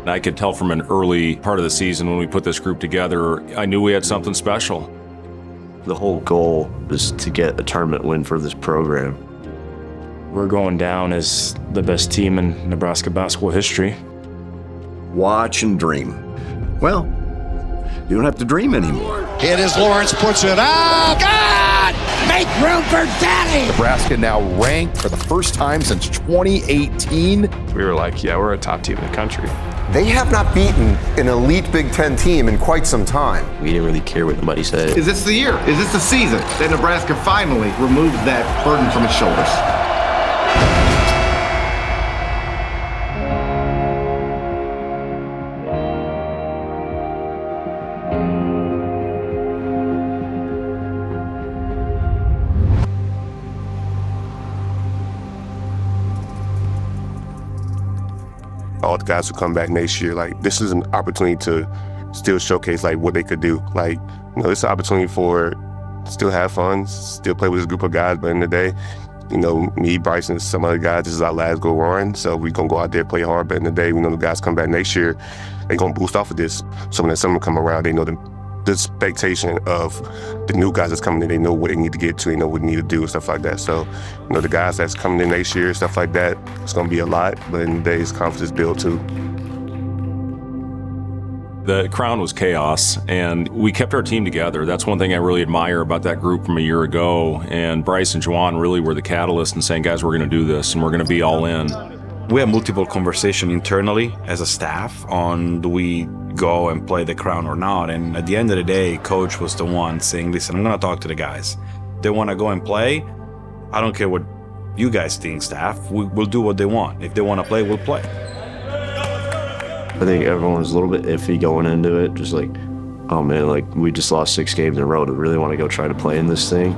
I could tell from an early part of the season when we put this group together, I knew we had something special. The whole goal is to get a tournament win for this program. We're going down as the best team in Nebraska basketball history. Watch and dream. Well, you don't have to dream anymore. It is Lawrence, puts it up. God! Make room for Daddy! Nebraska now ranked for the first time since 2018. We were like, yeah, we're a top team in the country. They have not beaten an elite Big Ten team in quite some time. We didn't really care what anybody said. Is this the year? Is this the season that Nebraska finally removes that burden from its shoulders? All the guys who come back next year, like, this is an opportunity to still showcase, like, what they could do. Like, you know, it's an opportunity for still have fun, still play with this group of guys, but in the day, you know, me, Bryson, and some other guys, this is our last go run, so we're going to go out there, play hard, but in the day, we know the guys come back next year, they're going to boost off of this. So when summer come around, they know the expectation of the new guys that's coming in, they know what they need to get to, they know what they need to do and stuff like that. So, you know, the guys that's coming in next year, stuff like that, it's going to be a lot, but in the days, confidence built too. The Crown was chaos, and we kept our team together. That's one thing I really admire about that group from a year ago, and Bryce and Juwan really were the catalyst in saying, guys, we're going to do this, and we're going to be all in. We have multiple conversations internally as a staff on do we go and play the Crown or not. And at the end of the day, Coach was the one saying, listen, I'm going to talk to the guys. They want to go and play. I don't care what you guys think, staff. We'll do what they want. If they want to play, we'll play. I think everyone's a little bit iffy going into it. Just like, oh man, like we just lost 6 games in a row. Do we really want to go try to play in this thing?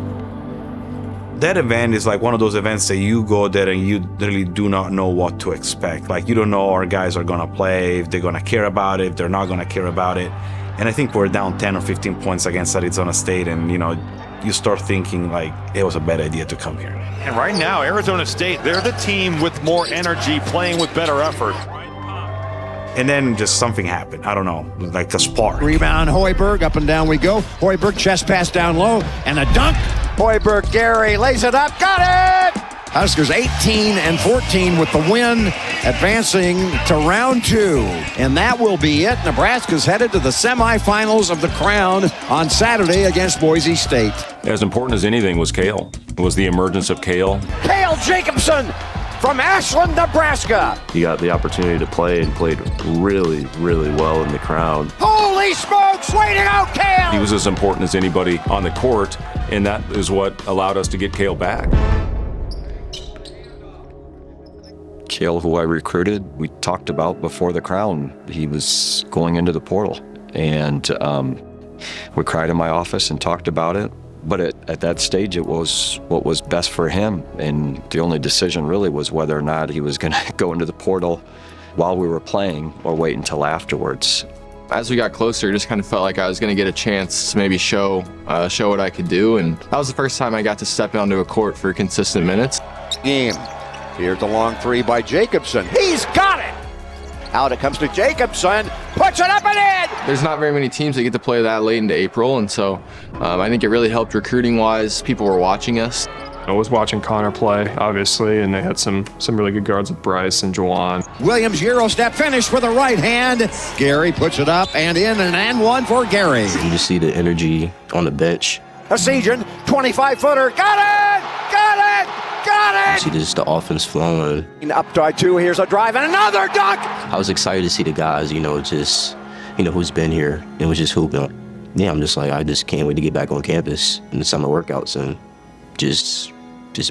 That event is like one of those events that you go there and you really do not know what to expect. Like, you don't know our guys are going to play, if they're going to care about it, if they're not going to care about it. And I think we're down 10 or 15 points against Arizona State, and, you know, you start thinking like it was a bad idea to come here. And right now, Arizona State, they're the team with more energy, playing with better effort. And then just something happened. I don't know, like a spark. Rebound, Hoiberg, up and down we go. Hoiberg, chest pass down low, and a dunk. Hoiberg, Gary lays it up, got it! Huskers 18-14 with the win, advancing to round 2. And that will be it. Nebraska's headed to the semifinals of the Crown on Saturday against Boise State. As important as anything was Cale. It was the emergence of Cale. Cale Jacobson from Ashland, Nebraska. He got the opportunity to play and played really, really well in the Crown. Holy smokes, way to go, Cale! He was as important as anybody on the court, and that is what allowed us to get Cale back. Cale, who I recruited, we talked about before the Crown. He was going into the portal, and we cried in my office and talked about it. But at that stage, it was what was best for him, and the only decision really was whether or not he was going to go into the portal while we were playing or wait until afterwards. As we got closer, it just kind of felt like I was going to get a chance to maybe show what I could do, and that was the first time I got to step onto a court for consistent minutes. Game. Here's the long three by Jacobson. He's got it! Out it comes to Jacobson, puts it up and in! There's not very many teams that get to play that late into April, and so I think it really helped recruiting-wise. People were watching us. I was watching Connor play, obviously, and they had some really good guards with Bryce and Juwan. Williams Euro step finish with the right hand. Gary puts it up and in, and one for Gary. You just see the energy on the bench. Asijan, 25-footer, got it! Got it! Got it! You see just the offense flowing. Up by 2, here's a drive and another dunk! I was excited to see the guys, who's been here. It was just hooping. Yeah, I'm just like, I just can't wait to get back on campus in the summer workouts and just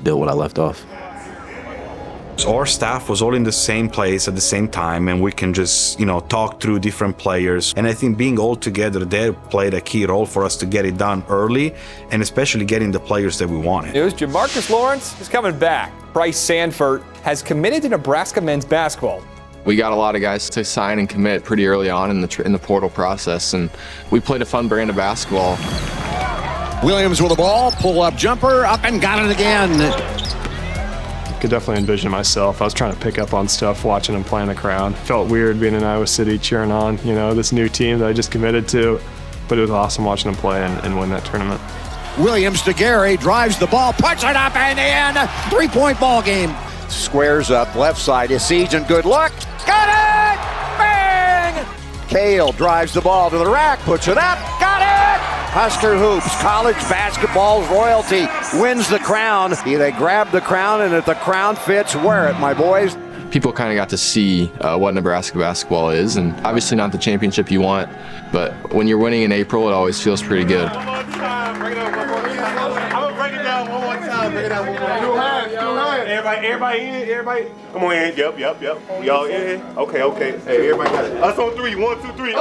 build what I left off. So our staff was all in the same place at the same time, and we can just, talk through different players. And I think being all together there played a key role for us to get it done early, and especially getting the players that we wanted. News, Jamarcus Lawrence is coming back. Bryce Sanford has committed to Nebraska men's basketball. We got a lot of guys to sign and commit pretty early on in the portal process, and we played a fun brand of basketball. Williams with the ball, pull-up jumper, up and got it again. Could definitely envision myself. I was trying to pick up on stuff watching him play in the crowd. Felt weird being in Iowa City cheering on, this new team that I just committed to. But it was awesome watching him play and win that tournament. Williams to Gary, drives the ball, puts it up and in. 3-point ball game. Squares up, left side is Siege and good luck. Got it! Bang! Cale drives the ball to the rack, puts it up, got it! Husker hoops, college basketball's royalty, wins the crown. They grab the crown, and if the crown fits, wear it, my boys. People kind of got to see what Nebraska basketball is, and obviously not the championship you want, but when you're winning in April, it always feels pretty good. I'm gonna break it down one more time. Break it down one more time. Everybody in. Everybody. Come on in. Yep. Y'all in? Okay. Hey, everybody got it. Us on 3. 1, 2, 3.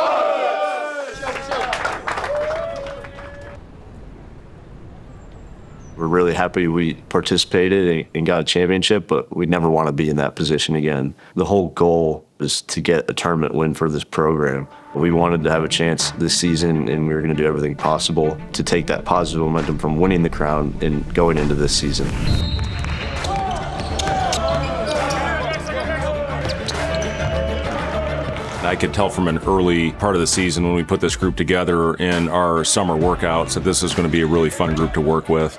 We're really happy we participated and got a championship, but we never want to be in that position again. The whole goal is to get a tournament win for this program. We wanted to have a chance this season, and we were going to do everything possible to take that positive momentum from winning the crown and going into this season. I could tell from an early part of the season when we put this group together in our summer workouts that this is going to be a really fun group to work with.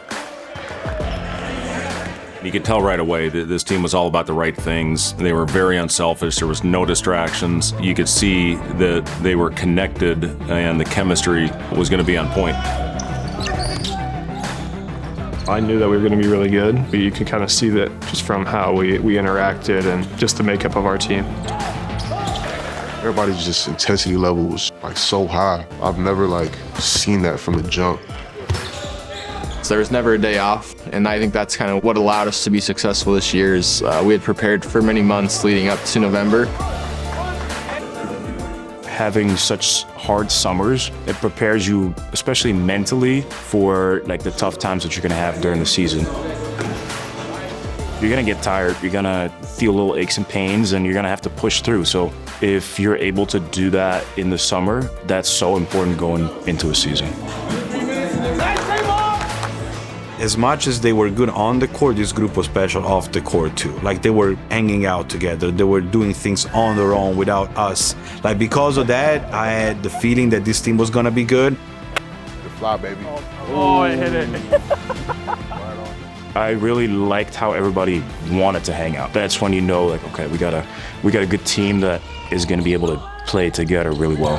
You could tell right away that this team was all about the right things. They were very unselfish. There was no distractions. You could see that they were connected and the chemistry was going to be on point. I knew that we were going to be really good, but you could kind of see that just from how we interacted and just the makeup of our team. Everybody's just intensity level was so high. I've never seen that from the jump. So there was never a day off, and I think that's kind of what allowed us to be successful this year. Is we had prepared for many months leading up to November. Having such hard summers, it prepares you, especially mentally, for the tough times that you're gonna have during the season. You're gonna get tired, you're gonna feel little aches and pains, and you're gonna have to push through. So if you're able to do that in the summer, that's so important going into a season. As much as they were good on the court, this group was special off the court too. They were hanging out together. They were doing things on their own without us. Because of that, I had the feeling that this team was gonna be good. Fly, baby. Oh, I hit it. I really liked how everybody wanted to hang out. That's when you know, okay, we got a good team that is going to be able to play together really well.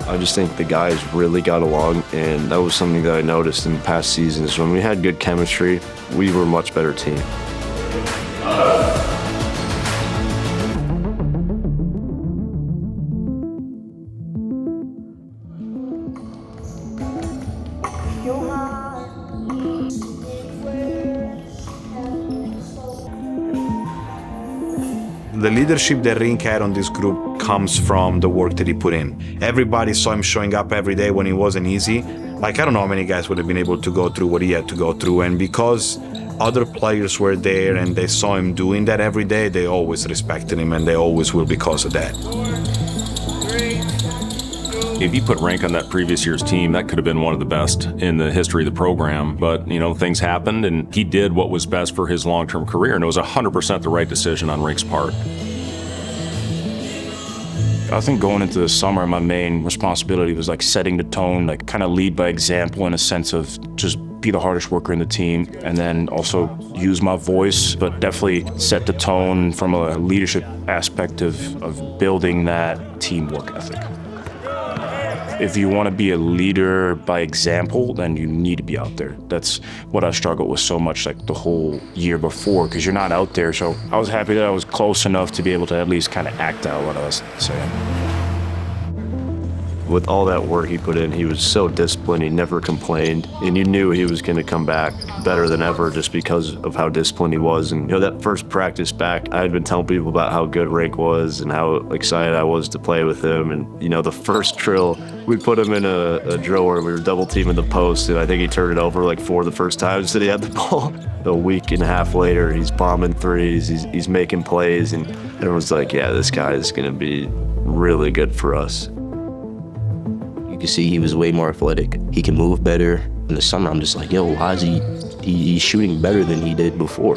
I just think the guys really got along, and that was something that I noticed in past seasons. When we had good chemistry, we were a much better team. The leadership that Rink had on this group comes from the work that he put in. Everybody saw him showing up every day when it wasn't easy. I don't know how many guys would have been able to go through what he had to go through, and because other players were there and they saw him doing that every day, they always respected him, and they always will because of that. If you put Rank on that previous year's team, that could have been one of the best in the history of the program. But, things happened, and he did what was best for his long-term career, and it was 100% the right decision on Rank's part. I think going into the summer, my main responsibility was setting the tone, kind of lead by example in a sense of just be the hardest worker in the team, and then also use my voice, but definitely set the tone from a leadership aspect of building that teamwork ethic. If you want to be a leader by example, then you need to be out there. That's what I struggled with so much the whole year before, because you're not out there. So I was happy that I was close enough to be able to at least kind of act out what I was saying. With all that work he put in, he was so disciplined, he never complained, and you knew he was going to come back better than ever just because of how disciplined he was. And that first practice back, I had been telling people about how good Rink was and how excited I was to play with him. And the first drill, we put him in a drill where we were double teaming the post, and I think he turned it over 4 of the first times that he had the ball. A week and a half later, he's bombing threes, he's making plays, and everyone's like, yeah, this guy is going to be really good for us. You can see he was way more athletic. He can move better. In the summer, I'm just like, yo, why is he's shooting better than he did before?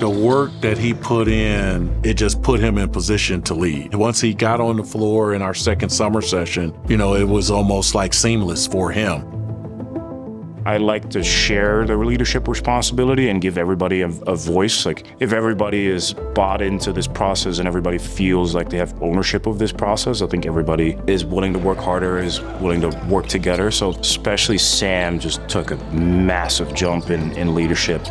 The work that he put in, it just put him in position to lead. Once he got on the floor in our second summer session, you know, it was almost like seamless for him. I like to share the leadership responsibility and give everybody a voice. Like, if everybody is bought into this process and everybody feels like they have ownership of this process, I think everybody is willing to work harder, is willing to work together. So especially Sam just took a massive jump in leadership.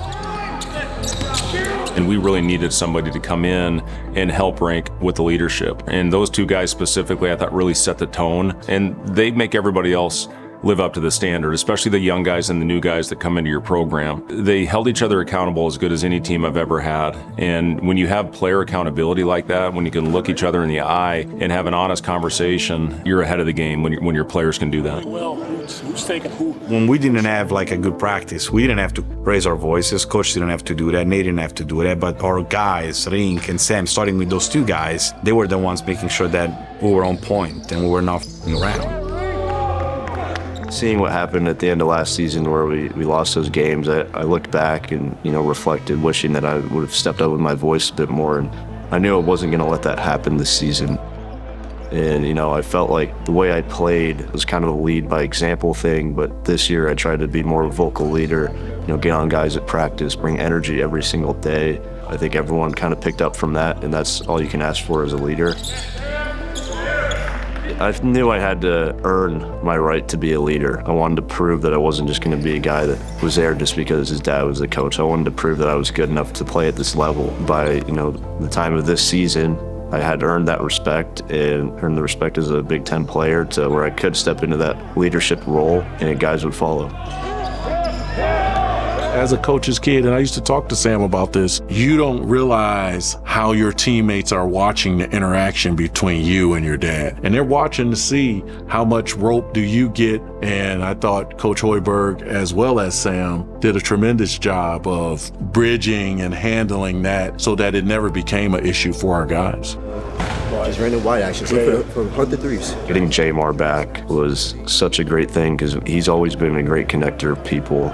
And we really needed somebody to come in and help rank with the leadership. And those two guys specifically, I thought, really set the tone. And they make everybody else live up to the standard, especially the young guys and the new guys that come into your program. They held each other accountable as good as any team I've ever had. And when you have player accountability like that, when you can look each other in the eye and have an honest conversation, you're ahead of the game when your players can do that. Well, who's taking who? When we didn't have like a good practice, we didn't have to raise our voices. Coach didn't have to do that. Nate didn't have to do that. But our guys, Rink and Sam, starting with those two guys, they were the ones making sure that we were on point and we were not f***ing around. Seeing what happened at the end of last season where we lost those games, I looked back and, you know, reflected, wishing that I would have stepped up with my voice a bit more. And I knew I wasn't going to let that happen this season. And, you know, I felt like the way I played was kind of a lead by example thing, but this year I tried to be more of a vocal leader, you know, get on guys at practice, bring energy every single day. I think everyone kind of picked up from that, and that's all you can ask for as a leader. I knew I had to earn my right to be a leader. I wanted to prove that I wasn't just going to be a guy that was there just because his dad was the coach. I wanted to prove that I was good enough to play at this level. By, you know, the time of this season, I had earned that respect and earned the respect as a Big Ten player to where I could step into that leadership role and guys would follow. As a coach's kid, and I used to talk to Sam about this, you don't realize how your teammates are watching the interaction between you and your dad. And they're watching to see how much rope do you get. And I thought Coach Hoiberg, as well as Sam, did a tremendous job of bridging and handling that so that it never became an issue for our guys. Just random wide action for 100 Getting Jamar back was such a great thing because he's always been a great connector of people.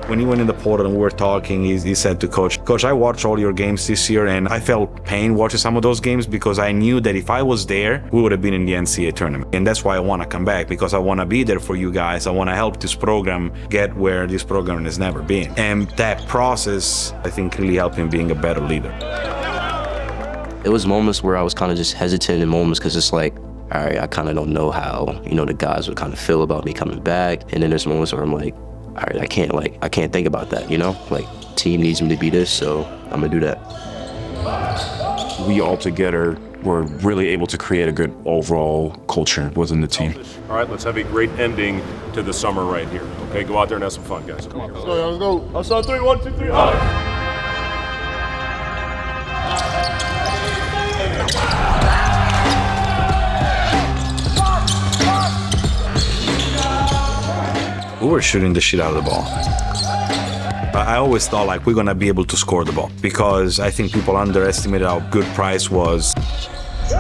When he went in the portal and we were talking, he said to Coach, I watched all your games this year and I felt pain watching some of those games because I knew that if I was there, we would have been in the NCAA tournament. And that's why I want to come back, because I want to be there for you guys. I want to help this program get where this program has never been. And that process, I think, really helped him being a better leader. It was moments where I was kind of just hesitant in moments because it's like, all right, I kind of don't know how, you know, the guys would kind of feel about me coming back. And then there's moments where I'm like, all right, I can't think about that, you know? Like, team needs me to be this, so I'm gonna do that. We all together were really able to create a good overall culture within the team. All right, let's have a great ending to the summer right here. Okay, go out there and have some fun, guys. Come on, let's go. Let's go. 3, 1, 2, 3, hug. We were shooting the shit out of the ball. I always thought like we're gonna be able to score the ball because I think people underestimated how good Price was. The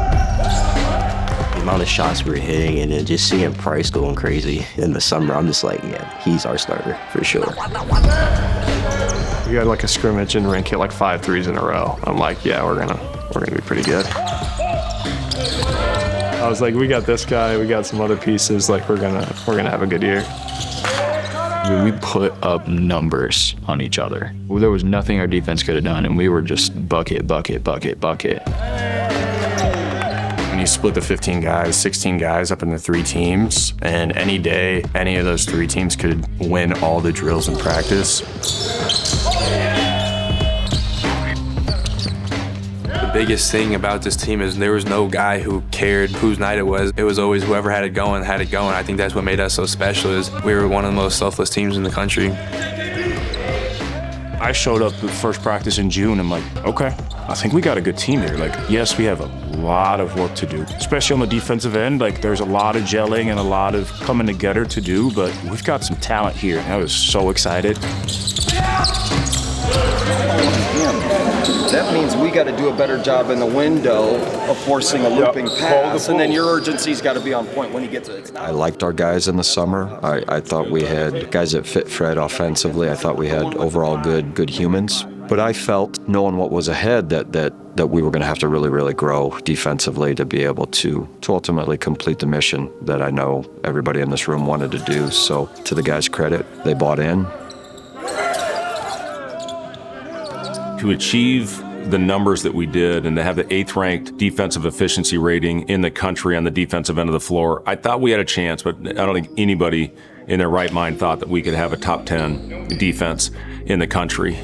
amount of shots we were hitting and then just seeing Price going crazy in the summer, I'm just like, yeah, he's our starter for sure. We had like a scrimmage and Rink hit like 5 threes in a row. I'm like, yeah, we're gonna be pretty good. I was like, we got this guy, we got some other pieces, like we're gonna have a good year. We put up numbers on each other. There was nothing our defense could have done, and we were just bucket, bucket, bucket, bucket. When you split the 15 guys, 16 guys up into 3 teams, and any day, any of those 3 teams could win all the drills in practice. The biggest thing about this team is there was no guy who cared whose night it was. It was always whoever had it going, had it going. I think that's what made us so special is we were one of the most selfless teams in the country. I showed up the first practice in June. I'm like, okay, I think we got a good team here. Like, yes, we have a lot of work to do, especially on the defensive end. Like, there's a lot of gelling and a lot of coming together to do, but we've got some talent here. I was so excited. That means we got to do a better job in the window of forcing a looping pass, and then your urgency's got to be on point when he gets it. I liked our guys in the summer. I thought we had guys that fit Fred offensively. I thought we had overall good humans. But I felt, knowing what was ahead, that we were going to have to really grow defensively to be able to ultimately complete the mission that I know everybody in this room wanted to do. So to the guys' credit, they bought in. To achieve the numbers that we did and to have the 8th ranked defensive efficiency rating in the country on the defensive end of the floor, I thought we had a chance, but I don't think anybody in their right mind thought that we could have a top 10 defense in the country.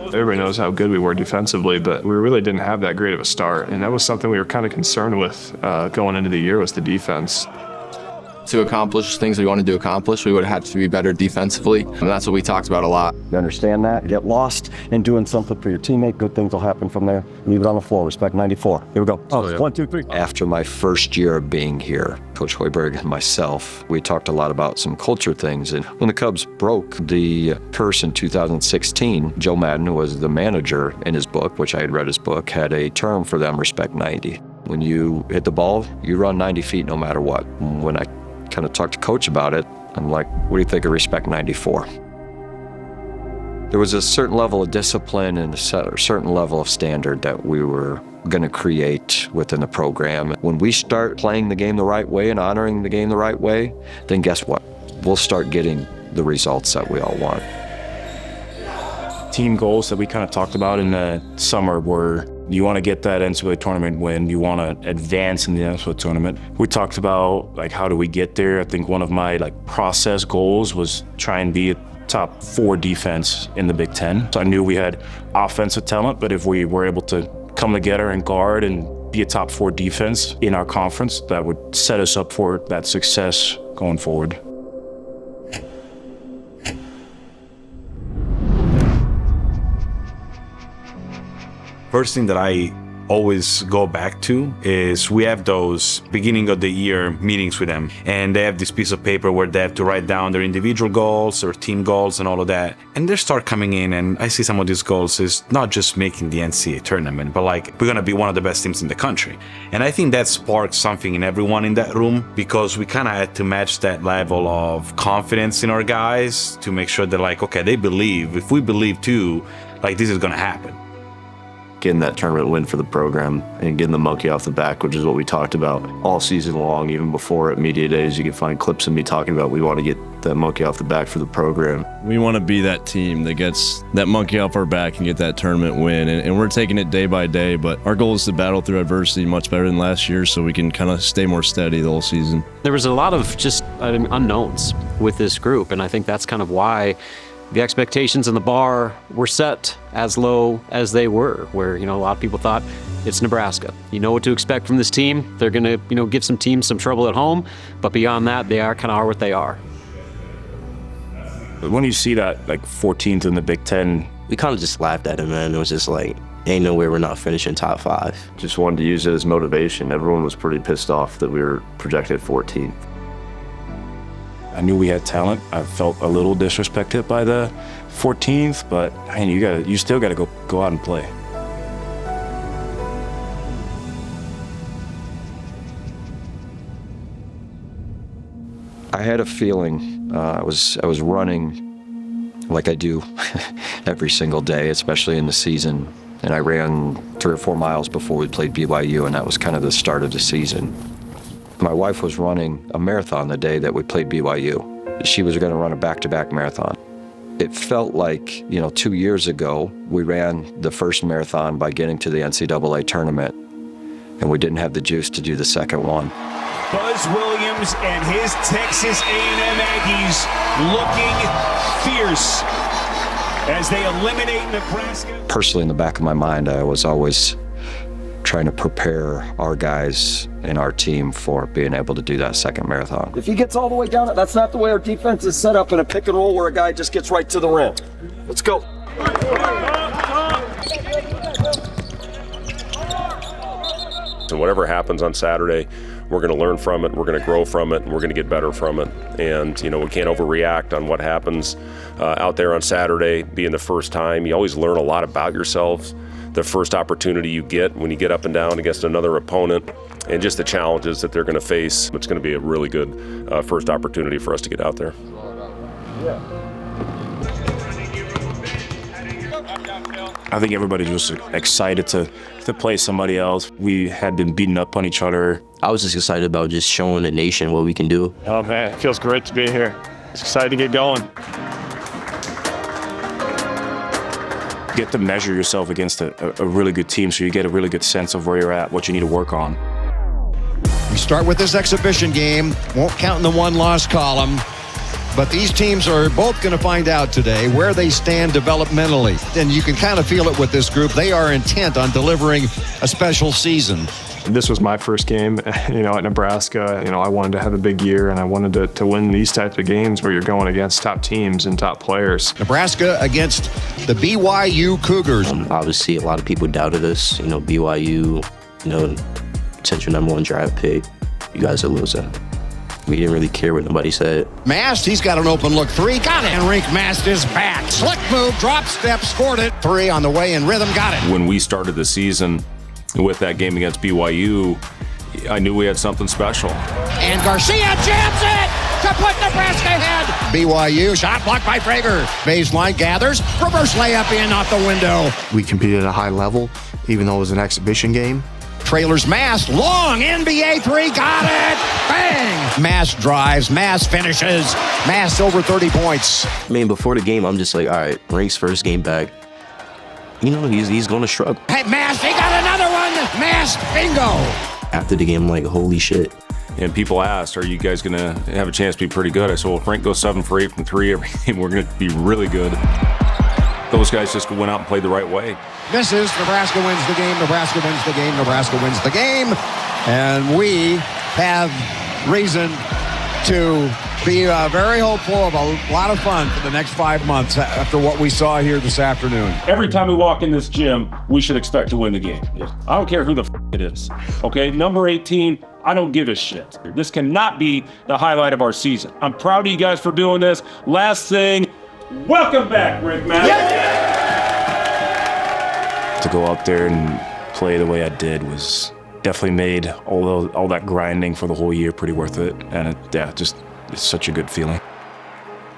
Everybody knows how good we were defensively, but we really didn't have that great of a start. And that was something we were kind of concerned with going into the year, was the defense. To accomplish things we wanted to accomplish, we would have had to be better defensively, and that's what we talked about a lot. You understand that? Get lost in doing something for your teammate, good things will happen from there. Leave it on the floor, respect 94. Here we go. Oh, yeah. 1, 2, 3. After my first year of being here, Coach Hoiberg and myself, we talked a lot about some culture things. And when the Cubs broke the curse in 2016, Joe Madden, who was the manager in his book, which I had read his book, had a term for them, respect 90. When you hit the ball, you run 90 feet no matter what. When I kind of talked to Coach about it, I'm like, what do you think of respect 94? There was a certain level of discipline and a certain level of standard that we were going to create within the program. When we start playing the game the right way and honoring the game the right way, then guess what? We'll start getting the results that we all want. Team goals that we kind of talked about in the summer were, you want to get that NCAA tournament win, you want to advance in the NCAA tournament. We talked about how do we get there. I think one of my process goals was try and be a top 4 defense in the Big Ten. So I knew we had offensive talent, but if we were able to come together and guard and be a top 4 defense in our conference, that would set us up for that success going forward. First thing that I always go back to is we have those beginning of the year meetings with them, and they have this piece of paper where they have to write down their individual goals, their team goals, and all of that. And they start coming in, and I see some of these goals is not just making the NCAA tournament, but we're gonna be one of the best teams in the country. And I think that sparks something in everyone in that room, because we kind of had to match that level of confidence in our guys to make sure that okay, they believe. If we believe too, this is gonna happen. Getting that tournament win for the program and getting the monkey off the back, which is what we talked about all season long. Even before at media days, you can find clips of me talking about we want to get that monkey off the back for the program. We want to be that team that gets that monkey off our back and get that tournament win, and we're taking it day by day, but our goal is to battle through adversity much better than last year so we can kind of stay more steady the whole season. There was a lot of just unknowns with this group, and I think that's kind of why the expectations in the bar were set as low as they were, where, a lot of people thought it's Nebraska. You know what to expect from this team. They're going to, give some teams some trouble at home, but beyond that, they are what they are. When you see that 14th in the Big Ten, we kind of just laughed at it, man. It was just ain't no way we're not finishing top 5. Just wanted to use it as motivation. Everyone was pretty pissed off that we were projected 14th. I knew we had talent. I felt a little disrespected by the 14th, but you still got to go out and play. I had a feeling. I was running like I do every single day, especially in the season. And I ran 3 or 4 miles before we played BYU, and that was kind of the start of the season. My wife was running a marathon the day that we played BYU. She was going to run a back-to-back marathon. It felt like, 2 years ago, we ran the first marathon by getting to the NCAA tournament, and we didn't have the juice to do the second one. Buzz Williams and his Texas A&M Aggies looking fierce as they eliminate Nebraska. Personally, in the back of my mind, I was always trying to prepare our guys and our team for being able to do that second marathon. If he gets all the way down, that's not the way our defense is set up in a pick and roll where a guy just gets right to the rim. Let's go. And whatever happens on Saturday, We're going to learn from it, we're going to grow from it, and we're going to get better from it. And, we can't overreact on what happens out there on Saturday, being the first time. You always learn a lot about yourselves. The first opportunity you get when you get up and down against another opponent, and just the challenges that they're going to face. It's going to be a really good first opportunity for us to get out there. I think everybody's just excited to play somebody else. We had been beating up on each other. I was just excited about just showing the nation what we can do. Oh man, it feels great to be here. It's excited to get going. Get to measure yourself against a really good team, so you get a really good sense of where you're at, what you need to work on. We start with this exhibition game. Won't count in the one-loss column. But these teams are both going to find out today where they stand developmentally. And you can kind of feel it with this group. They are intent on delivering a special season. This was my first game, at Nebraska. I wanted to have a big year, and I wanted to win these types of games where you're going against top teams and top players. Nebraska against the BYU Cougars. Obviously, a lot of people doubted us. BYU, potential #1 draft pick. You guys are losing. We didn't really care what nobody said. Mast, he's got an open look three. Got it. Enrique Mast is back. Slick move, drop step, scored it. Three on the way in rhythm, got it. When we started the season with that game against BYU, I knew we had something special. And Garcia jams it to put Nebraska ahead. BYU, shot blocked by Frager. Baseline gathers, reverse layup in, out the window. We competed at a high level, even though it was an exhibition game. Trailers Mast, long NBA three, got it, bang! Mast drives, Mast finishes, Mast over 30 points. Before the game, I'm just like, all right, Rink's first game back. He's going to struggle. Hey, Mast, he got another one, Mast, bingo! After the game, I'm like, holy shit. And people asked, are you guys going to have a chance to be pretty good? I said, well, if Frank goes 7 for 8 from 3 every game, we're going to be really good. Those guys just went out and played the right way. Misses, Nebraska wins the game, Nebraska wins the game, Nebraska wins the game. And we have reason to be very hopeful of a lot of fun for the next 5 months after what we saw here this afternoon. Every time we walk in this gym, we should expect to win the game. I don't care who the it is. Okay, number 18, I don't give a shit. This cannot be the highlight of our season. I'm proud of you guys for doing this. Last thing, welcome back, Rick Mack. Yeah! To go out there and play the way I did was definitely made all that grinding for the whole year pretty worth it. And it's such a good feeling.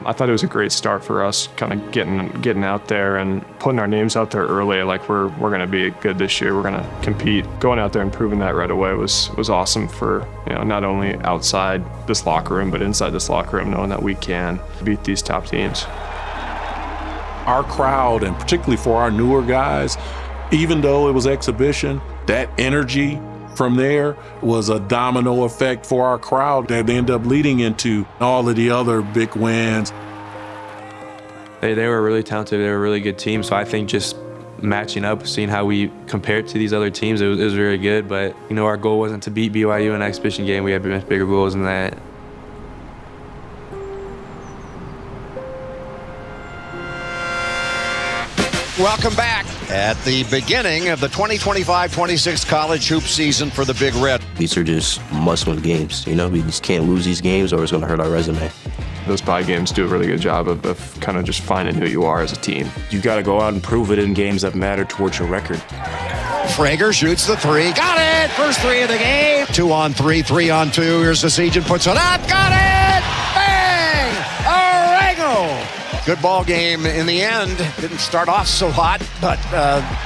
I thought it was a great start for us, kind of getting out there and putting our names out there early. Like we're going to be good this year. We're going to compete. Going out there and proving that right away was awesome for not only outside this locker room but inside this locker room, knowing that we can beat these top teams. Our crowd, and particularly for our newer guys, even though it was exhibition, that energy from there was a domino effect for our crowd that ended up leading into all of the other big wins. They were really talented. They were a really good team. So I think just matching up, seeing how we compared to these other teams, it was very good. But, our goal wasn't to beat BYU in an exhibition game. We had much bigger goals than that. Welcome back at the beginning of the 2025-26 college hoop season for the Big Red. These are just must-win games. We just can't lose these games or it's going to hurt our resume. Those bye games do a really good job of kind of just finding who you are as a team. You got to go out and prove it in games that matter towards your record. Frager shoots the three. Got it! First three of the game. 2 on 3, 3 on 2. Here's the Sejan, puts it up. Got it! Bang! Oregano! Good ball game in the end. Didn't start off so hot, but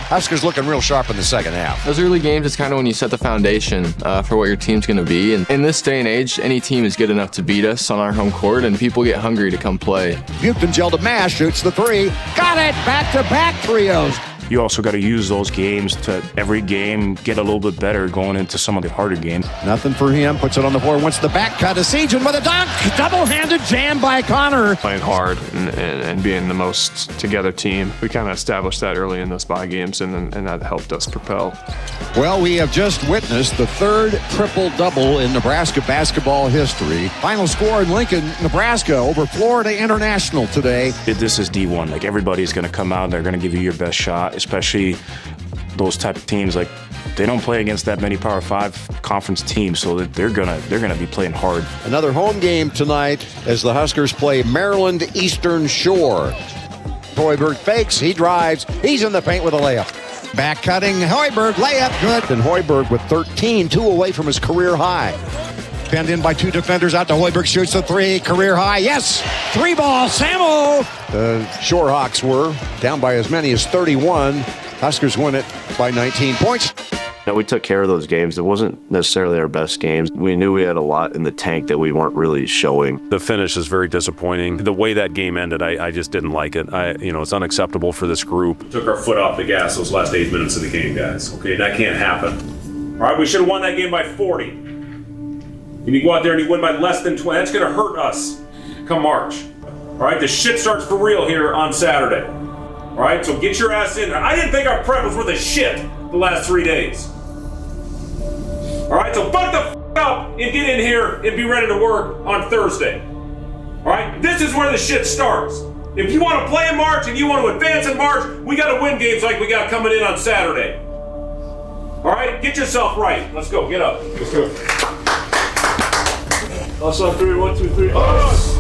Huskers looking real sharp in the second half. Those early games is kind of when you set the foundation for what your team's going to be. And in this day and age, any team is good enough to beat us on our home court, and people get hungry to come play. Buchten gel to Mash, shoots the three. Got it! Back-to-back trios. You also got to use those games to every game get a little bit better going into some of the harder games. Nothing for him. Puts it on the floor. Wants the back cut. Sejan with a dunk. Double-handed jam by Connor. Playing hard and being the most together team. We kind of established that early in those bye games, and that helped us propel. Well, we have just witnessed the third triple-double in Nebraska basketball history. Final score in Lincoln, Nebraska over Florida International today. This is D1. Everybody's going to come out and they're going to give you your best shot, especially those type of teams like They don't play against that many Power 5 conference teams, so they're gonna be playing hard. Another home game tonight as the Huskers play Maryland Eastern Shore. Hoiberg fakes, he drives, he's in the paint with a layup. Back cutting, Hoiberg, layup, good. And Hoiberg with 13, 2 away from his career high. Penned in by 2 defenders, out to Hoiberg, shoots the 3, career high, yes! 3-ball, Samo! The Shorehawks were down by as many as 31. Huskers win it by 19 points. We took care of those games. It wasn't necessarily our best games. We knew we had a lot in the tank that we weren't really showing. The finish is very disappointing. The way that game ended, I just didn't like it. It's unacceptable for this group. Took our foot off the gas those last 8 minutes of the game, guys. Okay, that can't happen. All right, we should have won that game by 40. And you go out there and you win by less than 20. That's going to hurt us come March. All right, the shit starts for real here on Saturday. All right, so get your ass in there. I didn't think our prep was worth a shit the last 3 days. All right, so fuck the f up and get in here and be ready to work on Thursday. All right, this is where the shit starts. If you want to play in March and you want to advance in March, we got to win games like we got coming in on Saturday. All right, get yourself right. Let's go, get up. Let's go. Us on 3, 1, 2, 3. Us!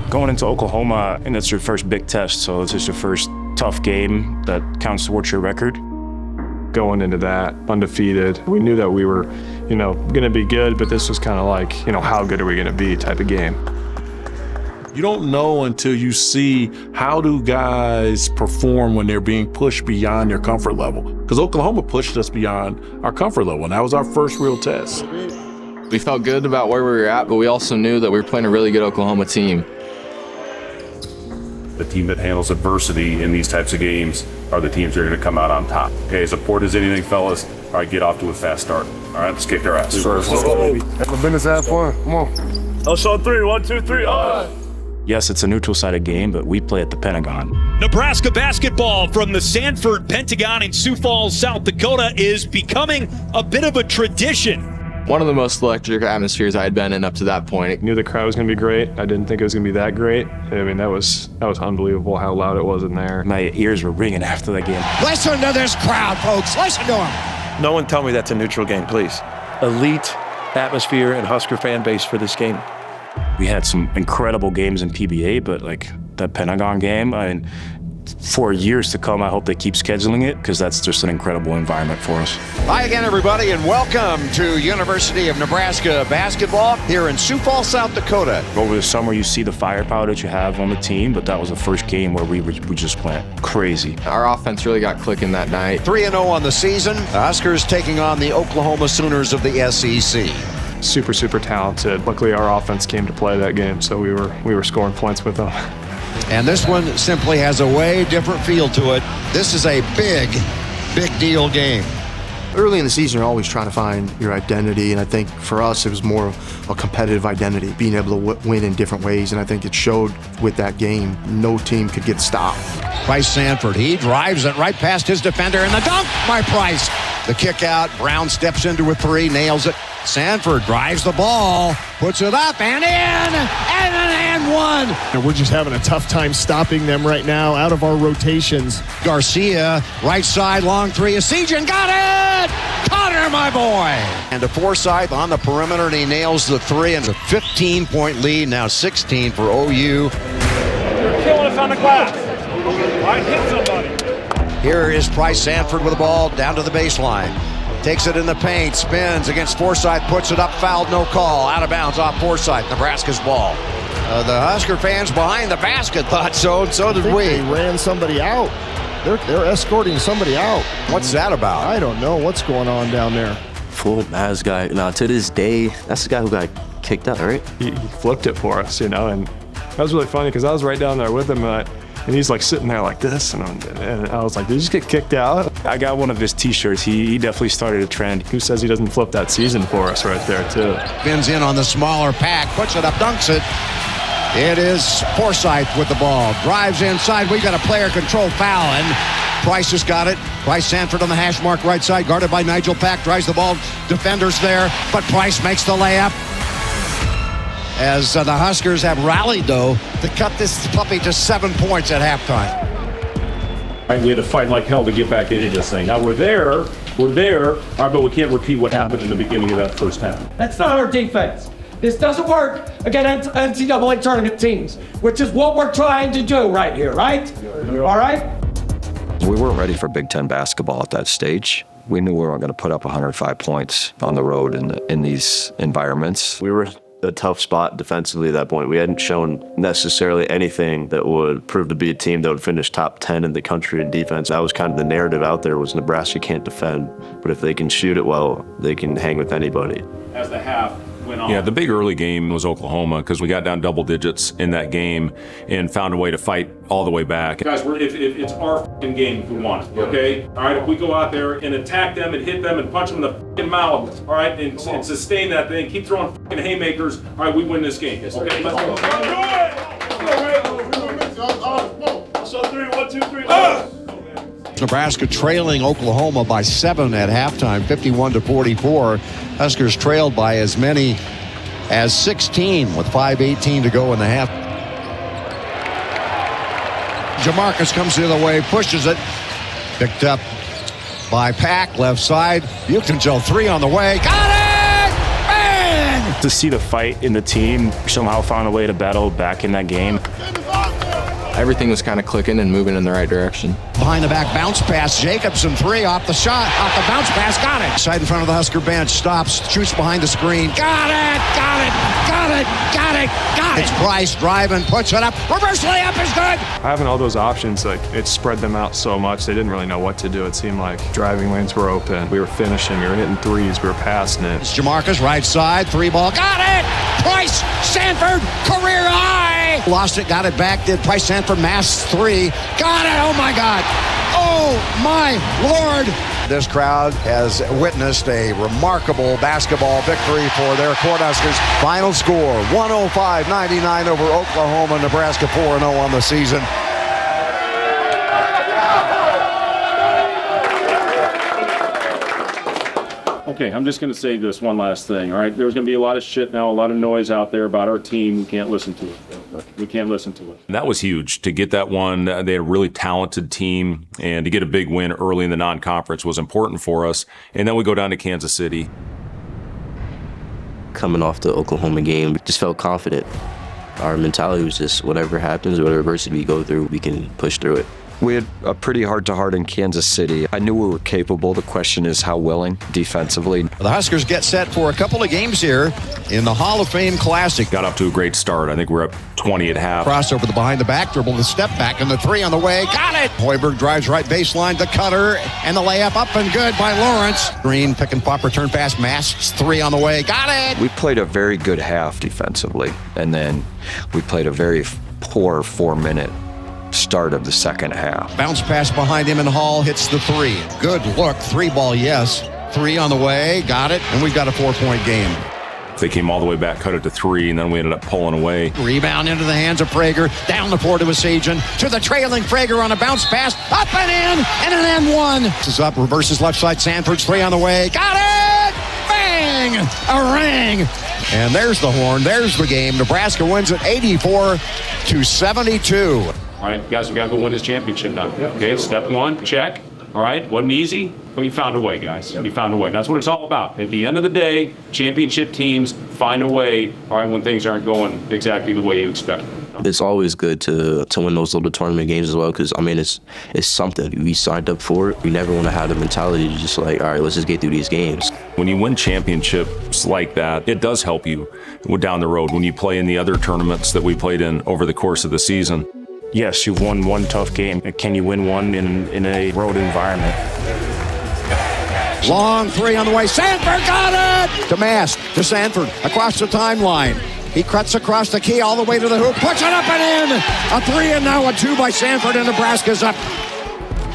Going into Oklahoma, and it's your first big test, so it's just your first tough game that counts towards your record. Going into that undefeated, we knew that we were, going to be good, but this was kind of like, how good are we going to be type of game. You don't know until you see how do guys perform when they're being pushed beyond their comfort level. Because Oklahoma pushed us beyond our comfort level, and that was our first real test. We felt good about where we were at, but we also knew that we were playing a really good Oklahoma team. The team that handles adversity in these types of games are the teams that are going to come out on top. Okay, as important as anything, fellas, all right, get off to a fast start. All right, let's kick their ass. Let's go, baby. Have a business, have fun. Come on. Us on 3, 1, 2, 3. Yes, it's a neutral-sided game, but we play at the Pentagon. Nebraska basketball from the Sanford Pentagon in Sioux Falls, South Dakota is becoming a bit of a tradition. One of the most electric atmospheres I had been in up to that point. I knew the crowd was going to be great. I didn't think it was going to be that great. I mean, that was unbelievable how loud it was in there. My ears were ringing after the game. Listen to this crowd, folks. Listen to them. No one tell me that's a neutral game, please. Elite atmosphere and Husker fan base for this game. We had some incredible games in PBA, but like that Pentagon game, for years to come, I hope they keep scheduling it because that's just an incredible environment for us. Hi again, everybody, and welcome to University of Nebraska basketball here in Sioux Falls, South Dakota. Over the summer, you see the firepower that you have on the team, but that was the first game where we just went crazy. Our offense really got clicking that night. 3-0 on the season. The Huskers taking on the Oklahoma Sooners of the SEC. Super, super talented. Luckily, our offense came to play that game, so we were scoring points with them. And this one simply has a way different feel to it. This is a big, big deal game. Early in the season, you're always trying to find your identity, and I think for us, it was more of a competitive identity, being able to win in different ways, and I think it showed with that game. No team could get stopped. Price Sanford, he drives it right past his defender, and the dunk by Price. The kick out, Brown steps into a 3, nails it. Sanford drives the ball, puts it up and in, and one. And we're just having a tough time stopping them right now out of our rotations. Garcia, right side, long 3, Asijan got it! Connor, my boy! And to Forsythe on the perimeter, and he nails the 3, and it's a 15-point lead, now 16 for OU. You're killing us on the glass. All right, hit somebody. Here is Price Sanford with the ball down to the baseline. Takes it in the paint, spins against Forsythe, puts it up, fouled, no call, out of bounds off Forsythe, Nebraska's ball. The Husker fans behind the basket thought so, and so did we. They ran somebody out. They're escorting somebody out. What's that about? I don't know what's going on down there. Full Maz guy. Now, to this day, that's the guy who got kicked out, right? He flipped it for us, and that was really funny because I was right down there with him, and he's like sitting there like this, and I was like, did you just get kicked out? I got one of his t-shirts. He definitely started a trend. Who says he doesn't flip that season for us right there, too? Spins in on the smaller pack, puts it up, dunks it. It is Forsythe with the ball. Drives inside. We've got a player control foul, and Price has got it. Price Sanford on the hash mark right side, guarded by Nigel Pack. Drives the ball. Defenders there, but Price makes the layup. As the Huskers have rallied, though, to cut this puppy to 7 points at halftime. Right, we had to fight like hell to get back into this thing. Now we're there, all right, but we can't repeat what happened in the beginning of that first half. That's not our defense. This doesn't work against NCAA tournament teams, which is what we're trying to do right here, right? All right? We weren't ready for Big Ten basketball at that stage. We knew we weren't going to put up 105 points on the road in these environments. We were a tough spot defensively at that point. We hadn't shown necessarily anything that would prove to be a team that would finish top 10 in the country in defense. That was kind of the narrative out there, was Nebraska can't defend, but if they can shoot it well, they can hang with anybody. As the half went on. Yeah, the big early game was Oklahoma because we got down double digits in that game and found a way to fight all the way back. Guys, if it's our fucking game if we want it, okay? All right, if we go out there and attack them and hit them and punch them in the fucking mouth, all right, and sustain that thing, keep throwing fucking haymakers, all right, we win this game. Okay, let's go. So 3, 1, 2, 3. Nebraska trailing Oklahoma by 7 at halftime, 51-44. Huskers trailed by as many as 16 with 5:18 to go in the half. Jamarcus comes the other way, pushes it. Picked up by Pack, left side. Buchtenzel 3 on the way. Got it! Bang! To see the fight in the team somehow found a way to battle back in that game. Everything was kind of clicking and moving in the right direction. Behind the back bounce pass. Jacobson 3 off the shot. Off the bounce pass. Got it. Side in front of the Husker bench. Stops. Shoots behind the screen. Got it. Got it. Got it. Got it. Got it. It's Price driving. Puts it up. Reverse layup is good. Having all those options, like, it spread them out so much. They didn't really know what to do. It seemed like driving lanes were open. We were finishing. We were hitting threes. We were passing it. It's Jamarcus right side. 3 ball. Got it. Price. Sanford. Career high. Lost it. Got it back. Did Price. Sanford. Mass 3. Got it. Oh my God. Oh my Lord. This crowd has witnessed a remarkable basketball victory for their Cornhuskers. Final score 105-99 over Oklahoma. Nebraska 4-0 on the season. Okay, I'm just going to say this one last thing, all right? There's going to be a lot of shit now, a lot of noise out there about our team. We can't listen to it. We can't listen to it. And that was huge to get that one. They had a really talented team, and to get a big win early in the non-conference was important for us. And then we go down to Kansas City. Coming off the Oklahoma game, just felt confident. Our mentality was just whatever happens, whatever adversity we go through, we can push through it. We had a pretty heart-to-heart in Kansas City. I knew we were capable. The question is how willing defensively. The Huskers get set for a couple of games here in the Hall of Fame Classic. Got up to a great start. I think we're up 20 at half. Crossover the behind the back dribble, the step back, and the 3 on the way. Got it! Hoiberg drives right baseline, the cutter, and the layup up and good by Lawrence. Green pick and pop, return pass, Masks 3 on the way. Got it! We played a very good half defensively, and then we played a very poor 4-minute start of the second half. Bounce pass behind him, and Hall hits the 3. Good look, 3 ball, yes. 3 on the way, got it, and we've got a 4-point game. They came all the way back, cut it to 3, and then we ended up pulling away. Rebound into the hands of Prager, down the floor to Asajan, to the trailing Prager on a bounce pass, up and in, and an M1. This is up, reverses left side, Sanford's 3 on the way, got it! Bang! A ring! And there's the horn, there's the game. Nebraska wins it 84-72. All right, guys, we got to go win this championship now. Okay, step 1, check. All right, wasn't easy, but we found a way, guys. We found a way. That's what it's all about. At the end of the day, championship teams find a way, all right, when things aren't going exactly the way you expect. It's always good to win those little tournament games as well, because, I mean, it's something. We signed up for it. We never want to have the mentality to just like, all right, let's just get through these games. When you win championships like that, it does help you down the road when you play in the other tournaments that we played in over the course of the season. Yes, you've won one tough game. Can you win one in a road environment? Long 3 on the way. Sanford got it! To Mast, to Sanford, across the timeline. He cuts across the key all the way to the hoop, puts it up and in! A 3 and now a 2 by Sanford, and Nebraska's up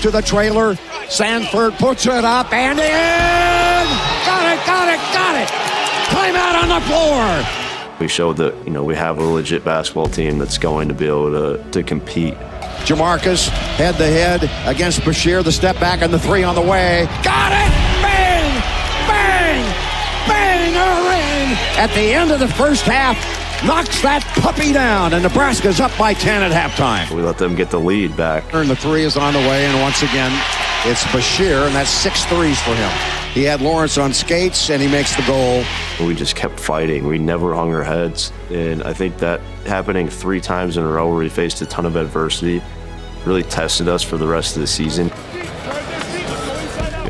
to the trailer. Sanford puts it up and in! Got it, got it, got it! Timeout on the floor! We showed that, we have a legit basketball team that's going to be able to compete. Jamarcus, head-to-head against Bashir, the step back and the 3 on the way. Got it! Bang! Bang! Bang! A ring! At the end of the first half, knocks that puppy down, and Nebraska's up by 10 at halftime. We let them get the lead back. And the three is on the way, and once again, it's Bashir, and that's 6 threes for him. He had Lawrence on skates, and he makes the goal. We just kept fighting. We never hung our heads. And I think that happening 3 times in a row where we faced a ton of adversity really tested us for the rest of the season.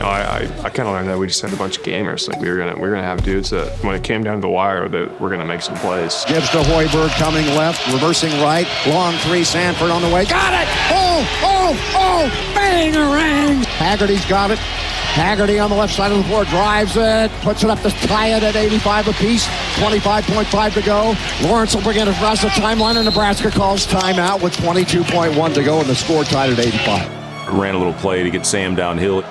I kind of learned that we just had a bunch of gamers. Like we were gonna have dudes that when it came down to the wire that we're gonna make some plays. Gives to Hoiberg coming left, reversing right, long three, Sanford on the way. Got it! Oh! Bang-a-rang! Haggerty's got it. Haggerty on the left side of the floor drives it, puts it up to tie it at 85 apiece. 25.5 to go. Lawrence will bring it across the timeline, and Nebraska calls timeout with 22.1 to go, and the score tied at 85. Ran a little play to get Sam downhill.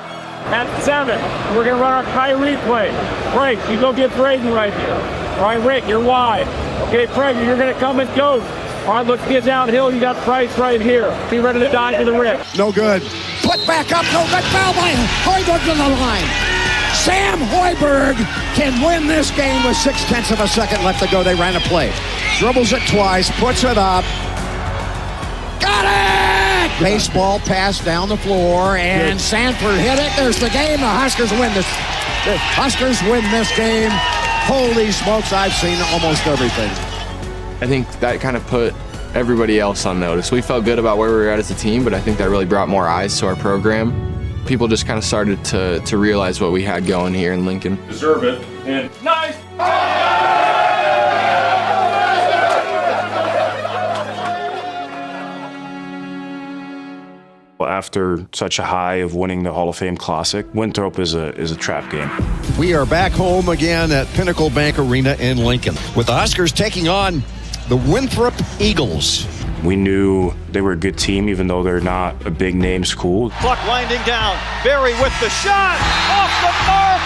At 7, we're going to run our Kyrie play. Frank, you go get Braden right here. All right, Rick, you're wide. Okay, Frank, you're going to come and go. All right, let's get downhill. You got Price right here. Be ready to dive to the Rick. No good. Put back up. No good. Foul by Hoiberg to the line. Sam Hoiberg can win this game with 0.6 of a second left to go. They ran a play. Dribbles it twice, puts it up. Got it! Baseball pass down the floor, and Sanford hit it. There's the game. The Huskers win this. The Huskers win this game. Holy smokes, I've seen almost everything. I think that kind of put everybody else on notice. We felt good about where we were at as a team, but I think that really brought more eyes to our program. People just kind of started to realize what we had going here in Lincoln. Deserve it. And nice. After such a high of winning the Hall of Fame Classic, Winthrop is a trap game. We are back home again at Pinnacle Bank Arena in Lincoln, with the Huskers taking on the Winthrop Eagles. We knew they were a good team, even though they're not a big name school. Clock winding down. Berry with the shot. Off the mark.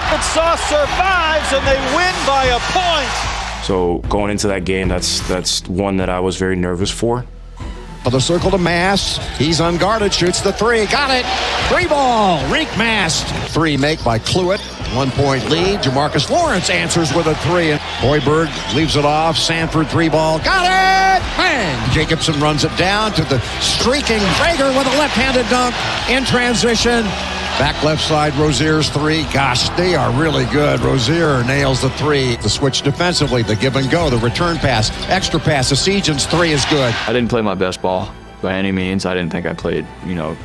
Arkansas survives, and they win by a point. So going into that game, that's one that I was very nervous for. For the circle to Mass. He's unguarded, shoots the three. Got it. 3 ball. Rink Mass. 3 make by Cluett. 1 point lead. Jamarcus Lawrence answers with a 3. And Hoiberg leaves it off. Sanford 3 ball. Got it! Bang! Jacobson runs it down to the streaking Prager with a left-handed dunk in transition. Back left side, Rozier's 3. Gosh, they are really good. Rozier nails the 3. The switch defensively, the give and go, the return pass, extra pass. Essegian's 3 is good. I didn't play my best ball by any means. I didn't think I played,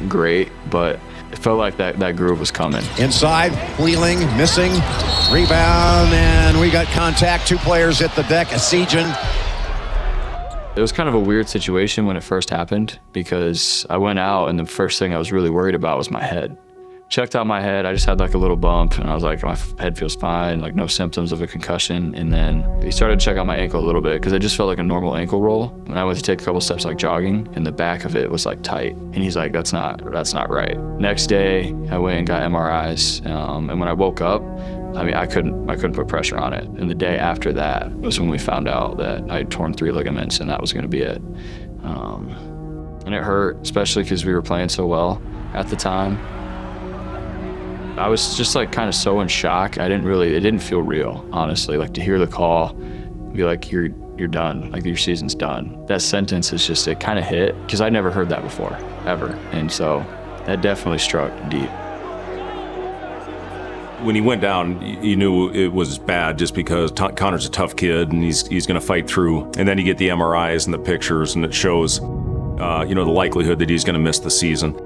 great, but it felt like that groove was coming. Inside, wheeling, missing, rebound, and we got contact. 2 players hit the deck. Essegian. It was kind of a weird situation when it first happened because I went out and the first thing I was really worried about was my head. Checked out my head, I just had like a little bump and I was like, my head feels fine, like no symptoms of a concussion. And then he started to check out my ankle a little bit because it just felt like a normal ankle roll. When I went to take a couple steps like jogging and the back of it was like tight. And he's like, that's not right. Next day, I went and got MRIs. And when I woke up, I couldn't put pressure on it. And the day after that was when we found out that I had torn 3 ligaments and that was gonna be it. And it hurt, especially because we were playing so well at the time. I was just like kind of so in shock. It didn't feel real, honestly. Like to hear the call, be like, you're done, like your season's done. That sentence is just, it kind of hit, because I'd never heard that before, ever. And so that definitely struck deep. When he went down, you knew it was bad just because Connor's a tough kid and he's going to fight through. And then you get the MRIs and the pictures and it shows, the likelihood that he's going to miss the season.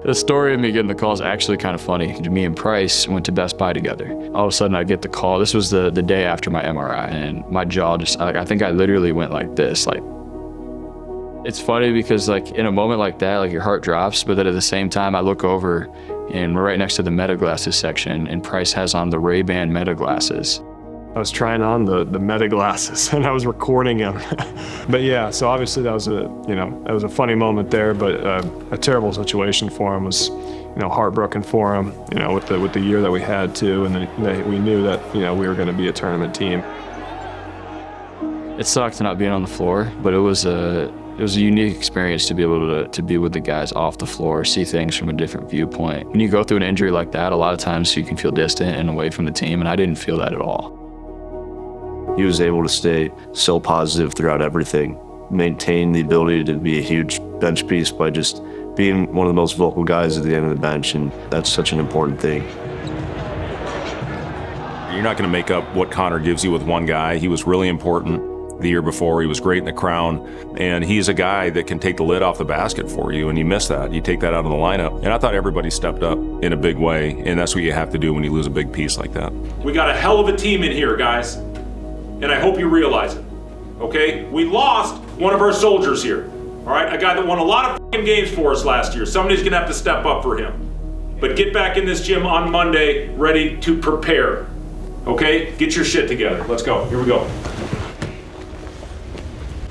The story of me getting the call is actually kind of funny. Me and Price went to Best Buy together. All of a sudden I get the call. This was the day after my MRI and my jaw just, I think I literally went like this. Like, it's funny because like in a moment like that, like your heart drops, but then at the same time I look over and we're right next to the meta glasses section and Price has on the Ray-Ban meta glasses. I was trying on the meta glasses and I was recording him. But yeah, so obviously that was a funny moment there, but a terrible situation for him. Was heartbroken for him, with the year that we had too, and then we knew that we were going to be a tournament team. It sucked not being on the floor, but it was a unique experience to be able to be with the guys off the floor, see things from a different viewpoint. When you go through an injury like that, a lot of times you can feel distant and away from the team, and I didn't feel that at all. He was able to stay so positive throughout everything, maintain the ability to be a huge bench piece by just being one of the most vocal guys at the end of the bench, and that's such an important thing. You're not going to make up what Connor gives you with one guy. He was really important the year before. He was great in the Crown, and he's a guy that can take the lid off the basket for you, and you miss that. You take that out of the lineup. And I thought everybody stepped up in a big way, and that's what you have to do when you lose a big piece like that. We got a hell of a team in here, guys, and I hope you realize it, okay? We lost one of our soldiers here, all right? A guy that won a lot of f***ing games for us last year. Somebody's gonna have to step up for him. But get back in this gym on Monday ready to prepare, okay? Get your shit together. Let's go. Here we go.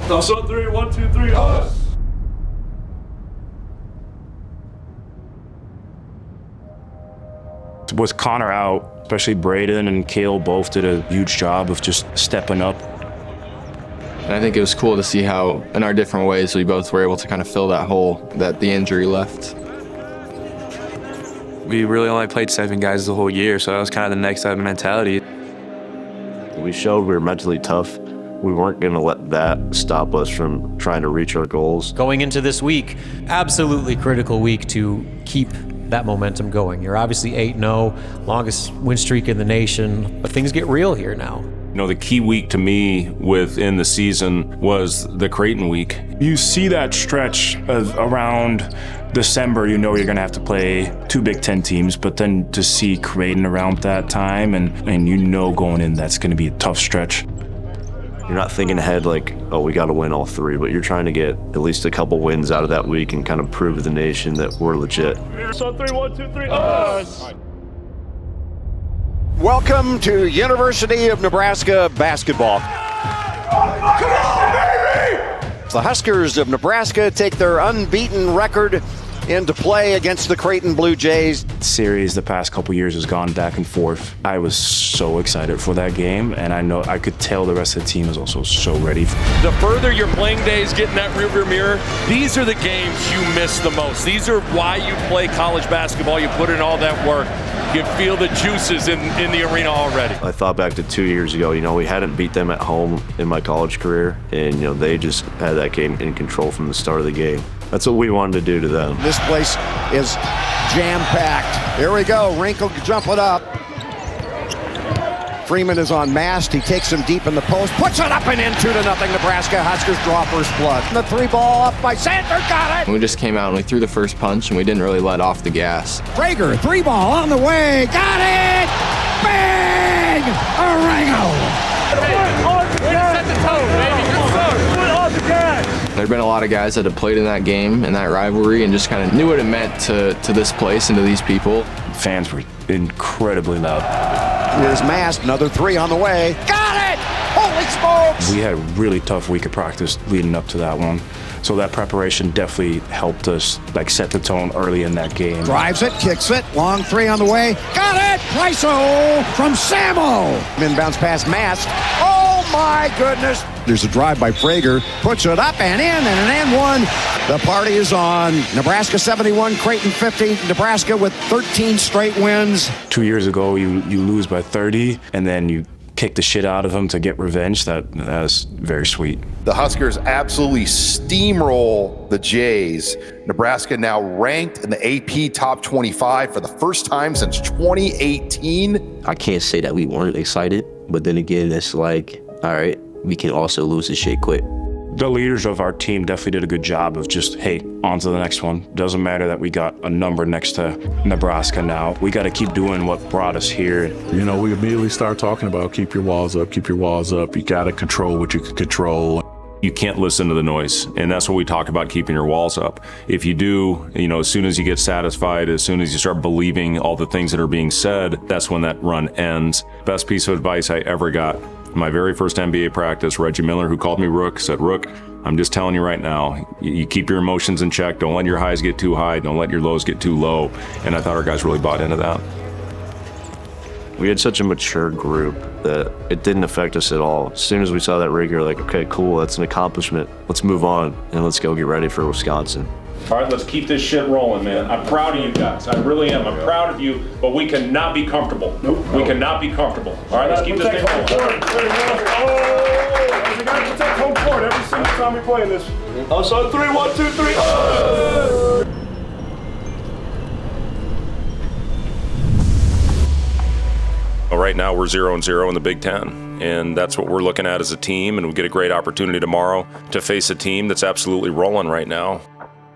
Toss on 3, 1, 2, 3, us. With Connor out, especially Braden and Cale both did a huge job of just stepping up. And I think it was cool to see how, in our different ways, we both were able to kind of fill that hole that the injury left. We really only played 7 guys the whole year, so that was kind of the next type of mentality. We showed we were mentally tough. We weren't going to let that stop us from trying to reach our goals. Going into this week, absolutely critical week to keep that momentum going. You're obviously 8-0, longest win streak in the nation, but things get real here now. You know, the key week to me within the season was the Creighton week. You see that stretch of around December, you know you're going to have to play 2 Big Ten teams, but then to see Creighton around that time, and you know going in that's going to be a tough stretch. You're not thinking ahead like, oh, we got to win all 3, but you're trying to get at least a couple wins out of that week and kind of prove to the nation that we're legit. So 3, 1, 2, 3, us. Welcome to University of Nebraska basketball. Come on, baby! The Huskers of Nebraska take their unbeaten record into play against the Creighton Blue Jays. Series the past couple years has gone back and forth. I was so excited for that game, and I know I could tell the rest of the team is also so ready. The further your playing days get in that rearview mirror, these are the games you miss the most. These are why you play college basketball. You put in all that work. You can feel the juices in the arena already. I thought back to 2 years ago, we hadn't beat them at home in my college career, and they just had that game in control from the start of the game. That's what we wanted to do to them. This place is jam-packed. Here we go, Wrinkle jumping up. Freeman is on mast. He takes him deep in the post, puts it up and in. 2-0 Nebraska. Huskers draw first blood. The 3 ball up by Sanford, got it! We just came out and we threw the first punch, and we didn't really let off the gas. Prager, 3 ball on the way, got it! Bang! There have been a lot of guys that have played in that game and that rivalry and just kind of knew what it meant to this place and to these people. Fans were incredibly loud. Here's Mast, another 3 on the way. Got it! Holy smokes! We had a really tough week of practice leading up to that one. So that preparation definitely helped us set the tone early in that game. Drives it, kicks it, long 3 on the way. Got it! Priso from Samo! Inbounds past Mast. Oh my goodness! There's a drive by Prager, puts it up and in, and an and one. The party is on. Nebraska 71, Creighton 50. Nebraska with 13 straight wins. 2 years ago, you lose by 30, and then you kick the shit out of them to get revenge. That's very sweet. The Huskers absolutely steamroll the Jays. Nebraska now ranked in the AP top 25 for the first time since 2018. I can't say that we weren't excited, but then again, it's like, all right, we can also lose this shit quick. The leaders of our team definitely did a good job of just, hey, on to the next one. Doesn't matter that we got a number next to Nebraska now. We got to keep doing what brought us here. We immediately start talking about keep your walls up, keep your walls up. You got to control what you can control. You can't listen to the noise, and that's what we talk about, keeping your walls up. If you do, as soon as you get satisfied, as soon as you start believing all the things that are being said, that's when that run ends. Best piece of advice I ever got. My very first NBA practice, Reggie Miller, who called me Rook, said, Rook, I'm just telling you right now, you keep your emotions in check. Don't let your highs get too high. Don't let your lows get too low. And I thought our guys really bought into that. We had such a mature group that it didn't affect us at all. As soon as we saw that rig, you're like, okay, cool, that's an accomplishment. Let's move on and let's go get ready for Wisconsin. All right, let's keep this shit rolling, man. I'm proud of you guys. I really am. I'm proud of you, but we cannot be comfortable. We cannot be comfortable. All right, let's keep this thing rolling. We got to protect home court every single time we play this. Us on 3, 1, 2, 3. Well, right now we're 0-0 in the Big Ten, and that's what we're looking at as a team, and we get a great opportunity tomorrow to face a team that's absolutely rolling right now.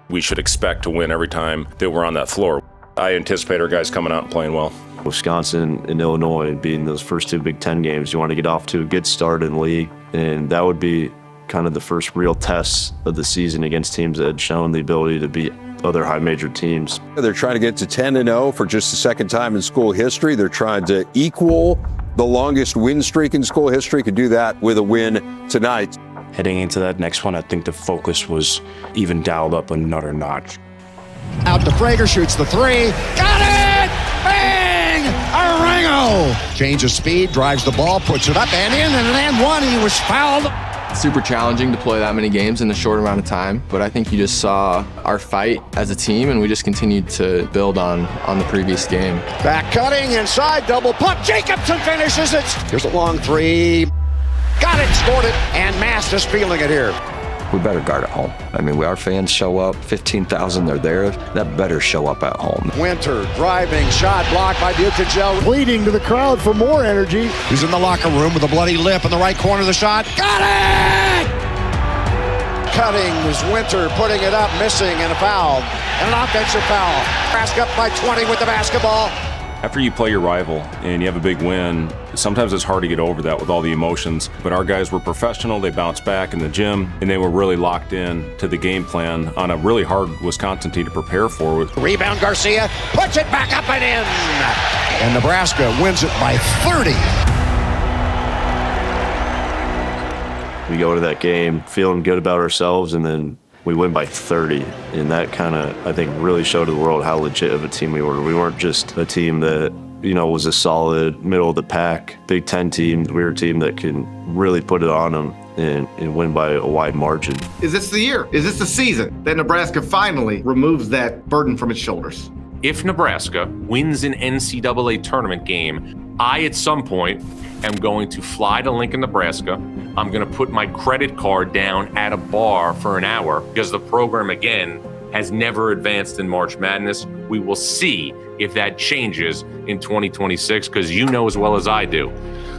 We should expect to win every time that we're on that floor. I anticipate our guys coming out and playing well. Wisconsin and Illinois being those first 2 Big Ten games, you want to get off to a good start in the league, and that would be kind of the first real test of the season against teams that had shown the ability to beat other high major teams. They're trying to get to 10-0 for just the second time in school history. They're trying to equal the longest win streak in school history, could do that with a win tonight. Heading into that next one, I think the focus was even dialed up another notch. Out to Frager, shoots the 3. Got it! Bang! Arango! Changes speed, drives the ball, puts it up and in, and one. He was fouled. Super challenging to play that many games in a short amount of time, but I think you just saw our fight as a team, and we just continued to build on the previous game. Back cutting, inside, double pump. Jacobson finishes it. Here's a long 3. Got it, scored it, and Mast is feeling it here. We better guard at home. I mean, our fans show up, 15,000, they're there. That better show up at home. Winter driving, shot blocked by Bucagel. Pleading to the crowd for more energy. He's in the locker room with a bloody lip in the right corner of the shot. Got it! Cutting is Winter, putting it up, missing, and a foul. And an offensive foul. Nebraska up by 20 with the basketball. After you play your rival and you have a big win, sometimes it's hard to get over that with all the emotions. But our guys were professional, they bounced back in the gym, and they were really locked in to the game plan on a really hard Wisconsin team to prepare for. Rebound, Garcia puts it back up and in. And Nebraska wins it by 30. We go to that game feeling good about ourselves, and then we win by 30, and that kind of, I think, really showed to the world how legit of a team we were. We weren't just a team that, was a solid middle-of-the-pack Big Ten team. We were a team that can really put it on them and win by a wide margin. Is this the year? Is this the season that Nebraska finally removes that burden from its shoulders? If Nebraska wins an NCAA tournament game, I, at some point, am going to fly to Lincoln, Nebraska. I'm going to put my credit card down at a bar for an hour because the program, again, has never advanced in March Madness. We will see if that changes in 2026 because you know as well as I do,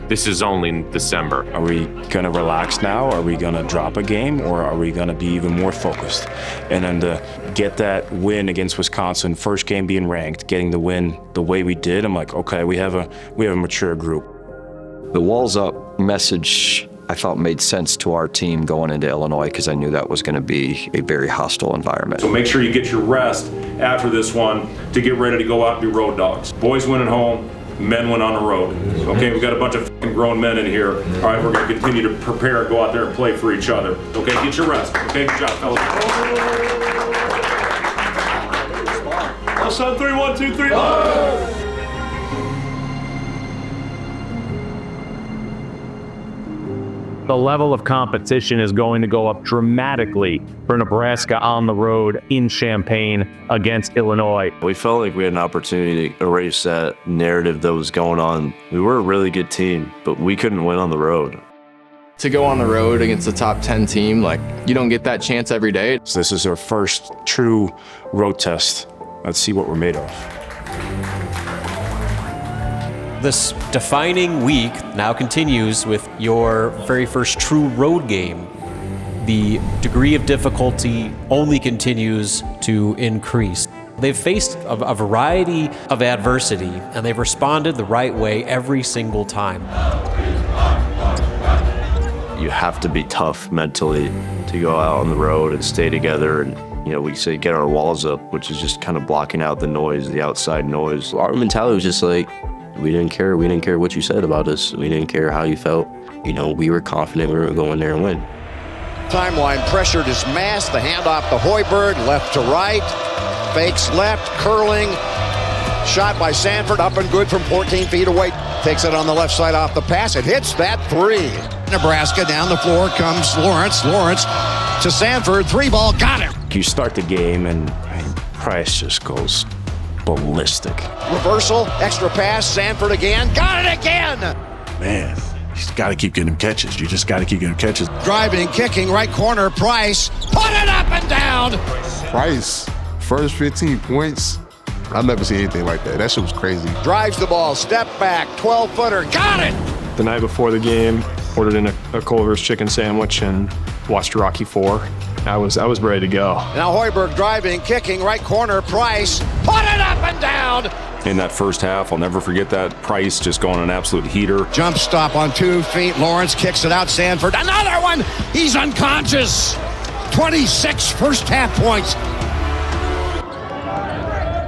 this is only in December. Are we going to relax now? Are we going to drop a game? Or are we going to be even more focused? And then to get that win against Wisconsin, first game being ranked, getting the win the way we did, I'm like, okay, we have a mature group. The walls up message, I felt, made sense to our team going into Illinois because I knew that was going to be a very hostile environment. So make sure you get your rest after this one to get ready to go out and be road dogs. Boys win at home, men win on the road. Okay, we got a bunch of fucking grown men in here. All right, we're going to continue to prepare and go out there and play for each other. Okay, get your rest. Okay, good job, fellas. Us on 3, 1, 2, 3. The level of competition is going to go up dramatically for Nebraska on the road in Champaign against Illinois. We felt like we had an opportunity to erase that narrative that was going on. We were a really good team, but we couldn't win on the road. To go on the road against a top 10 team, you don't get that chance every day. So this is our first true road test. Let's see what we're made of. This defining week now continues with your very first true road game. The degree of difficulty only continues to increase. They've faced a variety of adversity, and they've responded the right way every single time. You have to be tough mentally to go out on the road and stay together and, we say get our walls up, which is just kind of blocking out the noise, the outside noise. Our mentality was just like, we didn't care. We didn't care what you said about us. We didn't care how you felt. We were confident we were going to go in there and win. Timeline pressured is Mast. The handoff to Hoiberg, left to right. Fakes left, curling. Shot by Sanford, up and good from 14 feet away. Takes it on the left side off the pass. It hits that 3. Nebraska down the floor comes Lawrence. Lawrence to Sanford. 3 ball, got it. You start the game, and Price just goes ballistic. Reversal, extra pass, Sanford again, got it again! Man, he's got to keep getting catches. You just got to keep getting catches. Driving, kicking, right corner, Price, put it up and down! Price, first 15 points, I've never seen anything like that. That shit was crazy. Drives the ball, step back, 12-footer, got it! The night before the game, ordered in a Culver's chicken sandwich and watched Rocky IV. I was ready to go. Now Hoiberg driving, kicking, right corner, Price, put it up and down! In that first half, I'll never forget that. Price just going an absolute heater. Jump stop on 2 feet, Lawrence kicks it out, Sanford, another one! He's unconscious! 26 first half points.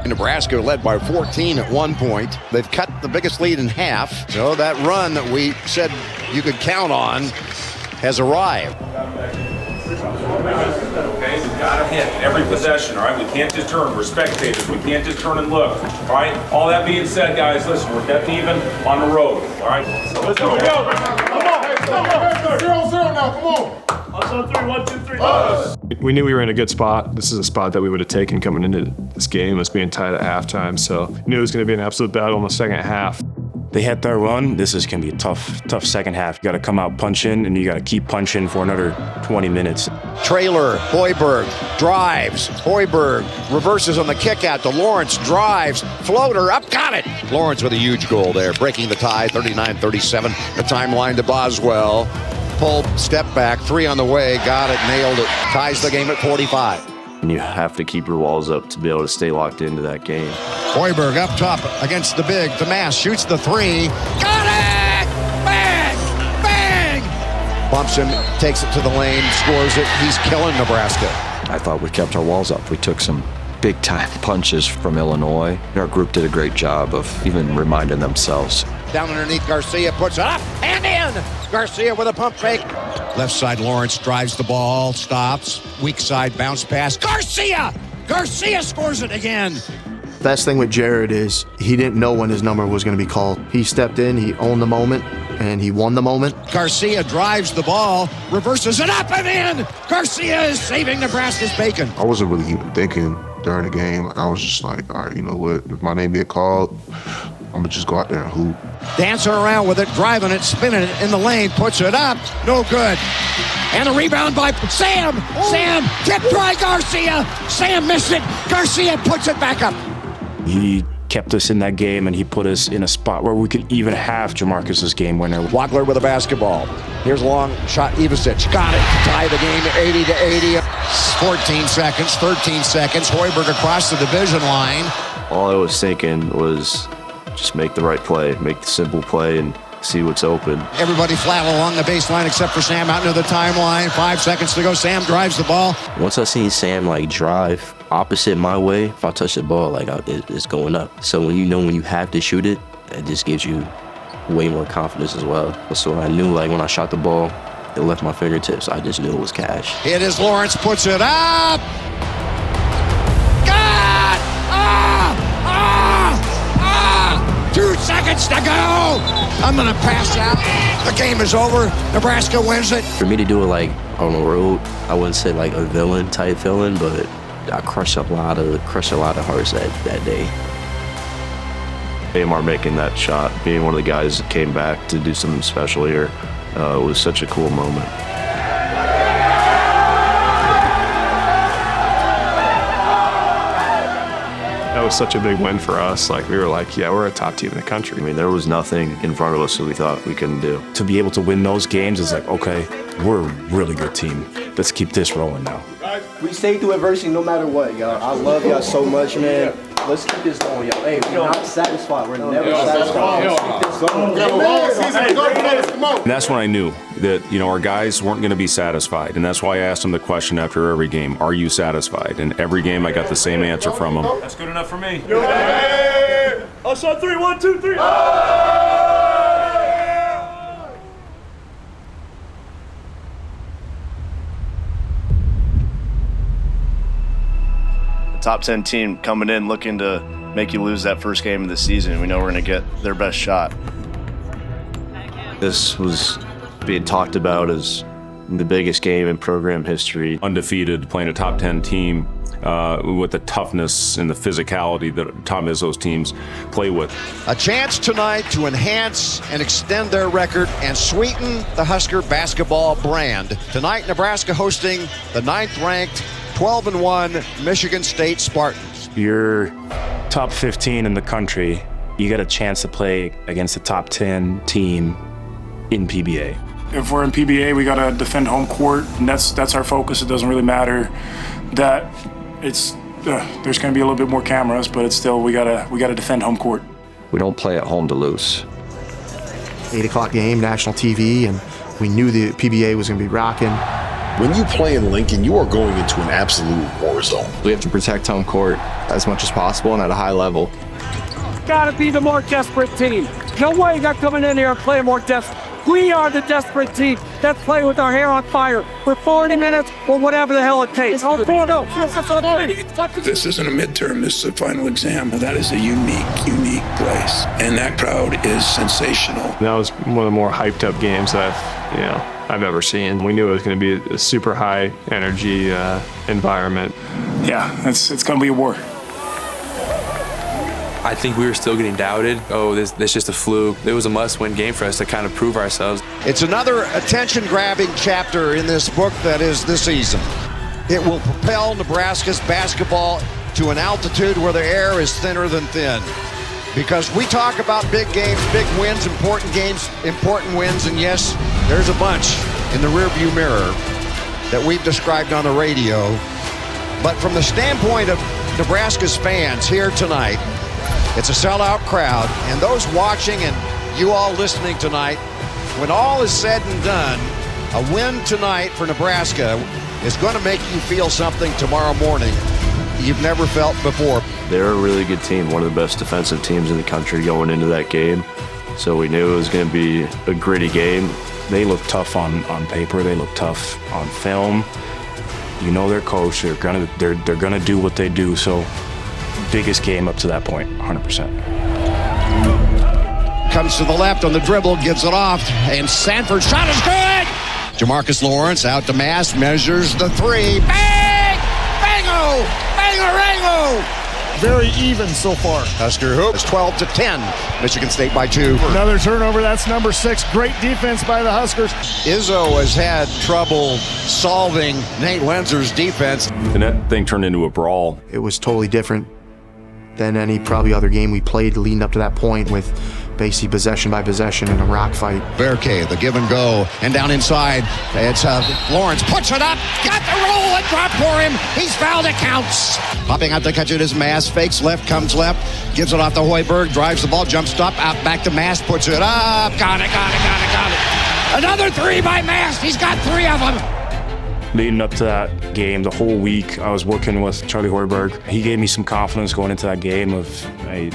Nebraska led by 14 at one point. They've cut the biggest lead in half. So that run that we said you could count on has arrived. Okay, we've got to hit every possession, all right? We can't just turn. We're spectators. We can't just turn and look, all right? All that being said, guys, listen, we're dead even on the road, all right? Let's go. Come on. 0-0 now. Come on. On 3, 1, 2, 3. We knew we were in a good spot. This is a spot that we would have taken coming into this game, as being tied at halftime. So we knew it was going to be an absolute battle in the second half. They had their run. This is going to be a tough second half. You got to come out punching, and you got to keep punching for another 20 minutes. Trailer, Hoiberg drives. Hoiberg reverses on the kick out to Lawrence, drives, floater up, got it. Lawrence with a huge goal there, breaking the tie, 39-37. The timeline to Boswell. Pull, step back, 3 on the way, got it, nailed it. Ties the game at 45. And you have to keep your walls up to be able to stay locked into that game. Hoiberg up top against the big. The mass shoots the 3. Got it! Bang! Bang! Bumps him, takes it to the lane, scores it. He's killing Nebraska. I thought we kept our walls up. We took some big-time punches from Illinois. Our group did a great job of even reminding themselves. Down underneath, Garcia puts it up and in! Garcia with a pump fake. Left side, Lawrence drives the ball, stops. Weak side, bounce pass. Garcia! Garcia scores it again! Best thing with Jared is he didn't know when his number was going to be called. He stepped in, he owned the moment, and he won the moment. Garcia drives the ball, reverses it up and in! Garcia is saving Nebraska's bacon. I wasn't really even thinking during the game. I was just like, all right, you know what? If my name get called, I'm going to just go out there and hoop. Dancing around with it, driving it, spinning it in the lane, puts it up, no good. And a rebound by Sam! Sam, tipped by Garcia! Sam missed it, Garcia puts it back up. He kept us in that game, and he put us in a spot where we could even have Jamarcus's game winner. Wagler with a basketball. Here's a long shot, Ivasic, got it. Tie the game 80-80. 14 seconds, 13 seconds. Hoiberg across the division line. All I was thinking was just make the right play, make the simple play, and see what's open. Everybody flat along the baseline except for Sam out into the timeline. 5 seconds to go. Sam drives the ball. Once I seen Sam drive opposite my way, if I touch the ball, it's going up. So when you have to shoot it, it just gives you way more confidence as well. So I knew when I shot the ball, it left my fingertips. I just knew it was cash. It is Lawrence, puts it up. 2 seconds to go. I'm going to pass out. The game is over. Nebraska wins it. For me to do it on the road, I wouldn't say a villain type feeling, but I crushed a lot of hearts that day. AMR making that shot, being one of the guys that came back to do something special here, was such a cool moment. That was such a big win for us. We were yeah, we're a top team in the country. I mean, there was nothing in front of us that we thought we couldn't do. To be able to win those games is okay, we're a really good team. Let's keep this rolling now. We stay through adversity no matter what, y'all. I love y'all so much, man. Let's keep this going, y'all. Hey, we're not satisfied. We're never satisfied. Let's keep this going. And that's when I knew that, our guys weren't going to be satisfied. And that's why I asked them the question after every game, are you satisfied? And every game I got the same answer from them. That's good enough for me. Us on 3, 1, 2, 3. Top 10 team coming in looking to make you lose that first game of the season. We know we're going to get their best shot. This was being talked about as the biggest game in program history. Undefeated, playing a top 10 team with the toughness and the physicality that Tom Izzo's teams play with. A chance tonight to enhance and extend their record and sweeten the Husker basketball brand. Tonight, Nebraska hosting the 9th-ranked 12-1 Michigan State Spartans. You're top 15 in the country. You get a chance to play against a top 10 team in PBA. If we're in PBA, we gotta defend home court, and that's our focus. It doesn't really matter that it's there's gonna be a little bit more cameras, but it's still we gotta defend home court. We don't play at home to lose. 8 o'clock game, national TV, and we knew the PBA was gonna be rocking. When you play in Lincoln, you are going into an absolute war zone. We have to protect home court as much as possible and at a high level. Gotta be the more desperate team. No way you're coming in here and playing more desperate. We are the desperate team that's playing with our hair on fire for 40 minutes or whatever the hell it takes. This isn't a midterm, this is a final exam. That is a unique place. And that crowd is sensational. That was one of the more hyped up games that I've ever seen. We knew it was going to be a super high energy environment. Yeah, it's gonna be a war. I think we were still getting doubted. Oh, this just a fluke. It was a must-win game for us to kind of prove ourselves. It's another attention-grabbing chapter in this book that is the season. It will propel Nebraska's basketball to an altitude where the air is thinner than thin. Because we talk about big games, big wins, important wins, and yes, there's a bunch in the rearview mirror that we've described on the radio. But from the standpoint of Nebraska's fans here tonight, it's a sellout crowd, and those watching and you all listening tonight, when all is said and done, a win tonight for Nebraska is going to make you feel something tomorrow morning you've never felt before. They're a really good team, one of the best defensive teams in the country going into that game. So we knew it was going to be a gritty game. They look tough on paper. They look tough on film. You know their coach. They're gonna do what they do. So biggest game up to that point, 100%. Comes to the left on the dribble, gives it off, and Sanford's shot is good! Jamarcus Lawrence out to Mass, measures the three. Bang! Bango! Bango-rango! Very even so far. Husker hoop is 12-10. Michigan State by 2. Another turnover, that's number 6. Great defense by the Huskers. Izzo has had trouble solving Nate Wenzer's defense. And that thing turned into a brawl. It was totally different than any probably other game we played leading up to that point, with basically possession by possession in a rock fight. Berke, the give and go, and down inside, it's Lawrence puts it up, got the roll and drop for him. He's fouled, it counts. Popping out to catch it is Mass, fakes left, comes left, gives it off to Hoiberg, drives the ball, jump stop, out back to Mass, puts it up, got it. Another three by Mass, he's got 3 of them. Leading up to that game, the whole week, I was working with Charlie Hoiberg. He gave me some confidence going into that game of, hey,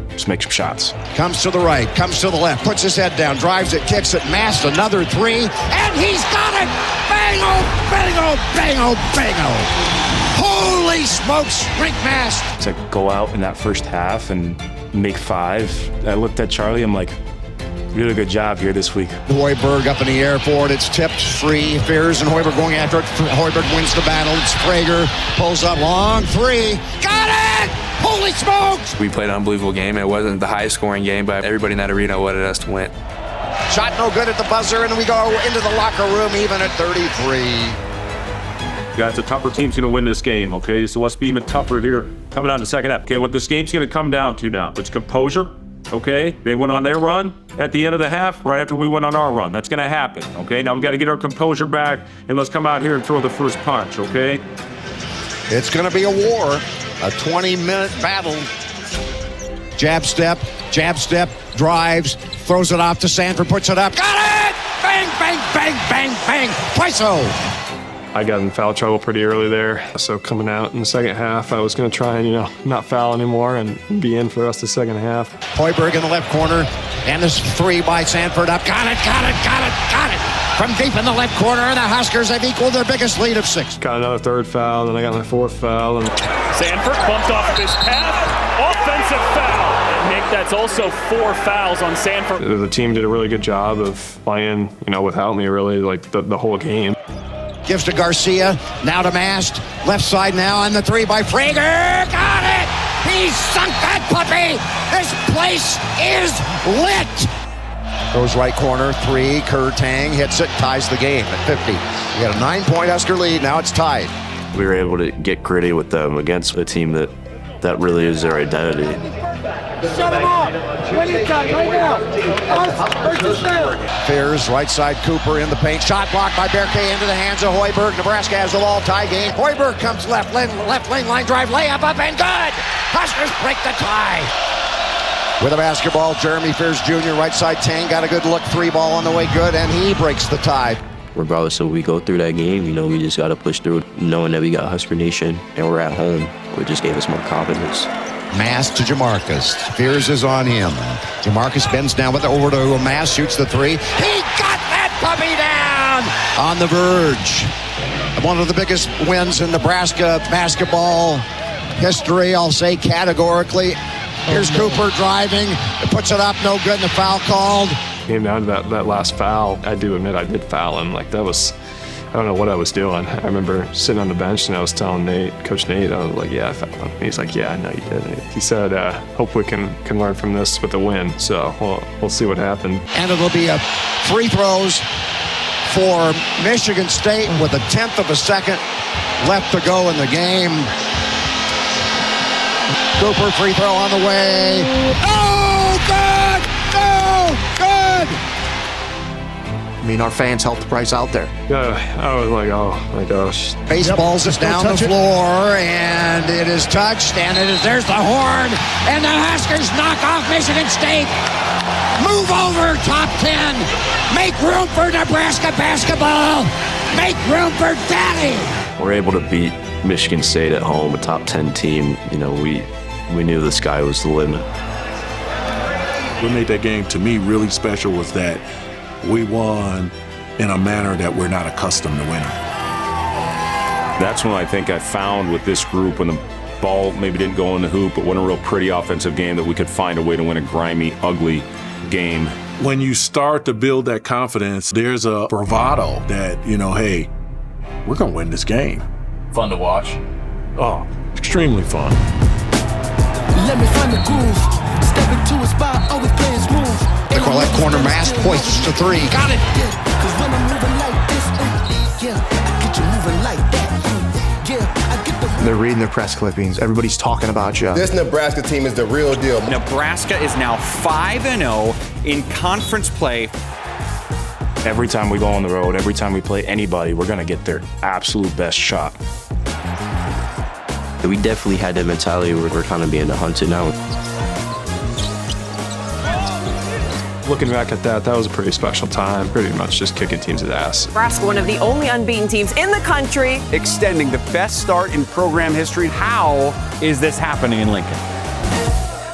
just make some shots. Comes to the right, comes to the left, puts his head down, drives it, kicks it, Mass, another 3, and he's got it! Bango, bango, bango, bango! Holy smokes, Rick Mass! To go out in that first half and make 5, I looked at Charlie, I'm like, you did a good job here this week. Hoiberg up in the air for it. It's tipped free. Fears and Hoiberg going after it. Hoiberg wins the battle. It's Prager. Pulls up long 3. Got it! Holy smokes! We played an unbelievable game. It wasn't the highest scoring game, but everybody in that arena wanted us to win. Shot no good at the buzzer, and we go into the locker room even at 33. Guys, a tougher team's going to win this game, okay? So let's be even tougher here coming on the second half. Okay, what this game's going to come down to now, it's composure. Okay, they went on their run at the end of the half, right after we went on our run. That's gonna happen, okay? Now we gotta get our composure back, and let's come out here and throw the first punch, okay? It's gonna be a war, a 20-minute battle. Jab step, drives, throws it off to Sanford, puts it up, got it! Bang, bang, bang, bang, bang, twice-o! I got in foul trouble pretty early there, so coming out in the second half, I was going to try and, not foul anymore and be in for the rest of the second half. Hoiberg in the left corner, and this 3 by Sanford up. Got it! From deep in the left corner, the Huskers have equaled their biggest lead of 6. Got another 3rd foul, then I got my 4th foul. And Sanford bumped off of his path, offensive foul. Nick, that's also 4 fouls on Sanford. The team did a really good job of playing, without me really, like the whole game. Gives to Garcia. Now to Mast. Left side now, and the three by Frager. Got it! He sunk that puppy! This place is lit! Goes right corner, three. Kerr-Tang hits it, ties the game at 50. We got a 9-point Husker lead. Now it's tied. We were able to get gritty with them against a team that really is their identity. Shut him off! Winning time right now! Us versus them! Fears, right side, Cooper in the paint. Shot blocked by Berkay into the hands of Hoiberg. Nebraska has the ball, tie game. Hoiberg comes left lane, line drive, layup up and good! Huskers break the tie. With a basketball, Jeremy Fears Jr., right side, Tang got a good look, three ball on the way, good, and he breaks the tie. Regardless of what we go through that game, we just got to push through, knowing that we got Husker Nation and we're at home. It just gave us more confidence. Mast to Jamarcus. Fears is on him. Jamarcus bends down with it over to Mast, shoots the three. He got that puppy down on the verge. One of the biggest wins in Nebraska basketball history, I'll say categorically. Here's Cooper driving. It puts it up, no good, and the foul called. Came down to that last foul. I do admit I did foul him. That was, I don't know what I was doing. I remember sitting on the bench and I was telling Coach Nate, I was like, yeah, I fouled him. And he's like, yeah, I know you did. And he said, hope we can learn from this with a win. So we'll see what happened. And it'll be a free throws for Michigan State with 1/10 of a second left to go in the game. Cooper free throw on the way. Oh, good! No, good! Our fans helped the price out there. Yeah, I was like, oh my gosh. Baseballs is down the floor, and it is touched, and there's the horn, and the Huskers knock off Michigan State. Move over, top 10. Make room for Nebraska basketball. Make room for Daddy. We're able to beat Michigan State at home, a top 10 team. We knew the sky was the limit. What made that game to me really special was that we won in a manner that we're not accustomed to winning. That's when I think I found with this group, when the ball maybe didn't go in the hoop, but won a real pretty offensive game, that we could find a way to win a grimy, ugly game. When you start to build that confidence, there's a bravado that, hey, we're going to win this game. Fun to watch. Oh, extremely fun. Let me find the groove. Step into a spot, always playing smooth. They call that corner Mast, hoists to three. Got it! Cause when I'm moving like this, yeah, I get you moving like that. Yeah, I get the... They're reading their press clippings. Everybody's talking about you. This Nebraska team is the real deal. Nebraska is now 5-0 in conference play. Every time we go on the road, every time we play anybody, we're going to get their absolute best shot. We definitely had that mentality where we're kind of being hunted now. Looking back at that was a pretty special time. Pretty much just kicking teams' ass. Nebraska, one of the only unbeaten teams in the country. Extending the best start in program history. How is this happening in Lincoln?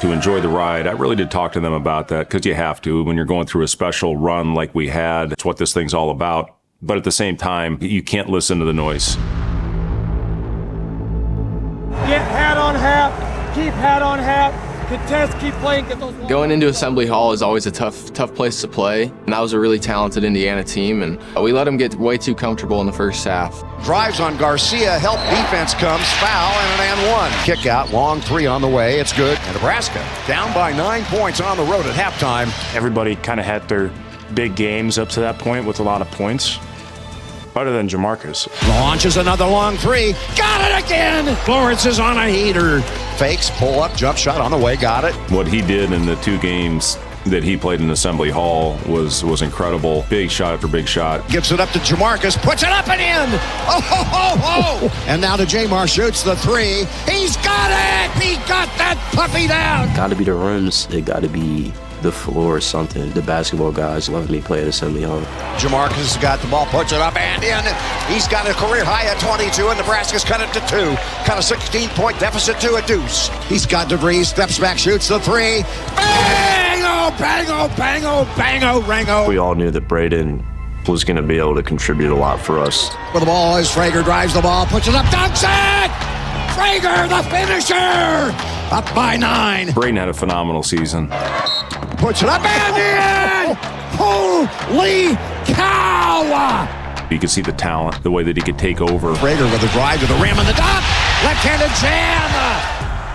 To enjoy the ride, I really did talk to them about that, because you have to when you're going through a special run like we had. It's what this thing's all about. But at the same time, you can't listen to the noise. Get hat on hat. Keep hat on hat. Contest, keep playing. Get those. Going into Assembly Hall is always a tough place to play. And that was a really talented Indiana team, and we let them get way too comfortable in the first half. Drives on Garcia, help defense comes, foul, and an and one. Kick out, long three on the way, it's good. And Nebraska down by 9 points on the road at halftime. Everybody kind of had their big games up to that point with a lot of points, other than Jamarcus. Launches another long three, got it again! Florence is on a heater. Fakes, pull up, jump shot on the way, got it. What he did in the 2 games that he played in Assembly Hall was incredible. Big shot after big shot. Gives it up to Jamarcus, puts it up and in! Oh, ho, ho, ho! And now to Jamar, shoots the three. He's got it! He got that puppy down! Got to be the runs. It got to be the floor or something. The basketball guys love me play at Assembly Hall. Jamarcus has got the ball, puts it up and in. He's got a career high at 22, and Nebraska's cut it to 2. Cut a 16-point deficit to a deuce. He's got DeVries, steps back, shoots the three. Bang-o, bango, bango, bango, rango. We all knew that Braden was going to be able to contribute a lot for us. With the ball is Frager, drives the ball, puts it up, dunks it! Frager, the finisher! Up by 9. Braden had a phenomenal season. Puts it up and in! Holy cow! You could see the talent, the way that he could take over. Frager with a drive to the rim and the dunk. Left-handed jam.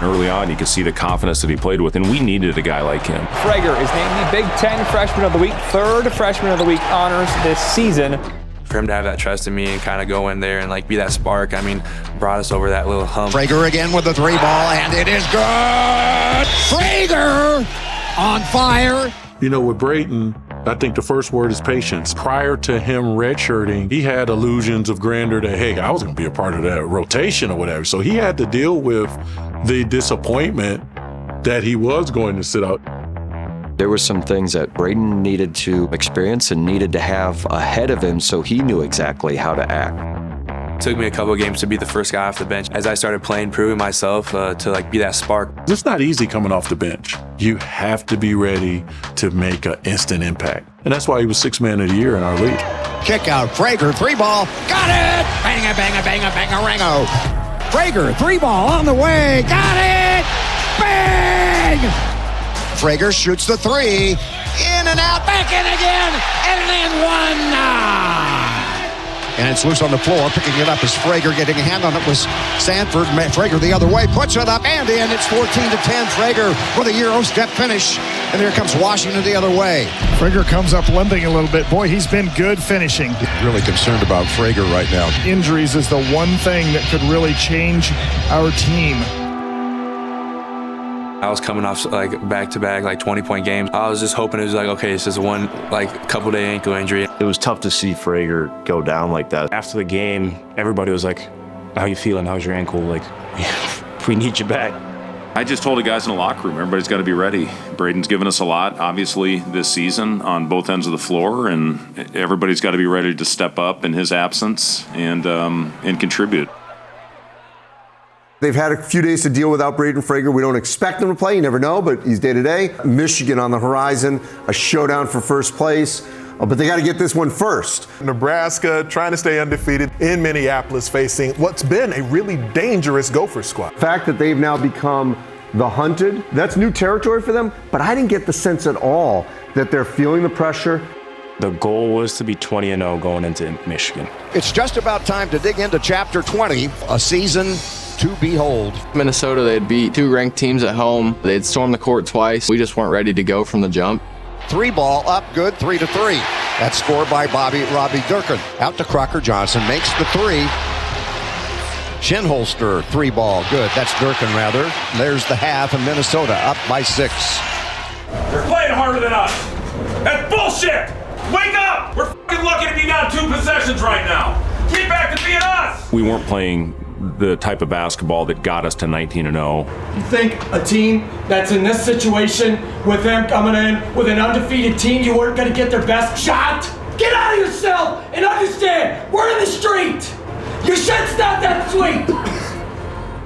Early on, you could see the confidence that he played with, and we needed a guy like him. Frager is named the Big Ten Freshman of the Week, 3rd Freshman of the Week honors this season. For him to have that trust in me and kind of go in there and like be that spark, I mean, brought us over that little hump. Frager again with the 3-ball, and it is good. Frager on fire. You know, with Brayton, I think the first word is patience. Prior to him redshirting, he had illusions of grandeur that, hey, I was going to be a part of that rotation or whatever. So he had to deal with the disappointment that he was going to sit out. There were some things that Brayton needed to experience and needed to have ahead of him so he knew exactly how to act. It took me a couple of games to be the first guy off the bench. As I started playing, proving myself to like be that spark. It's not easy coming off the bench. You have to be ready to make an instant impact. And that's why he was 6th man of the year in our league. Kick out, Frager, 3-ball, got it! Bang, bang, bang, bang, ringo. Frager, 3-ball on the way, got it! Bang! Frager shoots the 3, in and out, back in again, and then 1. And it's loose on the floor. Picking it up is Frager. Getting a hand on it was Sanford. Frager the other way, puts it up and in. It's 14-10. Frager with a Euro step finish. And here comes Washington the other way. Frager comes up limping a little bit. Boy, he's been good finishing. Really concerned about Frager right now. Injuries is the one thing that could really change our team. I was coming off like back-to-back, like 20-point games. I was just hoping it was like, okay, it's just one like couple-day ankle injury. It was tough to see Frager go down like that. After the game, everybody was like, how you feeling? How's your ankle? Like, we need you back. I just told the guys in the locker room, everybody's got to be ready. Braden's given us a lot, obviously, this season on both ends of the floor, and everybody's got to be ready to step up in his absence and contribute. They've had a few days to deal without Braden Frager. We don't expect him to play. You never know, but he's day-to-day. Michigan on the horizon, a showdown for first place. But they got to get this one first. Nebraska trying to stay undefeated in Minneapolis, facing what's been a really dangerous Gopher squad. The fact that they've now become the hunted, that's new territory for them. But I didn't get the sense at all that they're feeling the pressure. The goal was to be 20-0 going into Michigan. It's just about time to dig into Chapter 20, a season to behold. Minnesota, they had beat 2 ranked teams at home. They had stormed the court twice. We just weren't ready to go from the jump. 3-ball up good, 3-3. That's scored by Robbie Durkin. Out to Crocker Johnson, makes the 3. Shinholster, 3-ball, good. That's Durkin rather. There's the half, and Minnesota up by 6. They're playing harder than us. That's bullshit. Wake up! We're fucking lucky to be down 2 possessions right now. Get back to being us. We weren't playing the type of basketball that got us to 19-0. You think a team that's in this situation with them coming in with an undefeated team, you weren't going to get their best shot? Get out of yourself and understand, we're in the street. Your shit's not that sweet.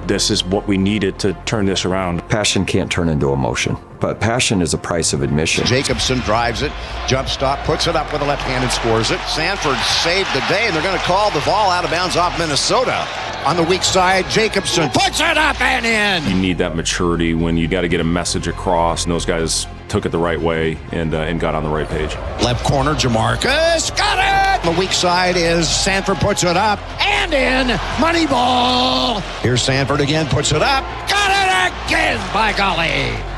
This is what we needed to turn this around. Passion can't turn into emotion, but passion is a price of admission. Jacobson drives it, jump stop, puts it up with a left hand and scores it. Sanford saved the day, and they're going to call the ball out of bounds off Minnesota. On the weak side, Jacobson puts it up and in. You need that maturity when you got to get a message across, and those guys took it the right way and got on the right page. Left corner, Jamarcus, got it! The weak side is Sanford puts it up and in. Money ball. Here's Sanford again, puts it up. Got it again, by golly.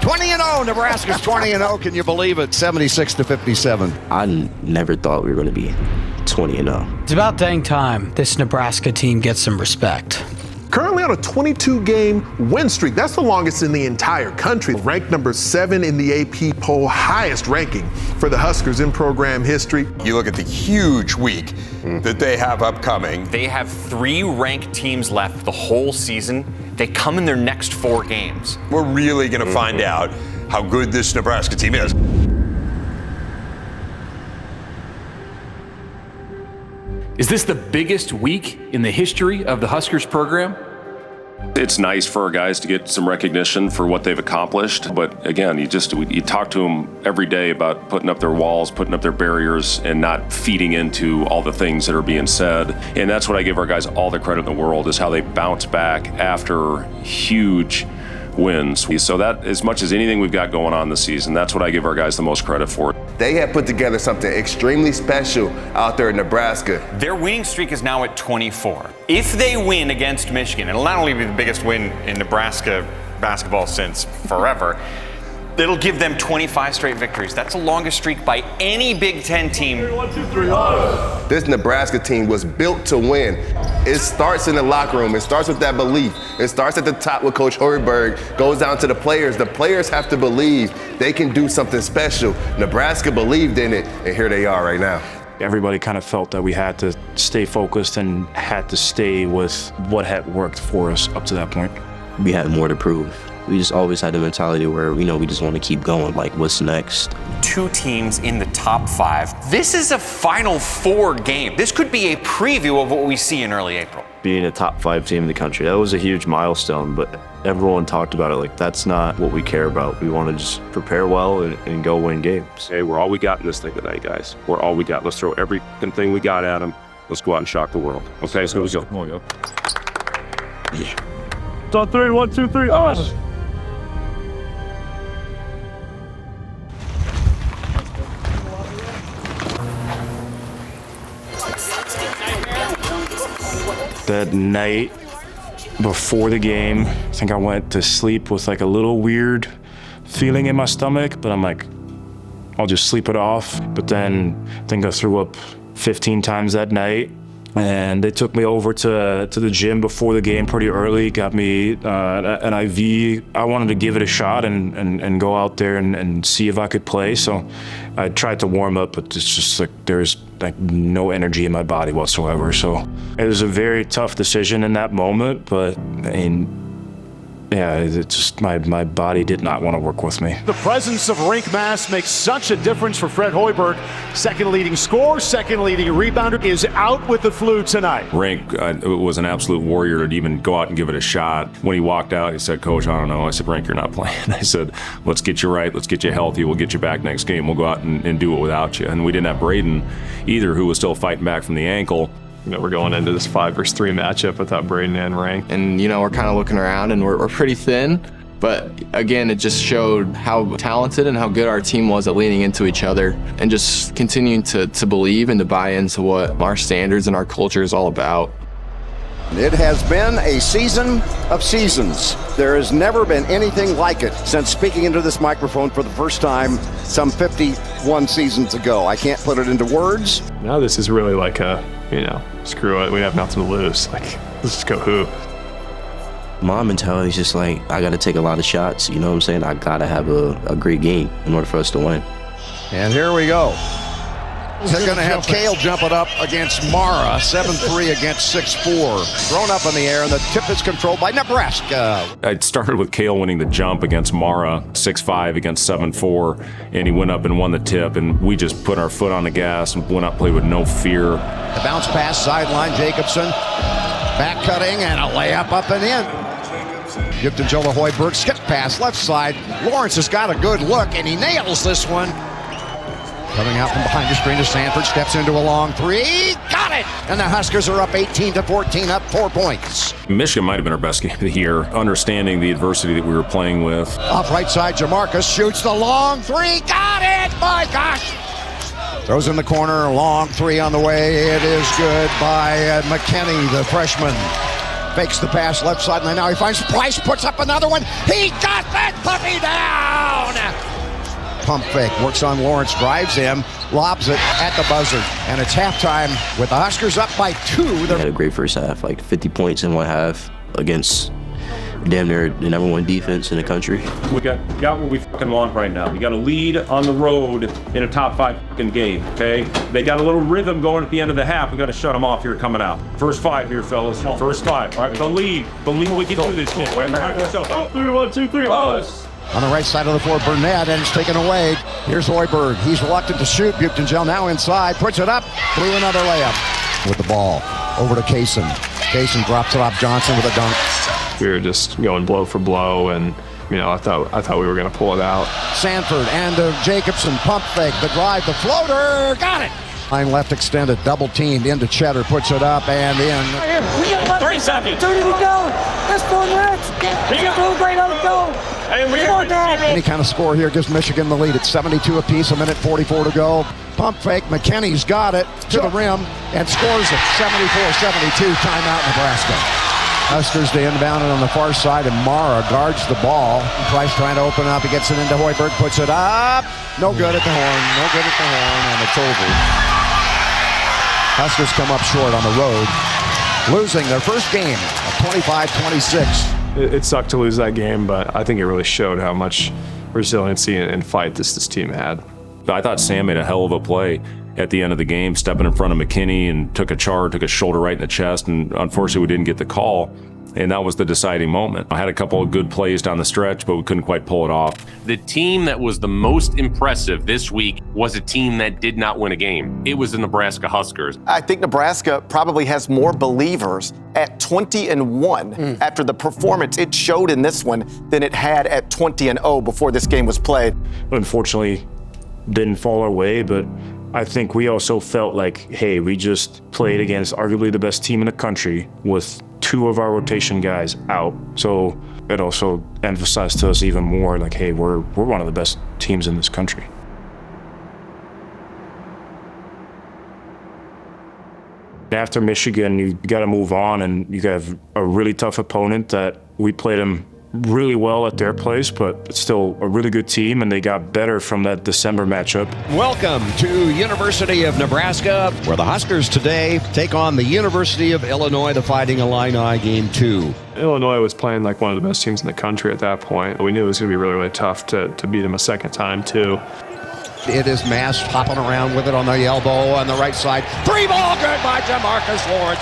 20-0, Nebraska's 20-0. Can you believe it? 76-57. I never thought we were going to be 20-0. It's about dang time this Nebraska team gets some respect. Currently on a 22-game win streak. That's the longest in the entire country. Ranked number 7 in the AP poll, highest ranking for the Huskers in program history. You look at the huge week that they have upcoming. They have 3 ranked teams left the whole season. They come in their next 4 games. We're really going to find out how good this Nebraska team is. Is this the biggest week in the history of the Huskers program? It's nice for our guys to get some recognition for what they've accomplished, but again, you talk to them every day about putting up their walls, putting up their barriers, and not feeding into all the things that are being said. And that's what I give our guys all the credit in the world, is how they bounce back after huge wins. So that, as much as anything we've got going on this season, that's what I give our guys the most credit for. They have put together something extremely special out there in Nebraska. Their winning streak is now at 24. If they win against Michigan, it'll not only be the biggest win in Nebraska basketball since forever, it'll give them 25 straight victories. That's the longest streak by any Big Ten team. This Nebraska team was built to win. It starts in the locker room. It starts with that belief. It starts at the top with Coach Hoiberg, goes down to the players. The players have to believe they can do something special. Nebraska believed in it, and here they are right now. Everybody kind of felt that we had to stay focused and had to stay with what had worked for us up to that point. We had more to prove. We just always had the mentality where, we just want to keep going, like, what's next? 2 teams in the top 5. This is a Final Four game. This could be a preview of what we see in early April. Being a top 5 team in the country, that was a huge milestone, but everyone talked about it like that's not what we care about. We want to just prepare well and go win games. Hey, we're all we got in this thing tonight, guys. We're all we got. Let's throw every thing we got at them. Let's go out and shock the world. Okay, so let's go. Come on, go. It's on 3, 1, 2, 3. Oh! That night before the game, I think I went to sleep with like a little weird feeling in my stomach, but I'm like, I'll just sleep it off. But then I think I threw up 15 times that night, and they took me over to the gym before the game pretty early, got me an IV. I wanted to give it a shot and go out there and see if I could play. So I tried to warm up, but it's just like there's like no energy in my body whatsoever. So it was a very tough decision in that moment, but I mean, yeah, it's just my body did not want to work with me. The presence of rink mass makes such a difference for Fred Hoiberg. Second leading scorer, second leading rebounder, is out with the flu tonight. Rink was an absolute warrior to even go out and give it a shot. When he walked out, he said, "Coach, I don't know." I said, "Rink, you're not playing." I said, "Let's get you right. Let's get you healthy. We'll get you back next game. We'll go out and do it without you." And we didn't have Braden either, who was still fighting back from the ankle. We're going into this 5-versus-3 matchup without Braden and Rank. And, we're kind of looking around and we're pretty thin. But again, it just showed how talented and how good our team was at leaning into each other and just continuing to believe and to buy into what our standards and our culture is all about. It has been a season of seasons. There has never been anything like it since speaking into this microphone for the first time some 51 seasons ago. I can't put it into words. Now this is really like a, screw it, we have nothing to lose. Like, let's just go hoop. My mentality is just like, I got to take a lot of shots. You know what I'm saying? I got to have a great game in order for us to win. And here we go. They're going to have Cale jump it up against Mara, 7-3 against 6-4. Thrown up in the air, and the tip is controlled by Nebraska. I started with Cale winning the jump against Mara, 6-5 against 7-4, and he went up and won the tip, and we just put our foot on the gas and went up, played with no fear. The bounce pass, sideline, Jacobson. Back cutting, and a layup up and in. Give to Joe Hoiberg, skip pass, left side. Lawrence has got a good look, and he nails this one. Coming out from behind the screen to Sanford, steps into a long 3, got it! And the Huskers are up 18-14, up 4 points. Michigan might have been our best game of the year, understanding the adversity that we were playing with. Off right side, Jamarcus shoots the long 3, got it! My gosh! Throws in the corner, long 3 on the way, it is good by McKinney, the freshman. Fakes the pass left side, and now he finds Price, puts up another one, he got that puppy down! Pump fake, works on Lawrence, drives him, lobs it at the buzzer. And it's halftime with the Huskers up by 2. They had a great first half, like 50 points in one half against damn near the #1 defense in the country. We got what we fucking want right now. We got a lead on the road in a top 5 fucking game, okay? They got a little rhythm going at the end of the half. We got to shut them off here coming out. First 5 here, fellas. First 5. All right, believe we can do this shit. 3, 1, 2, 3. On the right side of the floor, Burnett, and it's taken away. Here's Hoiberg. He's reluctant to shoot. Buchtengel now inside, puts it up, threw another layup with the ball. Over to Kaysen. Kaysen drops it off Johnson with a dunk. We were just going blow for blow, and I thought we were going to pull it out. Sanford and Jacobson, pump fake, the drive, the floater, got it! Line left extended, double teamed into Cheddar, puts it up and in. 30 seconds. 30 to go. Let's go next. You got a little great on the go. Any kind of score here gives Michigan the lead. It's 72 apiece, a minute 44 to go. Pump fake, McKinney's got it to the rim and scores it. 74-72, timeout Nebraska. Huskers to inbound it on the far side, and Mara guards the ball. Price trying to open up. He gets it into Hoiberg, puts it up. No good at the horn. No good at the horn, and it's over. Huskers come up short on the road, losing their first game of 25-26. It sucked to lose that game, but I think it really showed how much resiliency and fight this team had. I thought Sam made a hell of a play at the end of the game, stepping in front of McKinney and took a shoulder right in the chest, and unfortunately we didn't get the call, and that was the deciding moment. I had a couple of good plays down the stretch, but we couldn't quite pull it off. The team that was the most impressive this week was a team that did not win a game. It was the Nebraska Huskers. I think Nebraska probably has more believers at 20-1 after the performance it showed in this one than it had at 20-0 before this game was played. Unfortunately, didn't fall our way, but I think we also felt like, hey, we just played against arguably the best team in the country with 2 of our rotation guys out. So it also emphasized to us even more like, hey, we're one of the best teams in this country. After Michigan, you got to move on, and you have a really tough opponent that we played them really well at their place, but it's still a really good team, and they got better from that December matchup. Welcome to University of Nebraska, where the Huskers today take on the University of Illinois, the Fighting Illini, Game 2. Illinois was playing like one of the best teams in the country at that point. We knew it was going to be really, really tough to beat them a second time, too. It is Mass hopping around with it on the elbow on the right side. 3 ball, good by Jamarcus Lawrence.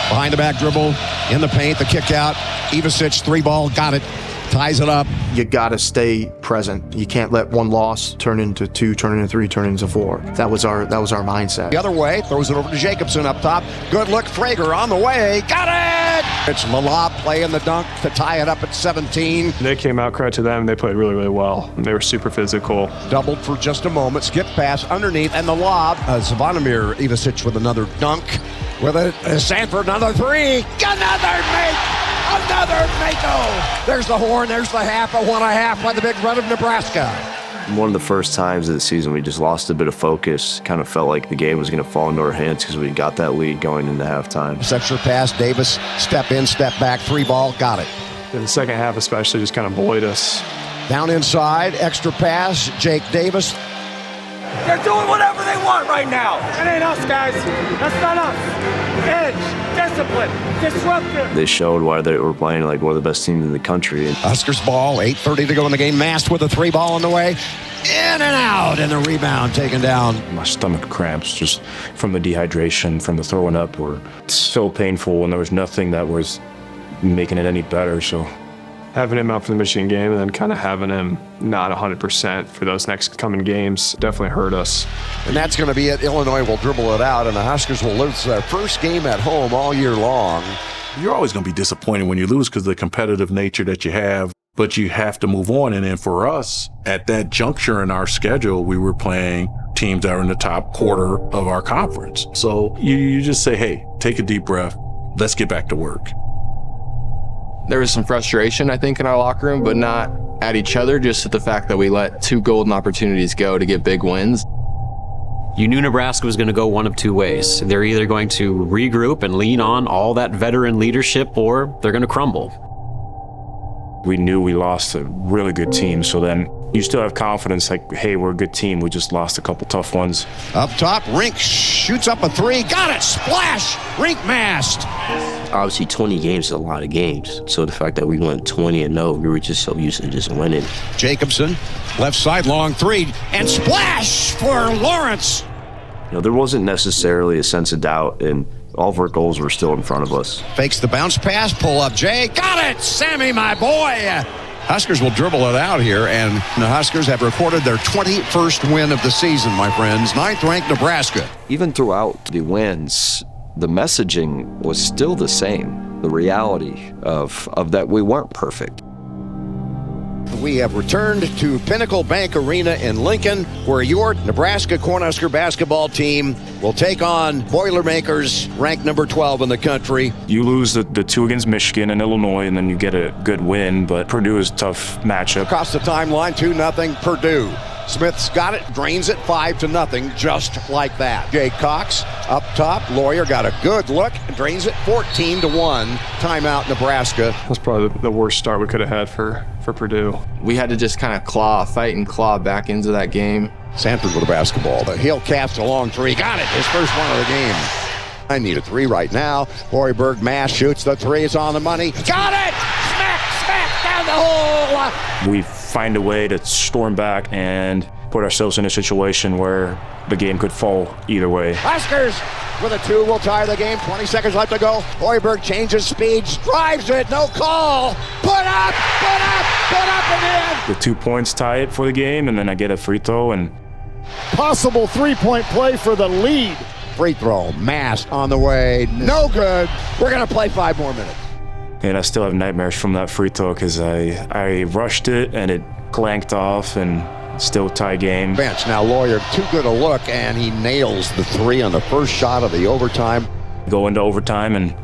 Behind the back dribble, in the paint, the kick out. Ivasic, 3 ball, got it, ties it up. You got to stay present. You can't let one loss turn into 2, turn into 3, turn into 4. That was our mindset. The other way, throws it over to Jacobson up top. Good look, Frager on the way, got it! It's Lalab playing the dunk to tie it up at 17. They came out, credit to them, they played really, really well. They were super physical. Doubled for just a moment, skip pass underneath, and the lob. Zvonimir Ivasic with another dunk. With it, Sanford, another 3. Another Mako. There's the horn, there's the half, a 1.5 by the Big Red of Nebraska. One of the first times of the season, we just lost a bit of focus. Kind of felt like the game was going to fall into our hands because we got that lead going into halftime. Extra pass, Davis, step in, step back, 3 ball, got it. In the second half especially, just kind of bullied us. Down inside, extra pass, Jake Davis. They're doing whatever they want right now. It ain't us, guys. That's not us. Edge, discipline, disruptive. They showed why they were playing like one of the best teams in the country. Huskers ball, 8:30 to go in the game. Mast with a 3 ball on the way. In and out, and the rebound taken down. My stomach cramps just from the dehydration, from the throwing up, were so painful, and there was nothing that was making it any better. So having him out for the Michigan game and then kind of having him not 100% for those next coming games definitely hurt us. And that's going to be it. Illinois will dribble it out, and the Huskers will lose their first game at home all year long. You're always going to be disappointed when you lose because of the competitive nature that you have, but you have to move on. And then for us, at that juncture in our schedule, we were playing teams that are in the top quarter of our conference. So you just say, hey, take a deep breath. Let's get back to work. There was some frustration, I think, in our locker room, but not at each other, just at the fact that we let 2 golden opportunities go to get big wins. You knew Nebraska was going to go one of 2 ways. They're either going to regroup and lean on all that veteran leadership, or they're going to crumble. We knew we lost a really good team, so then you still have confidence like, hey, we're a good team. We just lost a couple tough ones. Up top, Rink shoots up a 3. Got it! Splash! Rink Mast! Obviously, 20 games is a lot of games. So the fact that we went 20-0, we were just so used to just winning. Jacobson, left side, long 3, and splash for Lawrence! You know, there wasn't necessarily a sense of doubt, and all of our goals were still in front of us. Fakes the bounce pass, pull up Jay. Got it! Sammy, my boy! Huskers will dribble it out here, and the Huskers have recorded their 21st win of the season, my friends. 9th-ranked Nebraska. Even throughout the wins, the messaging was still the same. The reality of that we weren't perfect. We have returned to Pinnacle Bank Arena in Lincoln, where your Nebraska Cornhusker basketball team will take on Boilermakers, ranked number 12 in the country. You lose the two against Michigan and Illinois, and then you get a good win, but Purdue is a tough matchup. Across the timeline, 2-0 Purdue. Smith's got it, drains it 5-0, just like that. Jay Cox up top. Lawyer got a good look, drains it 14-1. Timeout, Nebraska. That's probably the worst start we could have had for Purdue. We had to just kind of fight and claw back into that game. Sanford with the basketball. He'll cast a long three. Got it, his first one of the game. I need a three right now. Hoiberg Mass shoots the three. It's on the money. Got it! Smack down the hole! We find a way to storm back and put ourselves in a situation where the game could fall either way. Huskers with a 2 will tie the game. 20 seconds left to go. Hoiberg changes speeds, drives it, no call. Put up and in. The 2 points tie it for the game, and then I get a free throw. And possible three-point play for the lead. Free throw, Mass on the way, no good. We're gonna play 5 more minutes. And I still have nightmares from that free throw because I rushed it and it clanked off and still tie game. Bench now, Lawyer too good a look, and he nails the 3 on the first shot of the overtime. Go into overtime, and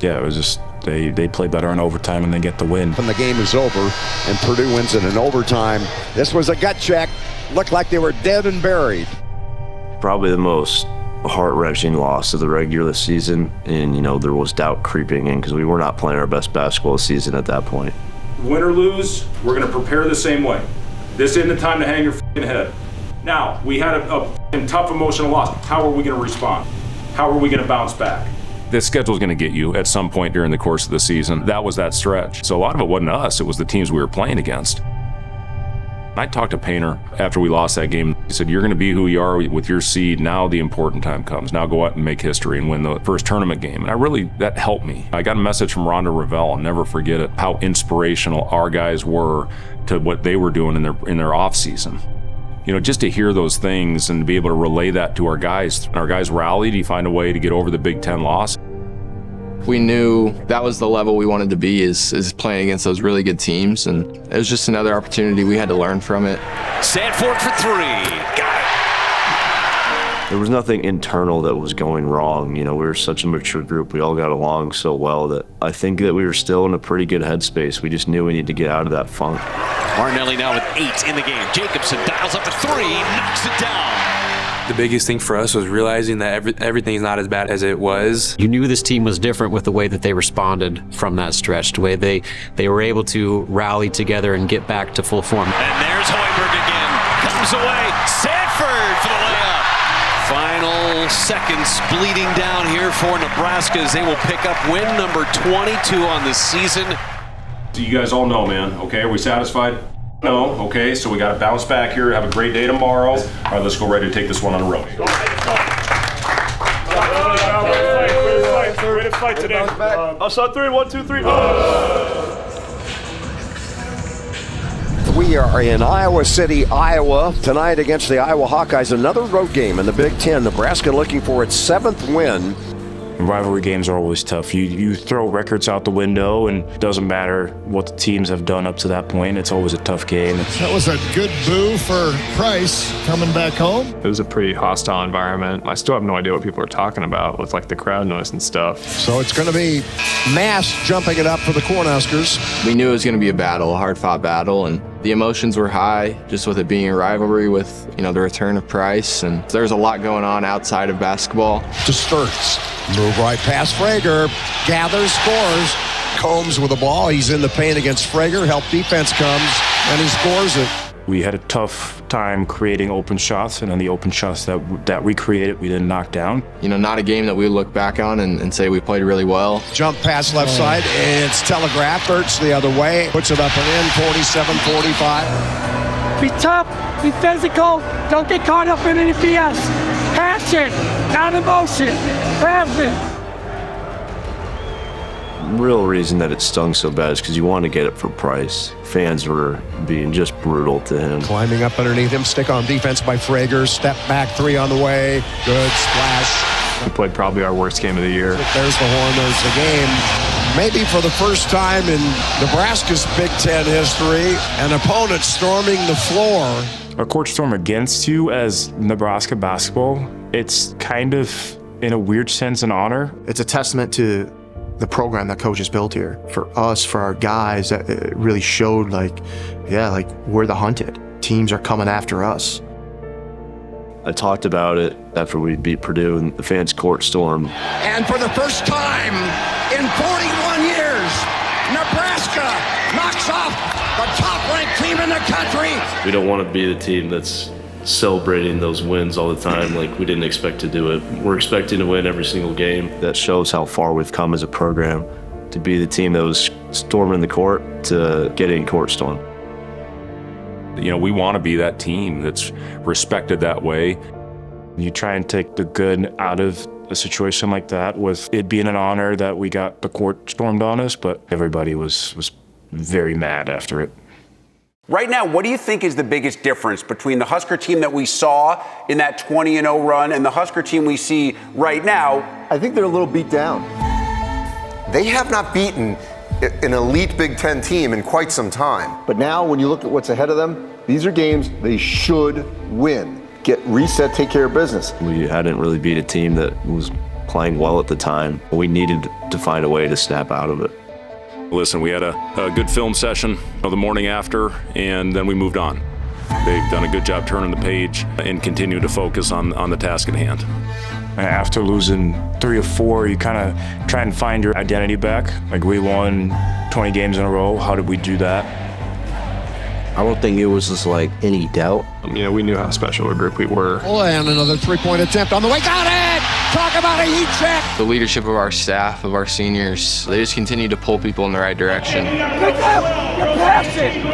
it was just they play better in overtime and they get the win. When the game is over and Purdue wins it in overtime, this was a gut check. Looked like they were dead and buried. Probably the most heart-wrenching loss of the regular season, and there was doubt creeping in because we were not playing our best basketball season at that point. Win or lose, we're going to prepare the same way. This isn't the time to hang your head. Now, we had a tough emotional loss. How are we going to respond? How are we going to bounce back? This schedule's going to get you at some point during the course of the season. That was that stretch. So a lot of it wasn't us, it was the teams we were playing against. I talked to Painter after we lost that game. He said, you're going to be who you are with your seed. Now the important time comes. Now go out and make history and win the first tournament game. And that helped me. I got a message from Rhonda Revelle. I'll never forget it, how inspirational our guys were to what they were doing in their off season. Just to hear those things and to be able to relay that to our guys. Our guys rallied. You find a way to get over the Big Ten loss. We knew that was the level we wanted to be, is playing against those really good teams, and it was just another opportunity we had to learn from it. Sanford for 3. Got it. There was nothing internal that was going wrong. We were such a mature group. We all got along so well that I think that we were still in a pretty good headspace. We just knew we needed to get out of that funk. Martinelli now with 8 in the game. Jacobson dials up to 3, knocks it down. The biggest thing for us was realizing that everything's not as bad as it was. You knew this team was different with the way that they responded from that stretch, the way they were able to rally together and get back to full form. And there's Hoiberg again. Comes away. Sanford for the layup. Final seconds bleeding down here for Nebraska as they will pick up win number 22 on the season. So you guys all know, man. Okay, are we satisfied? No. Okay, so we got to bounce back here. Have a great day tomorrow. All right, let's go ready to take this one on the road. Way to fight today. Us on 3, 1, 2, 3. We are in Iowa City, Iowa, tonight against the Iowa Hawkeyes. Another road game in the Big Ten. Nebraska looking for its 7th win. Rivalry games are always tough. You throw records out the window, and it doesn't matter what the teams have done up to that point. It's always a tough game. That was a good boo for Price coming back home. It was a pretty hostile environment. I still have no idea what people are talking about with the crowd noise and stuff. So it's going to be Mass jumping it up for the Cornhuskers. We knew it was going to be a battle, a hard-fought battle, and the emotions were high, just with it being a rivalry with, the return of Price, and there's a lot going on outside of basketball. To Sturts. Move right past Frager. Gathers, scores. Combs with the ball. He's in the paint against Frager. Help defense comes, and he scores it. We had a tough time creating open shots, and on the open shots that we created, we didn't knock down. Not a game that we look back on and say we played really well. Jump pass left side. It's telegraphed. Hurts the other way. Puts it up and in. 47-45. Be tough. Be physical. Don't get caught up in any BS. Passion, not emotion. Passion. Real reason that it stung so bad is because you want to get it for Price. Fans were being just brutal to him. Climbing up underneath him, stick on defense by Frager. Step back 3 on the way. Good splash. We played probably our worst game of the year. There's the horn, there's the game. maybe for the first time in Nebraska's Big Ten history, an opponent storming the floor. A court storm against you as Nebraska basketball, it's kind of, in a weird sense, an honor. It's a testament to the program that coach has built here. For us, for our guys, that it really showed like we're the hunted. Teams are coming after us. I talked about it after we beat Purdue and the fans court storm. And for the first time in 41 years, Nebraska knocks off the top-ranked team in the country. We don't want to be the team that's celebrating those wins all the time like we didn't expect to do it. We're expecting to win every single game. That shows how far we've come as a program, to be the team that was storming the court to getting court stormed. You know, we want to be that team that's respected that way. You try and take the good out of a situation like that, with it being an honor that we got the court stormed on us, but everybody was very mad after it. Right now, what do you think is the biggest difference between the Husker team that we saw in that 20-0 run and the Husker team we see right now? I think they're a little beat down. They have not beaten an elite Big Ten team in quite some time. But now, when you look at what's ahead of them, these are games they should win. Get reset, take care of business. We hadn't really beat a team that was playing well at the time. We needed to find a way to snap out of it. Listen, we had a good film session the morning after, and then we moved on. They've done a good job turning the page and continue to focus on the task at hand. After losing 3 or 4, you kind of try and find your identity back. Like, we won 20 games in a row. How did we do that? I don't think it was just like any doubt. You know, we knew how special a group we were. And another three-point attempt on the way. Got it! Talk about a heat check! The leadership of our staff, of our seniors, they just continue to pull people in the right direction. Pick up! You're passing!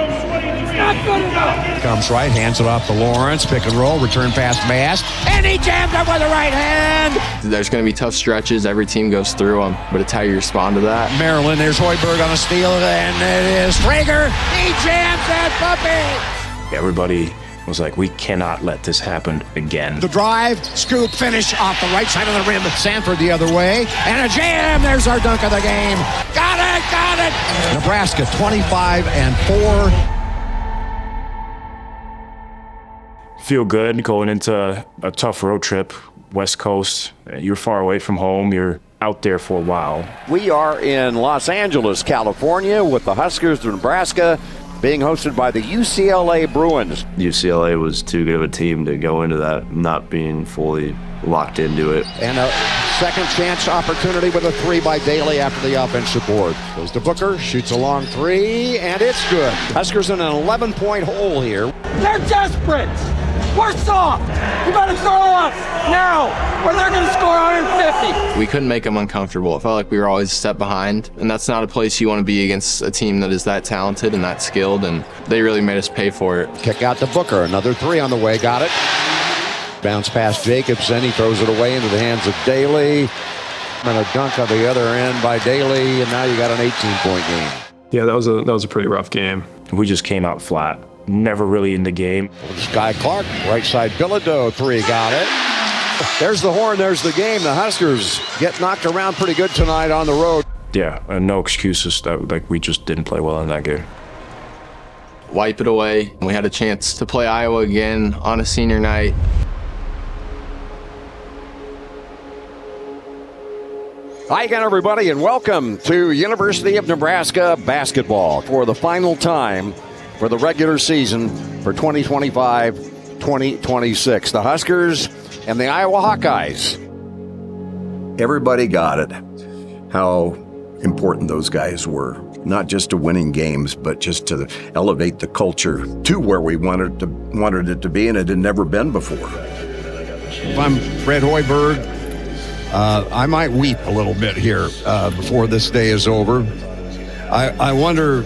Not good enough! Comes right, hands it off to Lawrence. Pick and roll, return pass Mass. And he jammed up with the right hand! There's going to be tough stretches. Every team goes through them, but it's how you respond to that. Maryland, there's Hoiberg on a steal, and it is Traeger. He jams that puppy! Everybody was like, we cannot let this happen again. The drive, scoop, finish off the right side of the rim. Sanford the other way. And a jam. There's our dunk of the game. Got it! Nebraska 25-4. Feel good going into a tough road trip, West Coast. You're far away from home. You're out there for a while. We are in Los Angeles, California, with the Huskers of Nebraska being hosted by the UCLA Bruins. UCLA was too good of a team to go into that not being fully locked into it. And a second chance opportunity with a 3 by Daly after the offensive board. Goes to Booker, shoots a long 3, and it's good. Huskers in an 11-point hole here. They're desperate! We're soft! You better throw up now, or they're going to score 150! We couldn't make them uncomfortable. It felt like we were always a step behind, and that's not a place you want to be against a team that is that talented and that skilled, and they really made us pay for it. Kick out to Booker, another 3 on the way, got it. Bounce past Jacobson, he throws it away into the hands of Daly. And a dunk on the other end by Daly, and now you got an 18-point game. Yeah, that was a pretty rough game. We just came out flat. Never really in the game. Sky Clark, right side Bilodeau, 3, got it. There's the horn, there's the game. The Huskers get knocked around pretty good tonight on the road. Yeah, no excuses. Like, we just didn't play well in that game. Wipe it away. We had a chance to play Iowa again on a senior night. Hi again, everybody, and welcome to University of Nebraska basketball for the final time for the regular season for 2025-2026. The Huskers and the Iowa Hawkeyes. Everybody got it, how important those guys were. Not just to winning games, but just to elevate the culture to where we wanted it to be, and it had never been before. If I'm Fred Hoiberg, I might weep a little bit here before this day is over. I wonder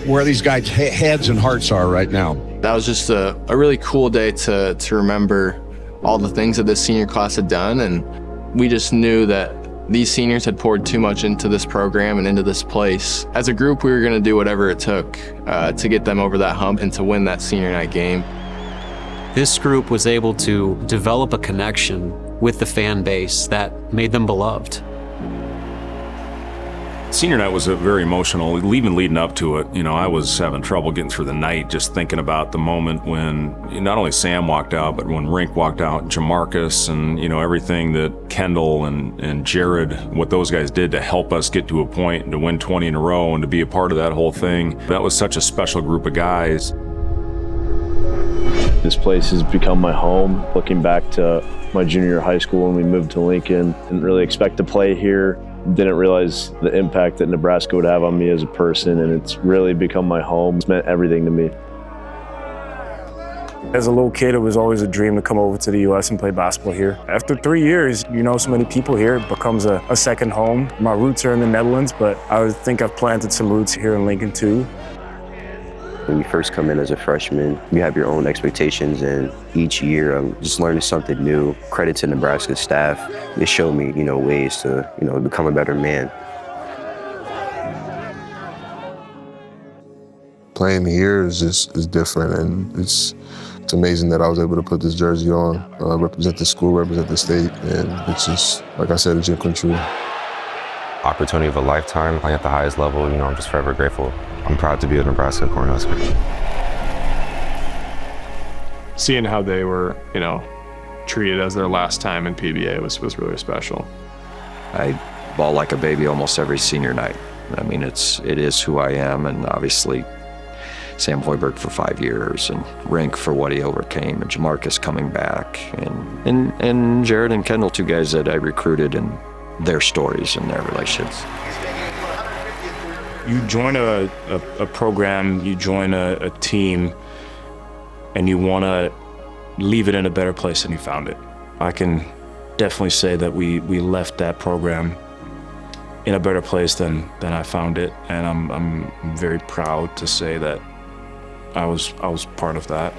where these guys' heads and hearts are right now. That was just a really cool day to remember all the things that this senior class had done, and we just knew that these seniors had poured too much into this program and into this place. As a group, we were going to do whatever it took to get them over that hump and to win that senior night game. This group was able to develop a connection with the fan base that made them beloved. Senior night was very emotional, even leading up to it. I was having trouble getting through the night, just thinking about the moment when not only Sam walked out, but when Rink walked out, Jamarcus, and everything that Kendall and Jared, what those guys did to help us get to a point and to win 20 in a row and to be a part of that whole thing. That was such a special group of guys. This place has become my home. Looking back to my junior year of high school when we moved to Lincoln, didn't really expect to play here. Didn't realize the impact that Nebraska would have on me as a person, and it's really become my home. It's meant everything to me. As a little kid, it was always a dream to come over to the U.S. and play basketball here. After 3 years, so many people here, it becomes a second home. My roots are in the Netherlands, but I think I've planted some roots here in Lincoln too. When you first come in as a freshman, you have your own expectations, and each year I'm just learning something new. Credit to Nebraska staff. They show me, ways to, become a better man. Playing here is different, and it's amazing that I was able to put this jersey on, represent the school, represent the state, and it's just, like I said, a dream come true. Opportunity of a lifetime, playing at the highest level, I'm just forever grateful. I'm proud to be a Nebraska Cornhusker. Seeing how they were, treated as their last time in PBA was really special. I ball like a baby almost every senior night. I mean, it is who I am, and obviously Sam Hoiberg for 5 years, and Rink for what he overcame, and Jamarcus coming back, and Jared and Kendall, 2 guys that I recruited, and their stories and their relationships. You join a program, you join a team, and you want to leave it in a better place than you found it. I can definitely say that we left that program in a better place than I found it, and I'm very proud to say that I was part of that.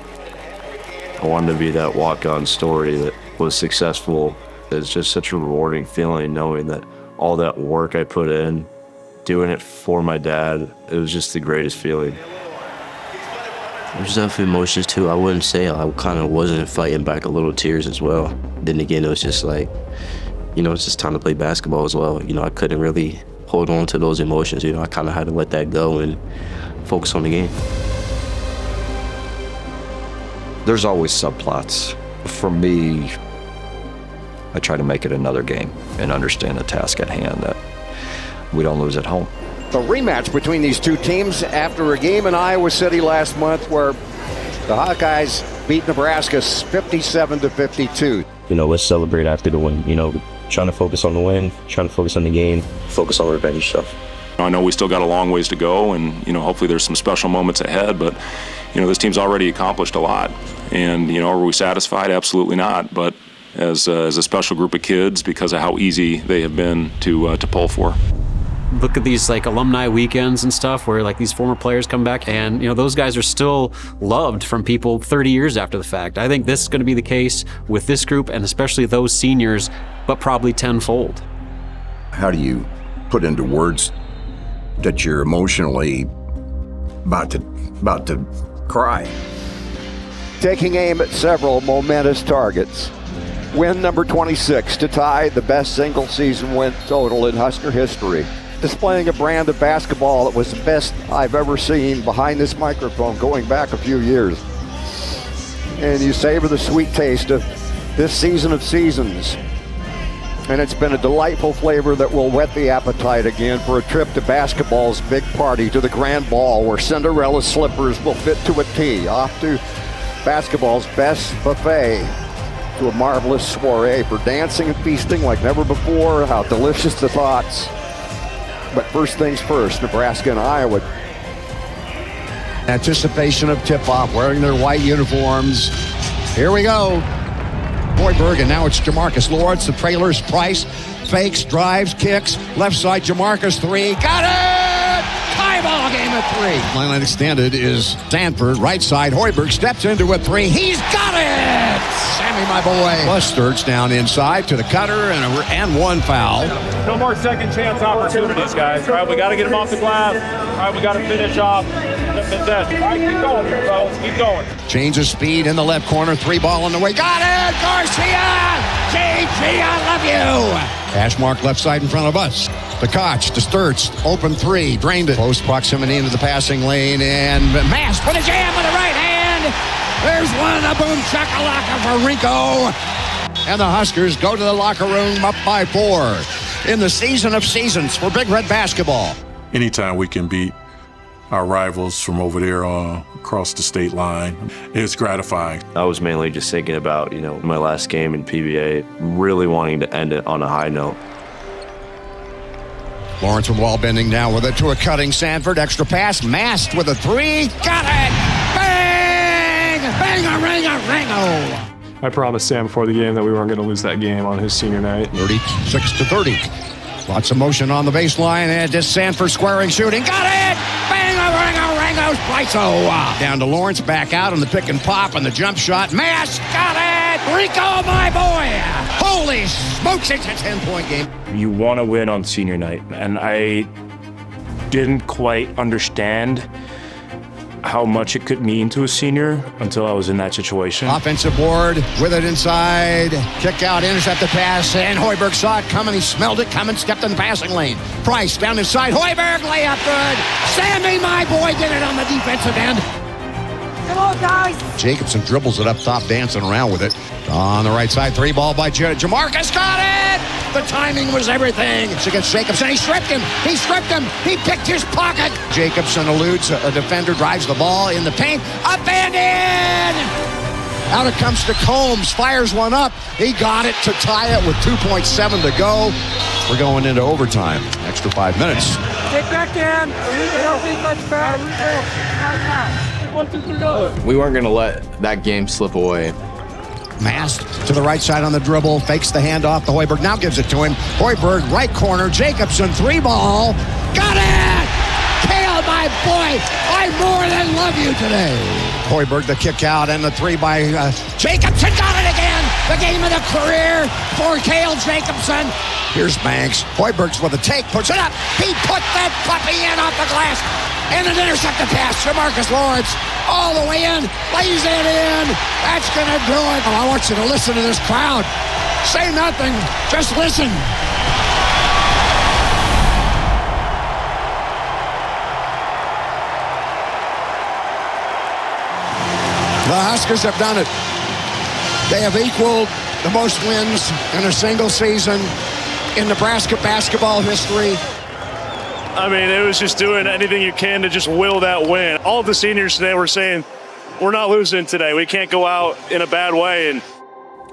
I wanted to be that walk-on story that was successful. It's just such a rewarding feeling knowing that all that work I put in, doing it for my dad, it was just the greatest feeling. There's definitely emotions too. I wouldn't say I kind of wasn't fighting back a little tears as well. Then again, it was just like, it's just time to play basketball as well. I couldn't really hold on to those emotions. I kind of had to let that go and focus on the game. There's always subplots. For me, I try to make it another game and understand the task at hand, that we don't lose at home. The rematch between these two teams after a game in Iowa City last month where the Hawkeyes beat Nebraska 57-52. Let's celebrate after the win. Trying to focus on the win, trying to focus on the game, focus on revenge stuff. I know we still got a long ways to go, and hopefully there's some special moments ahead, but this team's already accomplished a lot. And are we satisfied? Absolutely not. But as a special group of kids, because of how easy they have been to pull for. Look at these alumni weekends and stuff where these former players come back, and those guys are still loved from people 30 years after the fact. I think this is going to be the case with this group, and especially those seniors, but probably tenfold. How do you put into words that you're emotionally about to cry? Taking aim at several momentous targets. Win number 26 to tie the best single season win total in Husker history. Displaying a brand of basketball that was the best I've ever seen behind this microphone going back a few years. And you savor the sweet taste of this season of seasons. And it's been a delightful flavor that will whet the appetite again for a trip to basketball's big party, to the Grand Ball, where Cinderella's slippers will fit to a T. Off to basketball's best buffet, to a marvelous soiree for dancing and feasting like never before. How delicious the thoughts. But first things first, Nebraska and Iowa. Anticipation of tip-off, wearing their white uniforms. Here we go. Hoiberg, and now it's Jamarcus Lawrence. The trailers, Price, fakes, drives, kicks. Left side, Jamarcus, 3. Got it! Tie ball game at 3. Line extended is Sanford. Right side, Hoiberg steps into a 3. He's got it! Sammy, my boy. Bustards down inside to the cutter, and one foul. No more second chance opportunities, guys. All right, we got to get them off the glass. All right, we got to finish off the possession. All right, keep going here, fellas. Keep going. Change of speed in the left corner. 3 ball on the way. Got it! Garcia! JG, I love you! Hash mark left side in front of us. To Koch, to Sturts, open three, drained it. Close proximity into the passing lane, and Mast with a jam with the right hand. There's one, a boom shakalaka for Rinko. And the Huskers go to the locker room up by 4 in the season of seasons for Big Red basketball. Anytime we can beat our rivals from over there across the state line, it's gratifying. I was mainly just thinking about, my last game in PBA, really wanting to end it on a high note. Lawrence with wall bending down with it to a cutting Sanford. Extra pass. Mast with a three. Got it! Bang! Bang-a-ring-a-ring-o! I promised Sam before the game that we weren't going to lose that game on his senior night. 36-30. Lots of motion on the baseline, and just Sanford squaring, shooting. Got it! Bang-a-ring-a-ring-o! Spliso! Down to Lawrence, back out on the pick and pop and the jump shot. Mast! Got it! Rico, my boy! Holy smokes, it's a 10-point game. You want to win on senior night, and I didn't quite understand how much it could mean to a senior until I was in that situation. Offensive board with it inside. Kick out, intercept the pass, and Hoiberg saw it coming. He smelled it coming, stepped in the passing lane. Price down inside. Hoiberg, layup good. Sammy, my boy, did it on the defensive end. Come on, guys. Jacobson dribbles it up top, dancing around with it. On the right side, three ball by Jamarcus. Got it! The timing was everything. It's against Jacobson. He stripped him. He picked his pocket. Jacobson eludes a defender, drives the ball in the paint. Up and in! Out it comes to Combs. Fires one up. He got it to tie it with 2.7 to go. We're going into overtime. Extra 5 minutes. Get back in. We weren't going to let that game slip away. Mast to the right side on the dribble, fakes the handoff to Hoiberg, now gives it to him. Hoiberg, right corner, Jacobson, three ball. Got it! Kale, my boy, I more than love you today. Hoiberg, the kick out, and the three by Jacobson, got it again! The game of the career for Kale Jacobson. Here's Banks. Hoiberg's with a take, puts it up. He put that puppy in off the glass. And an intercepted pass to Marcus Lawrence. All the way in. Lays it in. That's going to do it. Oh, I want you to listen to this crowd. Say nothing. Just listen. The Huskers have done it. They have equaled the most wins in a single season in Nebraska basketball history. I mean, it was just doing anything you can to just will that win. All of the seniors today were saying, we're not losing today. We can't go out in a bad way. And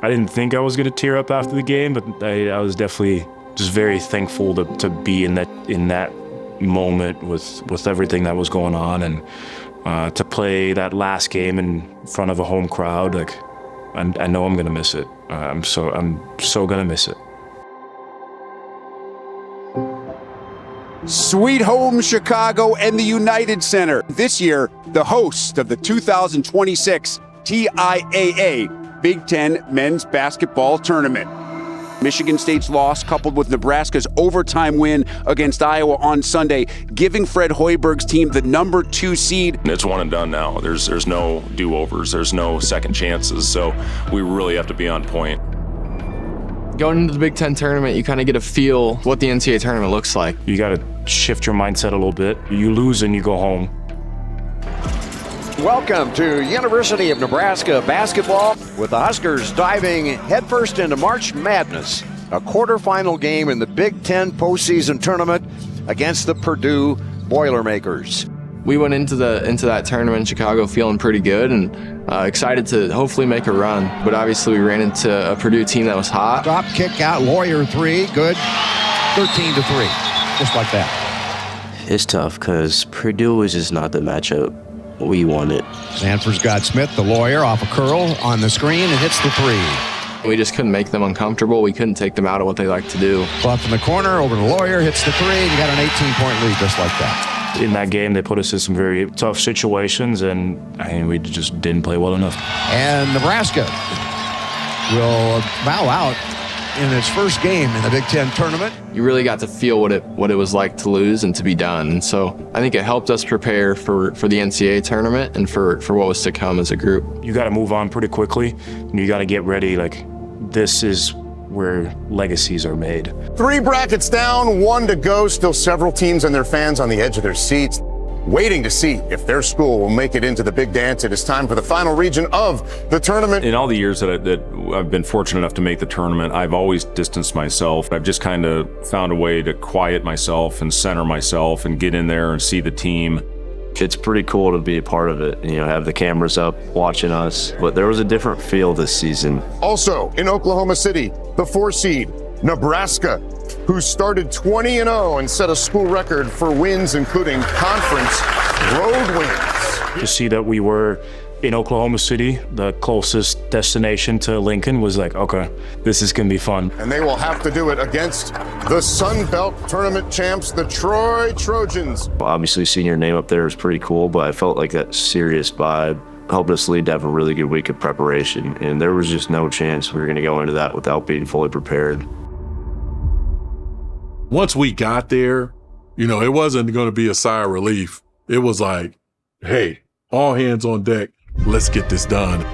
I didn't think I was going to tear up after the game, but I was definitely just very thankful to be in that moment with everything that was going on, and to play that last game in front of a home crowd. Like, I know I'm going to miss it. I'm so going to miss it. Sweet Home Chicago and the United Center. This year, the host of the 2026 TIAA Big Ten Men's Basketball Tournament. Michigan State's loss, coupled with Nebraska's overtime win against Iowa on Sunday, giving Fred Hoiberg's team the number 2 seed. It's one and done now. There's no do-overs. There's no second chances. So we really have to be on point. Going into the Big Ten tournament, you kind of get a feel what the NCAA tournament looks like. You got to shift your mindset a little bit. You lose and you go home. Welcome to University of Nebraska basketball, with the Huskers diving headfirst into March Madness, a quarterfinal game in the Big Ten postseason tournament against the Purdue Boilermakers. We went into that tournament in Chicago feeling pretty good and excited to hopefully make a run. But obviously we ran into a Purdue team that was hot. Drop, kick out, Lawyer three, good, 13-3, just like that. It's tough because Purdue is just not the matchup we wanted. Sanford's got Smith, the Lawyer, off a curl on the screen and hits the three. We just couldn't make them uncomfortable. We couldn't take them out of what they like to do. Buff in the corner, over the Lawyer, hits the three, and you got an 18-point lead just like that. In that game, they put us in some very tough situations, and we just didn't play well enough. And Nebraska will bow out in its first game in the Big Ten tournament. You really got to feel what it was like to lose and to be done. And so I think it helped us prepare for the NCAA tournament and for what was to come as a group. You got to move on pretty quickly, and you got to get ready. Like, this is where legacies are made. 3 brackets down, 1 to go. Still several teams and their fans on the edge of their seats, waiting to see if their school will make it into the big dance. It is time for the final region of the tournament. In all the years that I've been fortunate enough to make the tournament, I've always distanced myself. I've just kind of found a way to quiet myself and center myself and get in there and see the team. It's pretty cool to be a part of it, have the cameras up watching us. But there was a different feel this season. Also in Oklahoma City, the 4 seed, Nebraska, who started 20-0 and set a school record for wins, including conference road wins. To see that we were in Oklahoma City, the closest destination to Lincoln, was like, okay, this is gonna be fun. And they will have to do it against the Sun Belt Tournament champs, the Troy Trojans. Obviously, seeing your name up there is pretty cool, but I felt like that serious vibe helped us lead to have a really good week of preparation. And there was just no chance we were gonna go into that without being fully prepared. Once we got there, it wasn't going to be a sigh of relief. It was like, hey, all hands on deck. Let's get this done.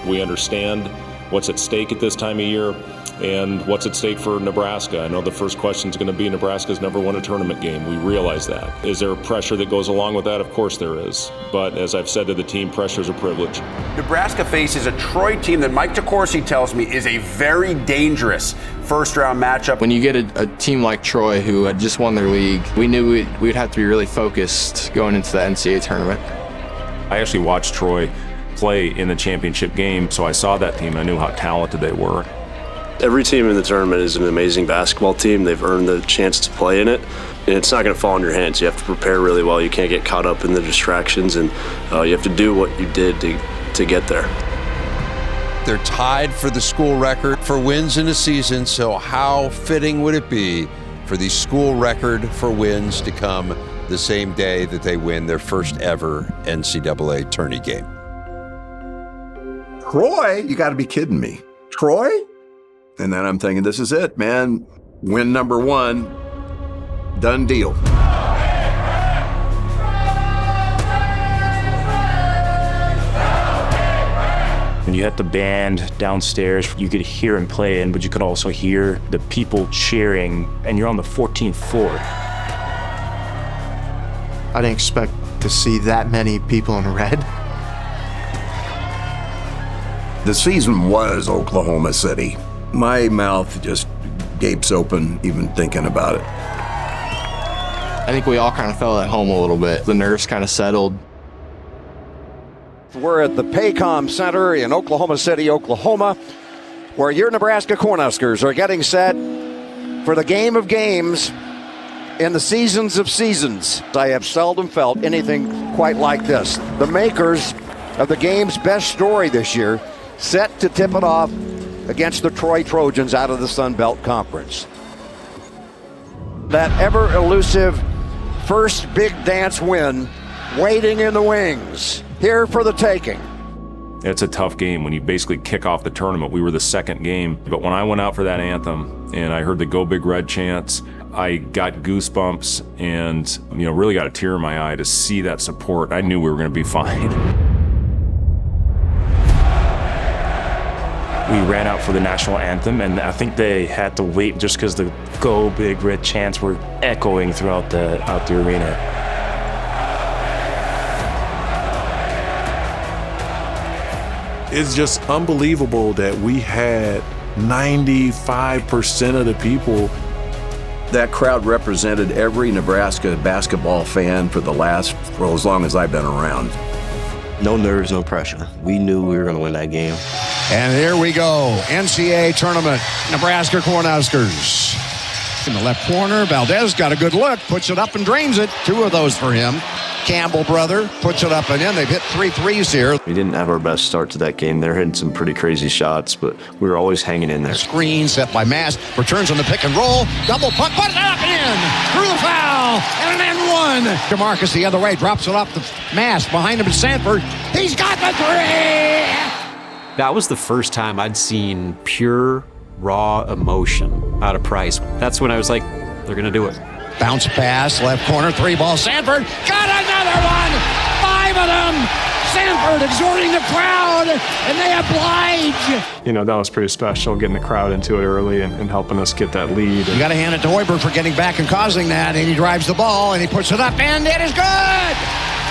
We understand what's at stake at this time of year and what's at stake for Nebraska. I know the first question is going to be Nebraska's never won a tournament game. We realize that. Is there pressure that goes along with that? Of course there is. But as I've said to the team, pressure is a privilege. Nebraska faces a Troy team that Mike DeCourcy tells me is a very dangerous first-round matchup. When you get a team like Troy who had just won their league, we knew we'd have to be really focused going into the NCAA tournament. I actually watched Troy play in the championship game, so I saw that team and I knew how talented they were. Every team in the tournament is an amazing basketball team. They've earned the chance to play in it, and it's not going to fall in your hands. You have to prepare really well. You can't get caught up in the distractions, and you have to do what you did to get there. They're tied for the school record for wins in a season, so how fitting would it be for the school record for wins to come the same day that they win their first ever NCAA tourney game? Troy? You got to be kidding me. Troy? And then I'm thinking, this is it, man. Win number 1, done deal. And you had the band downstairs. You could hear him playing, but you could also hear the people cheering, and you're on the 14th floor. I didn't expect to see that many people in red. The season was Oklahoma City. My mouth just gapes open even thinking about it. I think we all kind of felt at home a little bit. The nerves kind of settled. We're at the Paycom Center in Oklahoma City, Oklahoma, where your Nebraska Cornhuskers are getting set for the game of games in the seasons of seasons. I have seldom felt anything quite like this. The makers of the game's best story this year set to tip it off against the Troy Trojans out of the Sun Belt Conference. That ever-elusive first big dance win waiting in the wings, here for the taking. It's a tough game when you basically kick off the tournament. We were the second game, but when I went out for that anthem and I heard the Go Big Red chants, I got goosebumps and really got a tear in my eye to see that support. I knew we were going to be fine. We ran out for the national anthem, and I think they had to wait just because the Go Big Red chants were echoing throughout the arena. It's just unbelievable that we had 95% of the people. That crowd represented every Nebraska basketball fan for as long as I've been around. No nerves, no pressure. We knew we were going to win that game. And here we go, NCAA tournament, Nebraska Cornhuskers. In the left corner, Valdez got a good look, puts it up and drains it. 2 of those for him. Campbell brother puts it up and in. They've hit 3 threes here. We didn't have our best start to that game. They're hitting some pretty crazy shots, but we were always hanging in there. Screen set by Mass, returns on the pick and roll, double pump, put it up and in, through the foul, and an and one. DeMarcus the other way, drops it off the Mass, behind him is Sanford. He's got the 3! That was the first time I'd seen pure, raw emotion out of Price. That's when I was like, they're going to do it. Bounce pass, left corner, 3-ball, Sanford, got another one! 5 of them! Sanford exhorting the crowd, and they oblige. You know, that was pretty special, getting the crowd into it early and helping us get that lead. You got to hand it to Hoiberg for getting back and causing that, and he drives the ball, and he puts it up, and it is good!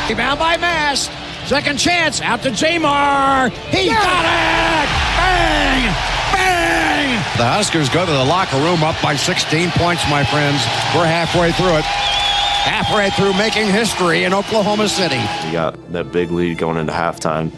Rebound by Mast. Second chance, out to Jamar. He got it! Bang! Bang! The Huskers go to the locker room up by 16 points, my friends. We're halfway through it. Halfway through making history in Oklahoma City. We got that big lead going into halftime.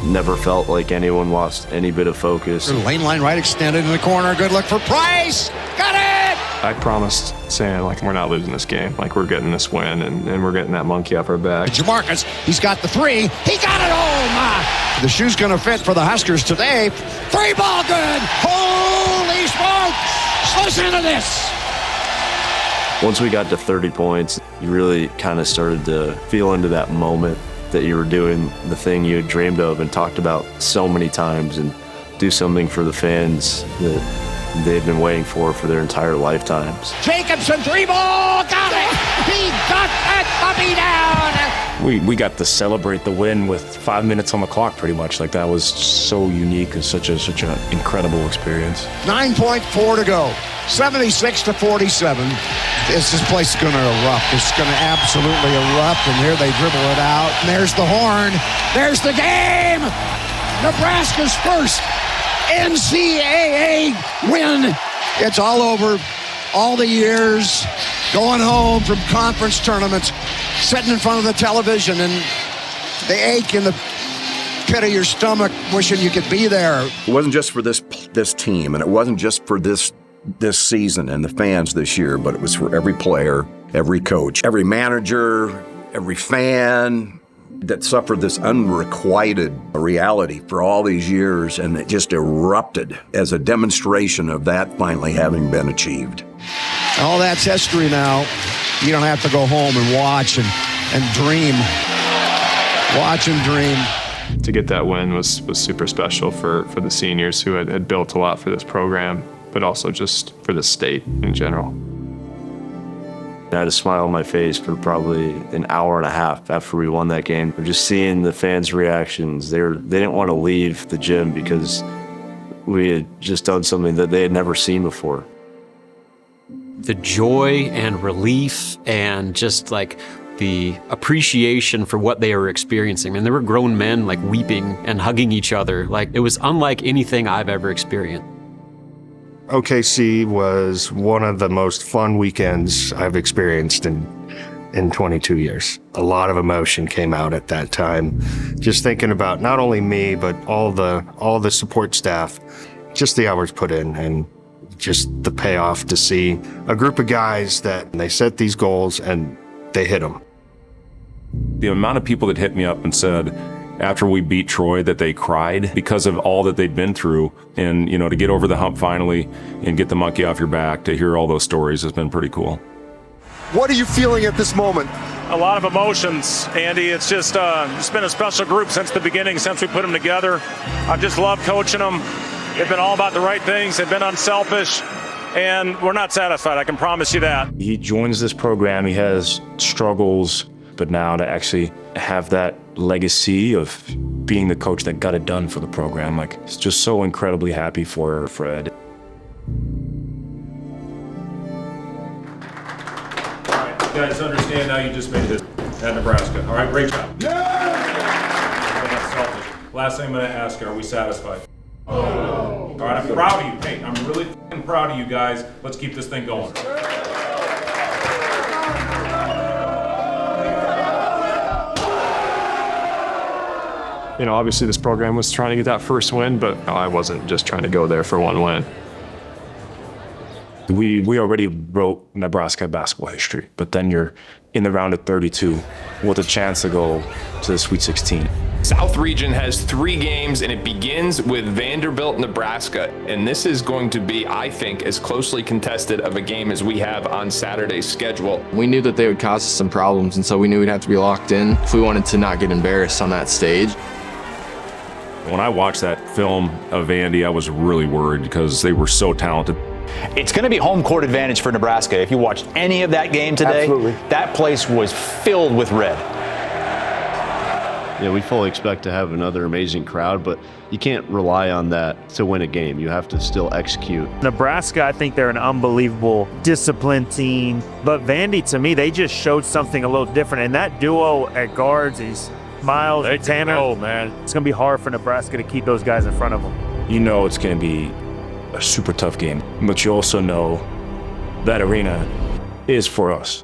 Never felt like anyone lost any bit of focus. Lane line right extended in the corner. Good look for Price. Got it! I promised Sam, like, we're not losing this game. Like, we're getting this win, and we're getting that monkey off our back. Jamarcus, he's got the three. He got it home! The shoe's going to fit for the Huskers today. Three ball good! Holy smokes! Listen to this! Once we got to 30 points, you really kind of started to feel into that moment that you were doing the thing you had dreamed of and talked about so many times, and do something for the fans that they've been waiting for their entire lifetimes. Jacobson, three ball, got it! He got that puppy down! We got to celebrate the win with 5 minutes on the clock, pretty much. Like, that was so unique and such an incredible experience. 9.4 to go. 76-47. This place is going to erupt. It's going to absolutely erupt, and here they dribble it out. And there's the horn. There's the game! Nebraska's first NCAA win. It's all over. All the years going home from conference tournaments, sitting in front of the television, and the ache in the pit of your stomach, wishing you could be there. It wasn't just for this team, and it wasn't just for this season and the fans this year, but it was for every player, every coach, every manager, every fan that suffered this unrequited reality for all these years, and it just erupted as a demonstration of that finally having been achieved. All that's history now. You don't have to go home and watch and dream. Watch and dream. To get that win was super special for the seniors who had built a lot for this program, but also just for the state in general. I had a smile on my face for probably an hour and a half after we won that game. Just seeing the fans' reactions, they didn't want to leave the gym because we had just done something that they had never seen before. The joy and relief and just like the appreciation for what they were experiencing. I mean, there were grown men like weeping and hugging each other. Like, it was unlike anything I've ever experienced. OKC was one of the most fun weekends I've experienced in 22 years. A lot of emotion came out at that time. Just thinking about not only me, but all the support staff, just the hours put in, and just the payoff to see a group of guys that they set these goals and they hit them. The amount of people that hit me up and said, after we beat Troy, that they cried because of all that they'd been through. And, you know, to get over the hump finally and get the monkey off your back, to hear all those stories has been pretty cool. What are you feeling at this moment? A lot of emotions, Andy. It's just it's been a special group since the beginning, since we put them together. I've just loved coaching them. They've been all about the right things. They've been unselfish, and we're not satisfied. I can promise you that. He joins this program. He has struggles, but now to actually have that legacy of being the coach that got it done for the program, like, it's just so incredibly happy for Ed. All right, you guys understand now you just made it at Nebraska. All right, great job. Yeah! Last thing I'm going to ask, are we satisfied? Oh. All right, I'm proud of you. Hey, I'm really proud of you guys. Let's keep this thing going. You know, obviously this program was trying to get that first win, but I wasn't just trying to go there for one win. We already wrote Nebraska basketball history, but then you're in the round of 32 with a chance to go to the Sweet 16. South Region has 3 games, and it begins with Vanderbilt, Nebraska. And this is going to be, I think, as closely contested of a game as we have on Saturday's schedule. We knew that they would cause us some problems, and so we knew we'd have to be locked in if we wanted to not get embarrassed on that stage. When I watched that film of Andy, I was really worried because they were so talented. It's going to be home court advantage for Nebraska. If you watched any of that game today, absolutely, that place was filled with red. we fully expect to have another amazing crowd, but you can't rely on that to win a game. You have to still execute. Nebraska, I think they're an unbelievable, disciplined team. But Vandy, to me, they just showed something a little different. And that duo at guards, these Miles and Tanner, man. it's going to be hard for Nebraska to keep those guys in front of them. You know it's going to be a super tough game, but you also know that arena is for us.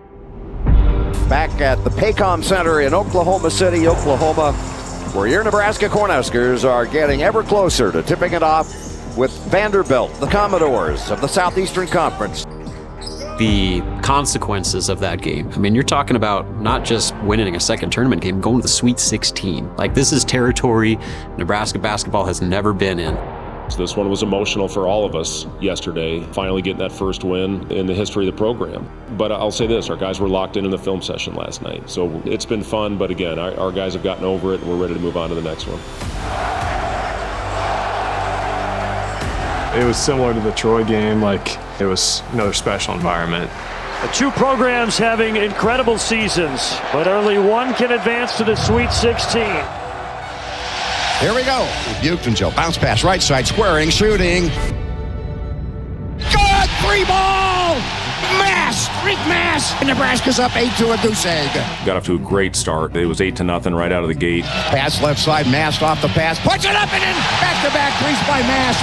Back at the Paycom Center in Oklahoma City, Oklahoma, where your Nebraska Cornhuskers are getting ever closer to tipping it off with Vanderbilt, the Commodores of the Southeastern Conference. The consequences of that game. I mean, you're talking about not just winning a second tournament game, going to the Sweet 16. Like, this is territory Nebraska basketball has never been in. This one was emotional for all of us yesterday, finally getting that first win in the history of the program. But I'll say this, our guys were locked in the film session last night. So it's been fun, but again, our guys have gotten over it and we're ready to move on to the next one. It was similar to the Troy game, like it was another special environment. The two programs having incredible seasons, but only one can advance to the Sweet 16. Here we go. Buchtenjo, bounce pass, right side, squaring, shooting. Good, three ball! Mass, Greek mass. Nebraska's up 8 to a goose egg. Got off to a great start. It was 8-0 right out of the gate. Pass left side, Mass off the pass, puts it up and in. Back-to-back threes by Mass.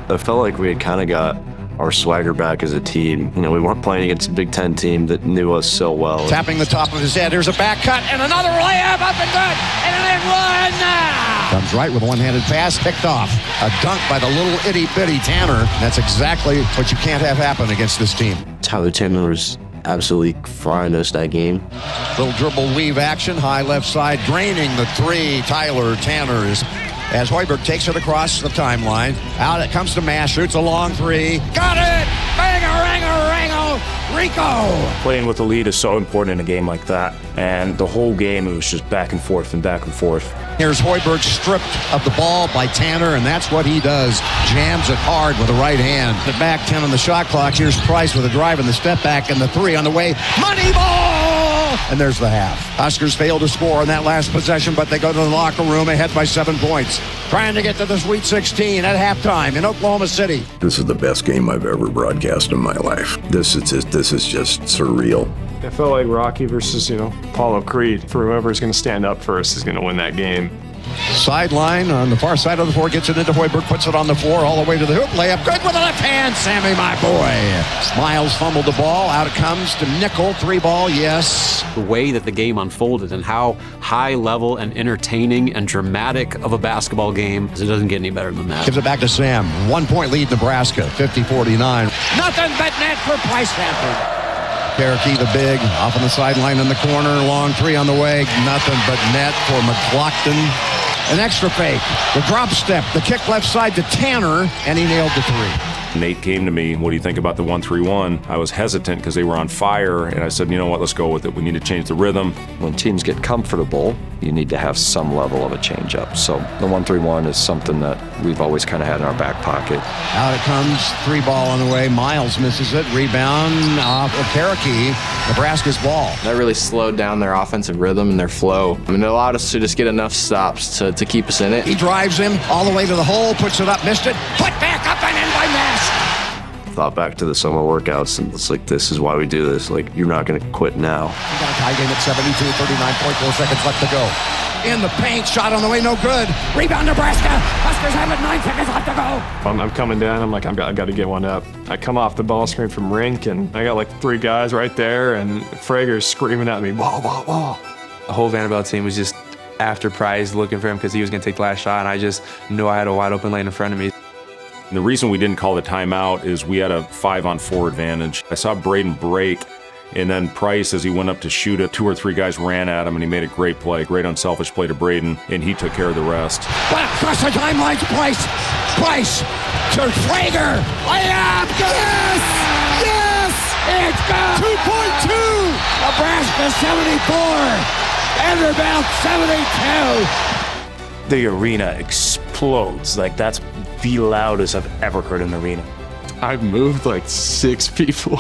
I felt like we had kind of got our swagger back as a team. We weren't playing against a Big Ten team that knew us so well. Tapping the top of his head. There's a back cut and another layup up and good. And an in one now. Comes right with a one-handed pass, picked off. A dunk by the little itty-bitty Tanner. That's exactly what you can't have happen against this team. Tyler Tanner was absolutely frying us that game. Little dribble weave action, high left side, draining the three. Tyler Tanner is, as Hoiberg takes it across the timeline. Out it comes to Mass, shoots a long three. Got it! Bang-a-rang-a-rango! Rico! Playing with the lead is so important in a game like that. And the whole game, it was just back and forth and back and forth. Here's Hoiberg stripped of the ball by Tanner, and that's what he does. Jams it hard with the right hand. The back 10 on the shot clock. Here's Price with a drive and the step back and the three on the way. Money ball! And there's the half. Huskers fail to score on that last possession, but they go to the locker room ahead by 7 points. Trying to get to the Sweet 16 at halftime in Oklahoma City. This is the best game I've ever broadcast in my life. This is just surreal. It felt like Rocky versus, Apollo Creed. For whoever's going to stand up first is going to win that game. Sideline on the far side of the floor, gets it into Hoiberg, puts it on the floor, all the way to the hoop, layup, good with the left hand, Sammy, my boy. Miles fumbled the ball, out it comes to Nickel, 3 ball, yes. The way that the game unfolded and how high level and entertaining and dramatic of a basketball game, it doesn't get any better than that. Gives it back to Sam, 1 point lead Nebraska, 50-49. Nothing but net for Price Stanford. Cherokee the big, off on the sideline in the corner, long three on the way, nothing but net for McLaughlin. An extra fake, the drop step, the kick left side to Tanner, and he nailed the three. Nate came to me, what do you think about the 1-3-1? I was hesitant because they were on fire, and I said, you know what, let's go with it. We need to change the rhythm. When teams get comfortable, you need to have some level of a change-up. So the 1-3-1 is something that we've always kind of had in our back pocket. Out it comes, 3 ball on the way. Miles misses it, rebound off of Cherokee, Nebraska's ball. That really slowed down their offensive rhythm and their flow. I mean, it allowed us to just get enough stops to keep us in it. He drives him all the way to the hole, puts it up, missed it, put back up and in by Mass. Thought back to the summer workouts, and it's like, this is why we do this. Like, you're not going to quit now. We got a tie game at 72, 39.4 seconds left to go. In the paint, shot on the way, no good. Rebound Nebraska. Huskers have it, 9 seconds left to go. I'm coming down, I'm like, I've got to get one up. I come off the ball screen from Rink, and I got like 3 guys right there, and Frager's screaming at me, whoa, whoa, whoa. The whole Vanderbilt team was just after Price, looking for him because he was going to take the last shot, and I just knew I had a wide open lane in front of me. And the reason we didn't call the timeout is we had a 5-on-4 advantage. I saw Braden break, and then Price, as he went up to shoot it, 2 or 3 guys ran at him, and he made a great play, great unselfish play to Braden, and he took care of the rest. Back across the timeline to Price. Price to Frager. Layup. Yes! Yes! It's good. 2.2. Nebraska 74. Vanderbilt 72. The arena explodes. Like, that's the loudest I've ever heard in an arena. I've moved like 6 people.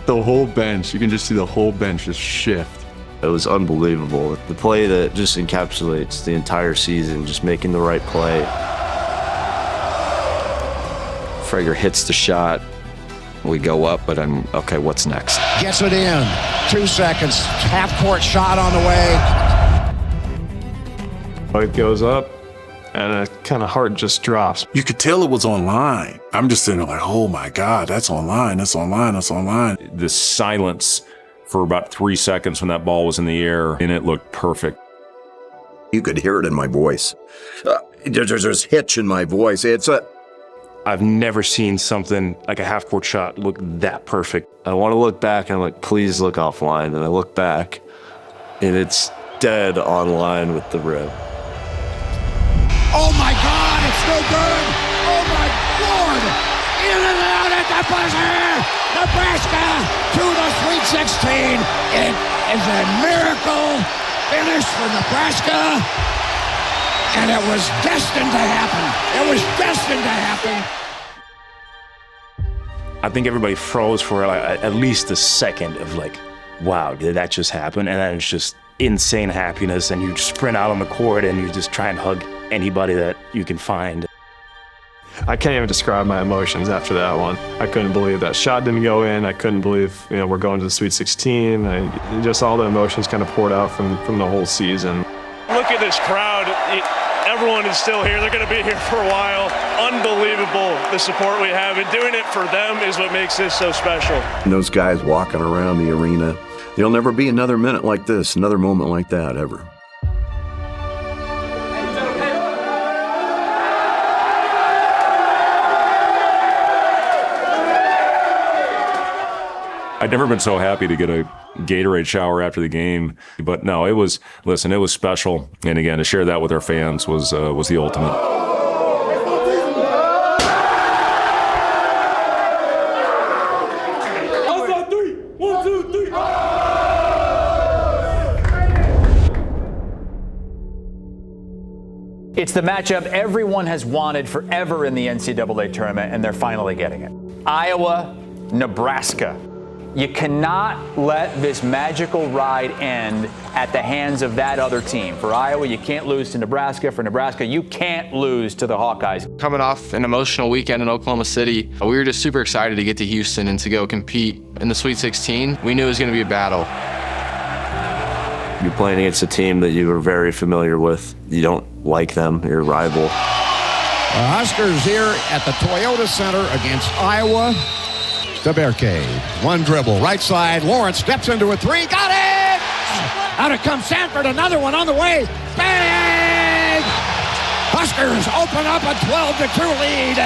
The whole bench, you can just see the whole bench just shift. It was unbelievable. The play that just encapsulates the entire season, just making the right play. Frager hits the shot. We go up, but I'm, okay, what's next? Gets it in. 2 seconds. Half-court shot on the way. It goes up, and a kind of heart just drops. You could tell it was online. I'm just sitting there like, oh my God, that's online, that's online, that's online. The silence for about 3 seconds when that ball was in the air, and it looked perfect. You could hear it in my voice. There's hitch in my voice. I've never seen something like a half-court shot look that perfect. I want to look back, and I'm like, please look offline. And I look back, and it's dead online with the rim. Oh my God, it's no good. Oh my Lord. In and out at the buzzer. Nebraska to the Sweet 16. It is a miracle finish for Nebraska. And it was destined to happen. It was destined to happen. I think everybody froze for like at least a second of like, wow, did that just happen? And then it's just insane happiness, and you sprint out on the court and you just try and hug anybody that you can find. I can't even describe my emotions after that one. I couldn't believe that shot didn't go in. I couldn't believe, we're going to the Sweet 16. Just all the emotions kind of poured out from the whole season. Look at this crowd. Everyone is still here. They're going to be here for a while. Unbelievable, the support we have. And doing it for them is what makes this so special. And those guys walking around the arena. There'll never be another minute like this, another moment like that ever. I'd never been so happy to get a Gatorade shower after the game. But no, it was special. And again, to share that with our fans was the ultimate. It's the matchup everyone has wanted forever in the NCAA tournament, and they're finally getting it. Iowa, Nebraska. You cannot let this magical ride end at the hands of that other team. For Iowa, you can't lose to Nebraska. For Nebraska, you can't lose to the Hawkeyes. Coming off an emotional weekend in Oklahoma City, we were just super excited to get to Houston and to go compete in the Sweet 16. We knew it was going to be a battle. You're playing against a team that you were very familiar with. You don't like them, you're a rival. The Huskers here at the Toyota Center against Iowa. Taberke, one dribble, right side. Lawrence steps into a three, got it! Out it comes Sanford, another one on the way. Bang! Huskers open up a 12-2 lead.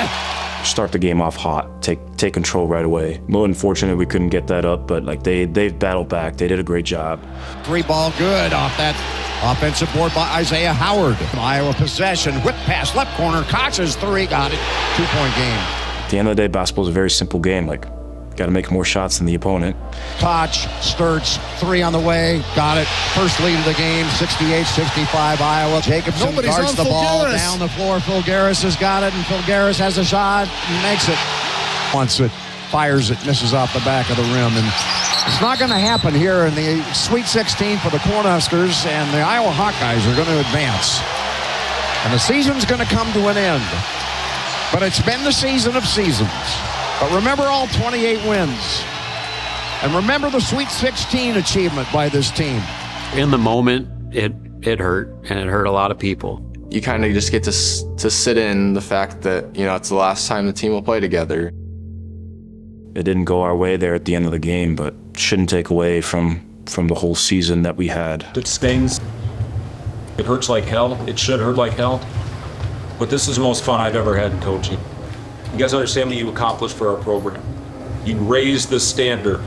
Start the game off hot, take control right away. A little unfortunate we couldn't get that up, but like they've battled back. They did a great job. Three ball good off that offensive board by Isaiah Howard. Iowa possession, whip pass, left corner. Cox's three, got it. 2-point game. At the end of the day, basketball is a very simple game. Like, got to make more shots than the opponent. Koch, Sturts, three on the way, got it. First lead of the game, 68-65 Iowa. Jacobson guards the ball down the floor. Phil Garris has got it, and Phil Garris has a shot and makes it. Once it fires it, misses off the back of the rim, and it's not going to happen here in the Sweet 16 for the Cornhuskers, and the Iowa Hawkeyes are going to advance. And the season's going to come to an end. But it's been the season of seasons. But remember all 28 wins. And remember the Sweet 16 achievement by this team. In the moment, it hurt, and it hurt a lot of people. You kind of just get to sit in the fact that, it's the last time the team will play together. It didn't go our way there at the end of the game, but shouldn't take away from the whole season that we had. It stings. It hurts like hell. It should hurt like hell. But this is the most fun I've ever had in coaching. You guys understand what you accomplished for our program. You raised the standard.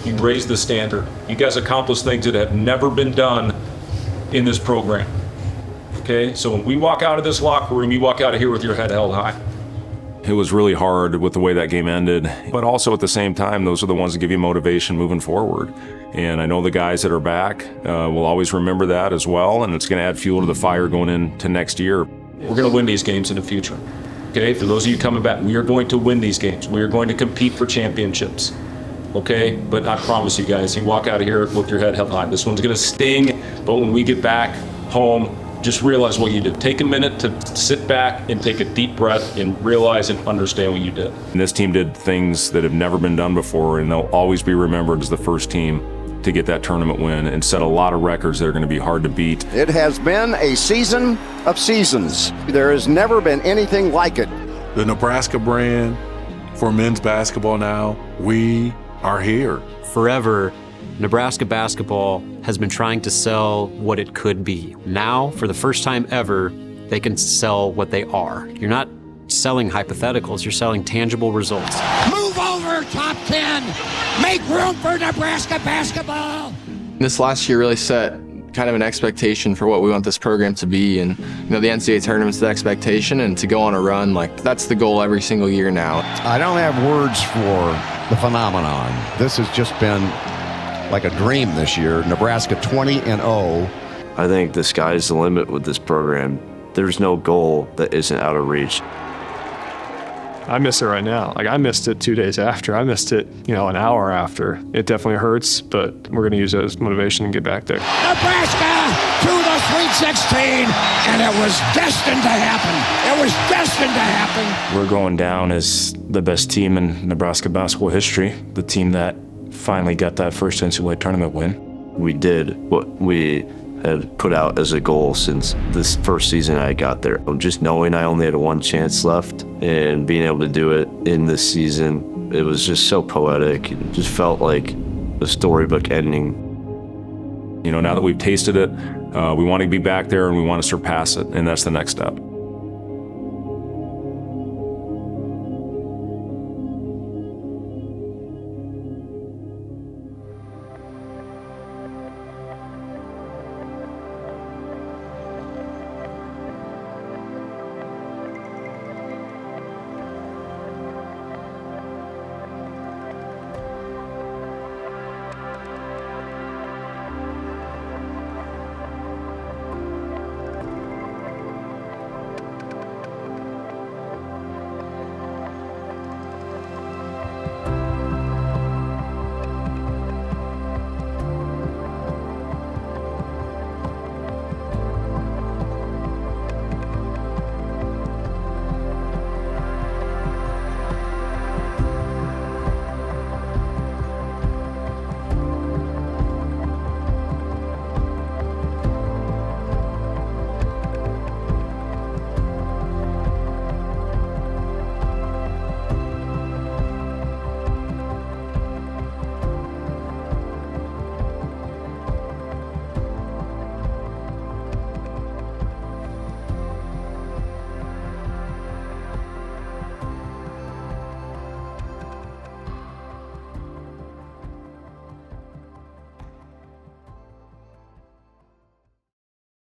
You raised the standard. You guys accomplished things that have never been done in this program. Okay? So when we walk out of this locker room, you walk out of here with your head held high. It was really hard with the way that game ended, but also at the same time, those are the ones that give you motivation moving forward. And I know the guys that are back will always remember that as well, and it's going to add fuel to the fire going into next year. We're going to win these games in the future. Okay, for those of you coming back, we are going to win these games. We are going to compete for championships. okay? But I promise you guys, you walk out of here with your head held high. This one's gonna sting, but when we get back home, just realize what you did. Take a minute to sit back and take a deep breath and realize and understand what you did. And this team did things that have never been done before, and they'll always be remembered as the first team to get that tournament win and set a lot of records that are going to be hard to beat. It has been a season of seasons. There has never been anything like it. The Nebraska brand for men's basketball now, we are here. Forever, Nebraska basketball has been trying to sell what it could be. Now, for the first time ever, they can sell what they are. You're not selling hypotheticals, you're selling tangible results. Move over, top 10. Make room for Nebraska basketball. This last year really set kind of an expectation for what we want this program to be, and the NCAA tournament's the expectation, and to go on a run, that's the goal every single year now. I don't have words for the phenomenon. This has just been like a dream this year. Nebraska 20-0. I think the sky's the limit with this program. There's no goal that isn't out of reach. I miss it right now. I missed it 2 days after. I missed it, an hour after. It definitely hurts, but we're going to use it as motivation and get back there. Nebraska to the Sweet 16, and it was destined to happen. It was destined to happen. We're going down as the best team in Nebraska basketball history, the team that finally got that first NCAA tournament win. We did what we had put out as a goal since this first season I got there. Just knowing I only had one chance left and being able to do it in this season, it was just so poetic. It just felt like a storybook ending. Now that we've tasted it, we want to be back there and we want to surpass it, and that's the next step.